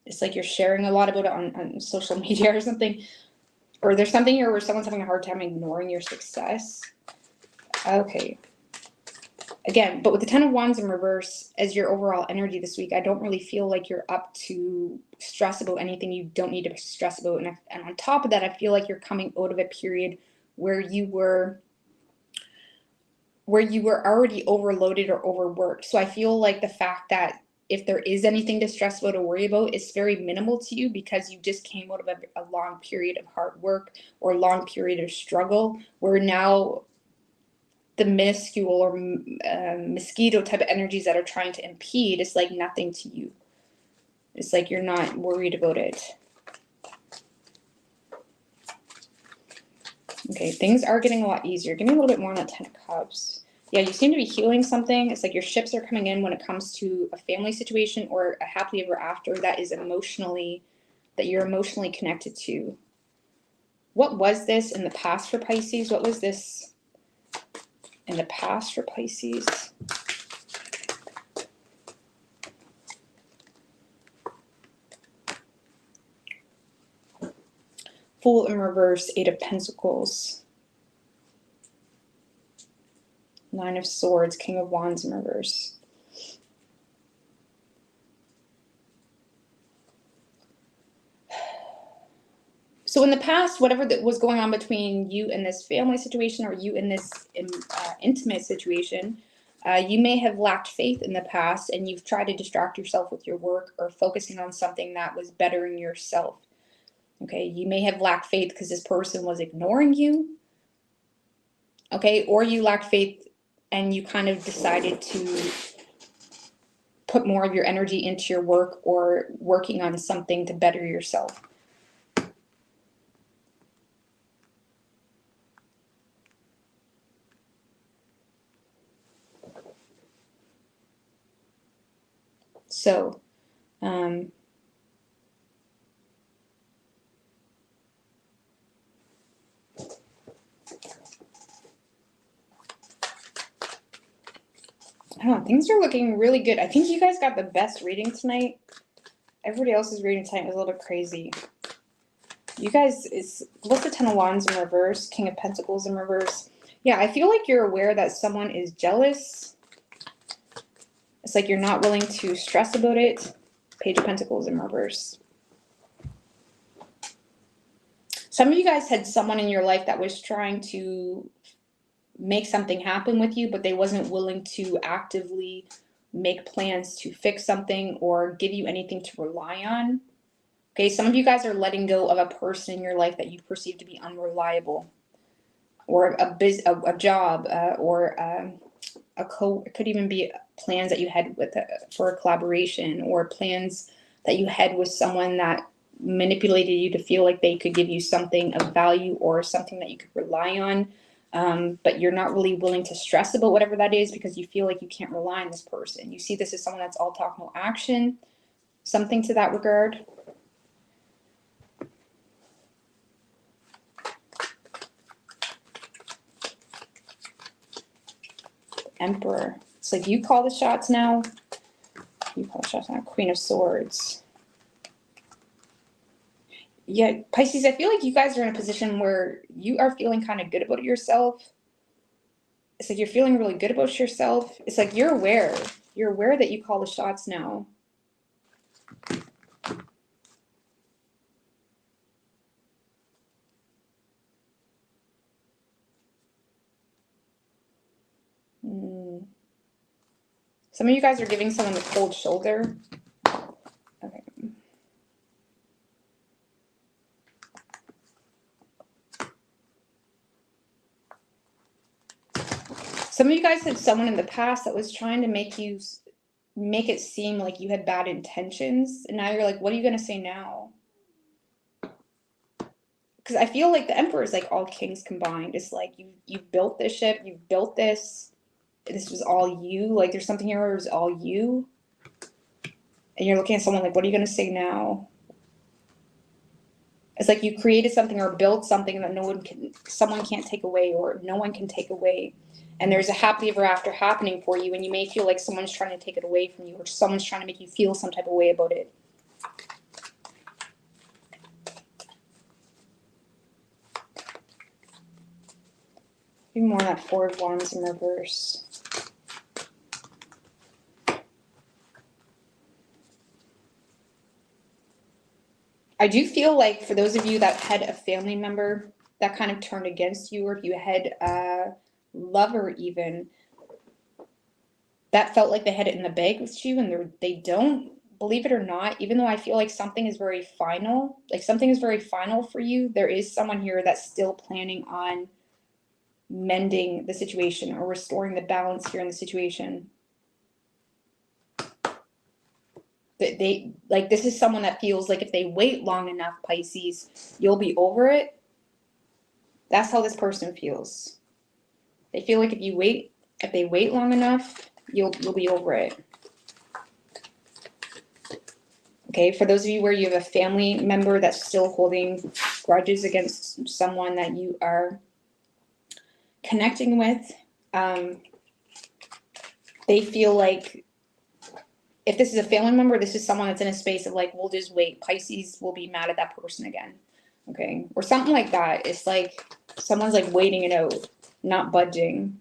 it's like you're sharing a lot about it on social media or something. Or there's something here where someone's having a hard time ignoring your success. Okay. Again, but with the Ten of Wands in reverse as your overall energy this week, I don't really feel like you're up to stress about anything you don't need to stress about. And on top of that, I feel like you're coming out of a period where you were already overloaded or overworked. So I feel like the fact that if there is anything to stress about or worry about, it's very minimal to you because you just came out of a long period of hard work or a long period of struggle, where now the minuscule or mosquito type of energies that are trying to impede, it's like nothing to you. It's like you're not worried about it. Okay, things are getting a lot easier. Give me a little bit more on that Ten of Cups. Yeah, you seem to be healing something. It's like your ships are coming in when it comes to a family situation or a happily ever after that you're emotionally connected to. What was this in the past for Pisces? What was this in the past for Pisces? Fool in reverse, Eight of Pentacles. Nine of Swords, King of Wands in reverse. So in the past, whatever that was going on between you and this family situation or you in this intimate situation, you may have lacked faith in the past and you've tried to distract yourself with your work or focusing on something that was bettering yourself. Okay, you may have lacked faith because this person was ignoring you. Okay, or you lacked faith and you kind of decided to put more of your energy into your work or working on something to better yourself. So, I don't know, things are looking really good. I think you guys got the best reading tonight. Everybody else's reading tonight was a little bit crazy. You guys, what's the Ten of Wands in reverse? King of Pentacles in reverse. Yeah, I feel like you're aware that someone is jealous. It's like you're not willing to stress about it. Page of Pentacles in reverse. Some of you guys had someone in your life that was trying to make something happen with you, but they wasn't willing to actively make plans to fix something or give you anything to rely on. Okay, some of you guys are letting go of a person in your life that you perceive to be unreliable, or a job, or it could even be plans that you had with for a collaboration, or plans that you had with someone that manipulated you to feel like they could give you something of value or something that you could rely on, but you're not really willing to stress about whatever that is because you feel like you can't rely on this person. You see this as someone that's all talk, no action, something to that regard. Emperor. It's like you call the shots now. You call the shots now. Queen of Swords. Yeah, Pisces, I feel like you guys are in a position where you are feeling kind of good about yourself. It's like you're feeling really good about yourself. It's like you're aware. You're aware that you call the shots now. Some of you guys are giving someone the cold shoulder. Okay. Some of you guys had someone in the past that was trying to make it seem like you had bad intentions, and now you're like, what are you going to say now? Because I feel like the Emperor is like all kings combined. It's like you built this ship, you built this. This was all you. Like there's something here where it was all you, and you're looking at someone like, what are you going to say now? It's like you created something or built something that someone can't take away, or no one can take away. And there's a happily ever after happening for you, and you may feel like someone's trying to take it away from you, or someone's trying to make you feel some type of way about it. Even more that Four of Wands in reverse. I do feel like for those of you that had a family member that kind of turned against you, or if you had a lover even, that felt like they had it in the bag with you, and they don't, believe it or not, even though I feel like something is very final, for you, there is someone here that's still planning on mending the situation or restoring the balance here in the situation. They like, this is someone that feels like if they wait long enough, Pisces, you'll be over it. That's how this person feels. They feel like if they wait long enough, you'll be over it. Okay, for those of you where you have a family member that's still holding grudges against someone that you are connecting with, they feel like if this is a family member, this is someone that's in a space of like, we'll just wait. Pisces will be mad at that person again. Okay, or something like that. It's like someone's like waiting it out, not budging.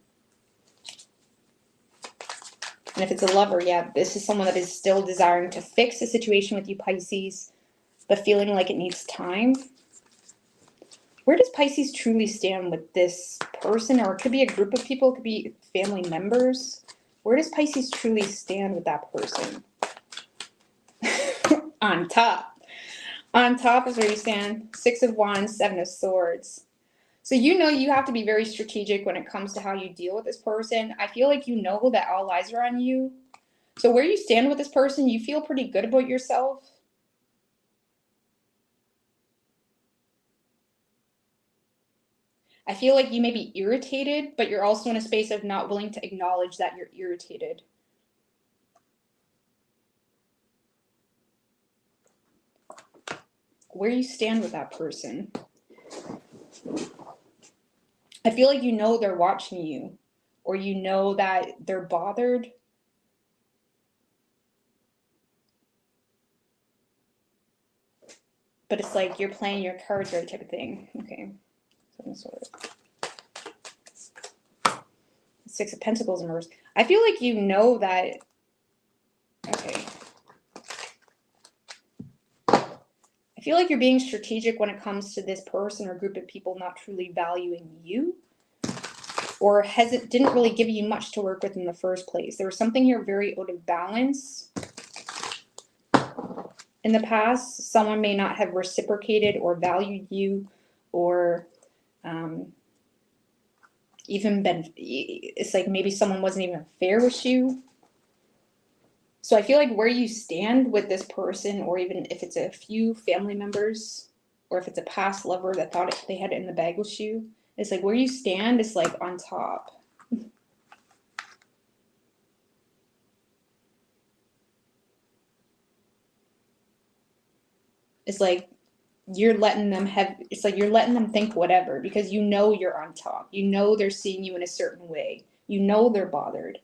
And if it's a lover, yeah, this is someone that is still desiring to fix the situation with you, Pisces, but feeling like it needs time. Where does Pisces truly stand with this person? Or it could be a group of people, it could be family members. Where does Pisces truly stand with that person? On top. On top is where you stand. Six of Wands, Seven of Swords. So you have to be very strategic when it comes to how you deal with this person. I feel like you know that all eyes are on you. So where you stand with this person, you feel pretty good about yourself. I feel like you may be irritated, but you're also in a space of not willing to acknowledge that you're irritated. Where you stand with that person. I feel like they're watching you, or that they're bothered. But it's like you're playing your cards right type of thing. Okay. Six of Pentacles in reverse. I feel like that. Okay. I feel like you're being strategic when it comes to this person or group of people not truly valuing you, or didn't really give you much to work with in the first place. There was something here very out of balance. In the past, someone may not have reciprocated or valued you, or even it's like maybe someone wasn't even fair with you. So I feel like where you stand with this person, or even if it's a few family members, or if it's a past lover that thought they had it in the bag with you, it's like where you stand is like on top. It's like you're letting them think whatever, because you know you're on top. You know they're seeing you in a certain way. You know they're bothered.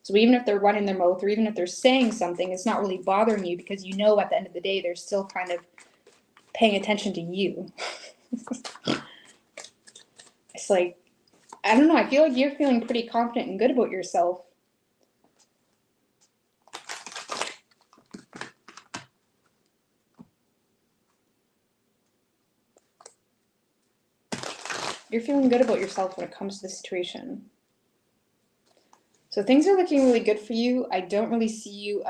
So even if they're running their mouth, or even if they're saying something, it's not really bothering you, because you know at the end of the day they're still kind of paying attention to you. It's like, I don't know, I feel like you're feeling pretty confident and good about yourself. You're feeling good about yourself when it comes to this situation. So things are looking really good for you. I don't really see you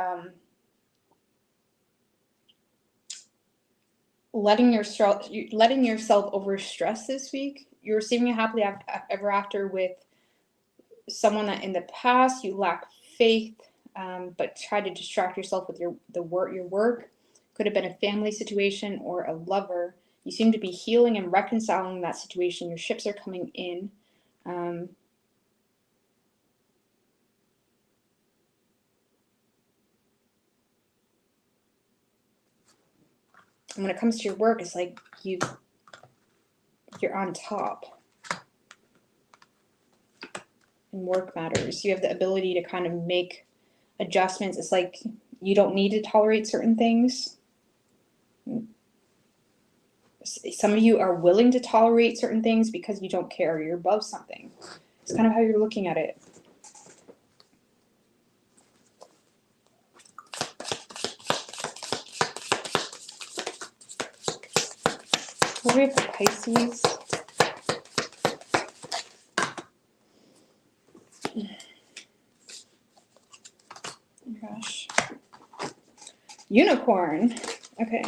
letting yourself overstress this week. You're receiving a happily ever after with someone that in the past you lack faith, but try to distract yourself with your work. Could have been a family situation or a lover. You seem to be healing and reconciling that situation. Your ships are coming in. And when it comes to your work, it's like you're on top in work matters. You have the ability to kind of make adjustments. It's like you don't need to tolerate certain things. Some of you are willing to tolerate certain things because you don't care. You're above something. It's kind of how you're looking at it. What do we have for Pisces? Oh gosh. Unicorn. Okay.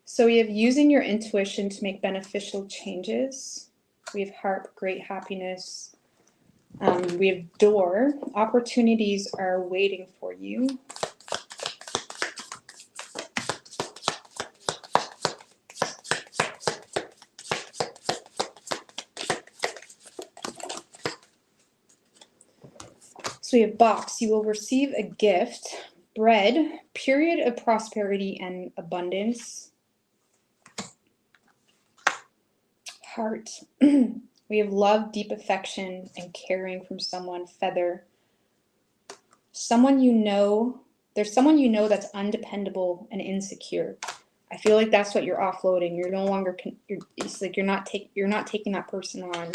So we have using your intuition to make beneficial changes. We have harp, great happiness. We have door. Opportunities are waiting for you. So we have box. You will receive a gift. Bread. Period of prosperity and abundance. Heart. We have love, deep affection, and caring from someone. Feather. Someone you know. There's someone you know that's undependable and insecure. I feel like that's what you're offloading. You're no longer. It's like you're not taking that person on.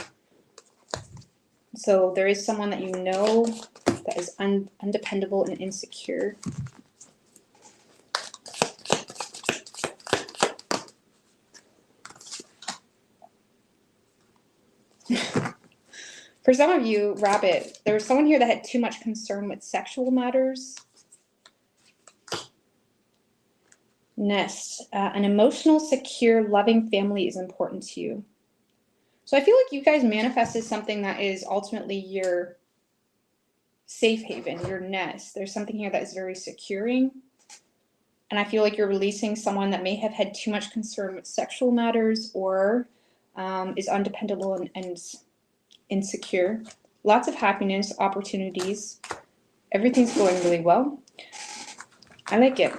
So there is someone that you know that is undependable and insecure. For some of you, Rabbit, there was someone here that had too much concern with sexual matters. Nest, an emotional, secure, loving family is important to you. So I feel like you guys manifested something that is ultimately your safe haven, your nest. There's something here that is very securing. And I feel like you're releasing someone that may have had too much concern with sexual matters, or is undependable and insecure. Lots of happiness, opportunities. Everything's going really well. I like it.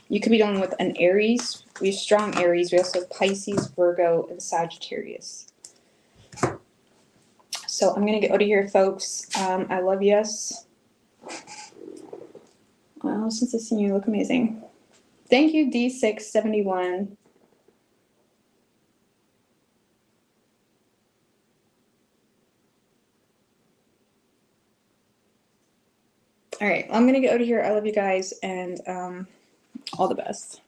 You could be dealing with an Aries. We have strong Aries. We also have Pisces, Virgo, and Sagittarius. So I'm going to get out of here, folks. I love yous. Well, since I've seen you, look amazing. Thank you, D671. All right, I'm going to get out of here. I love you guys, and All the best.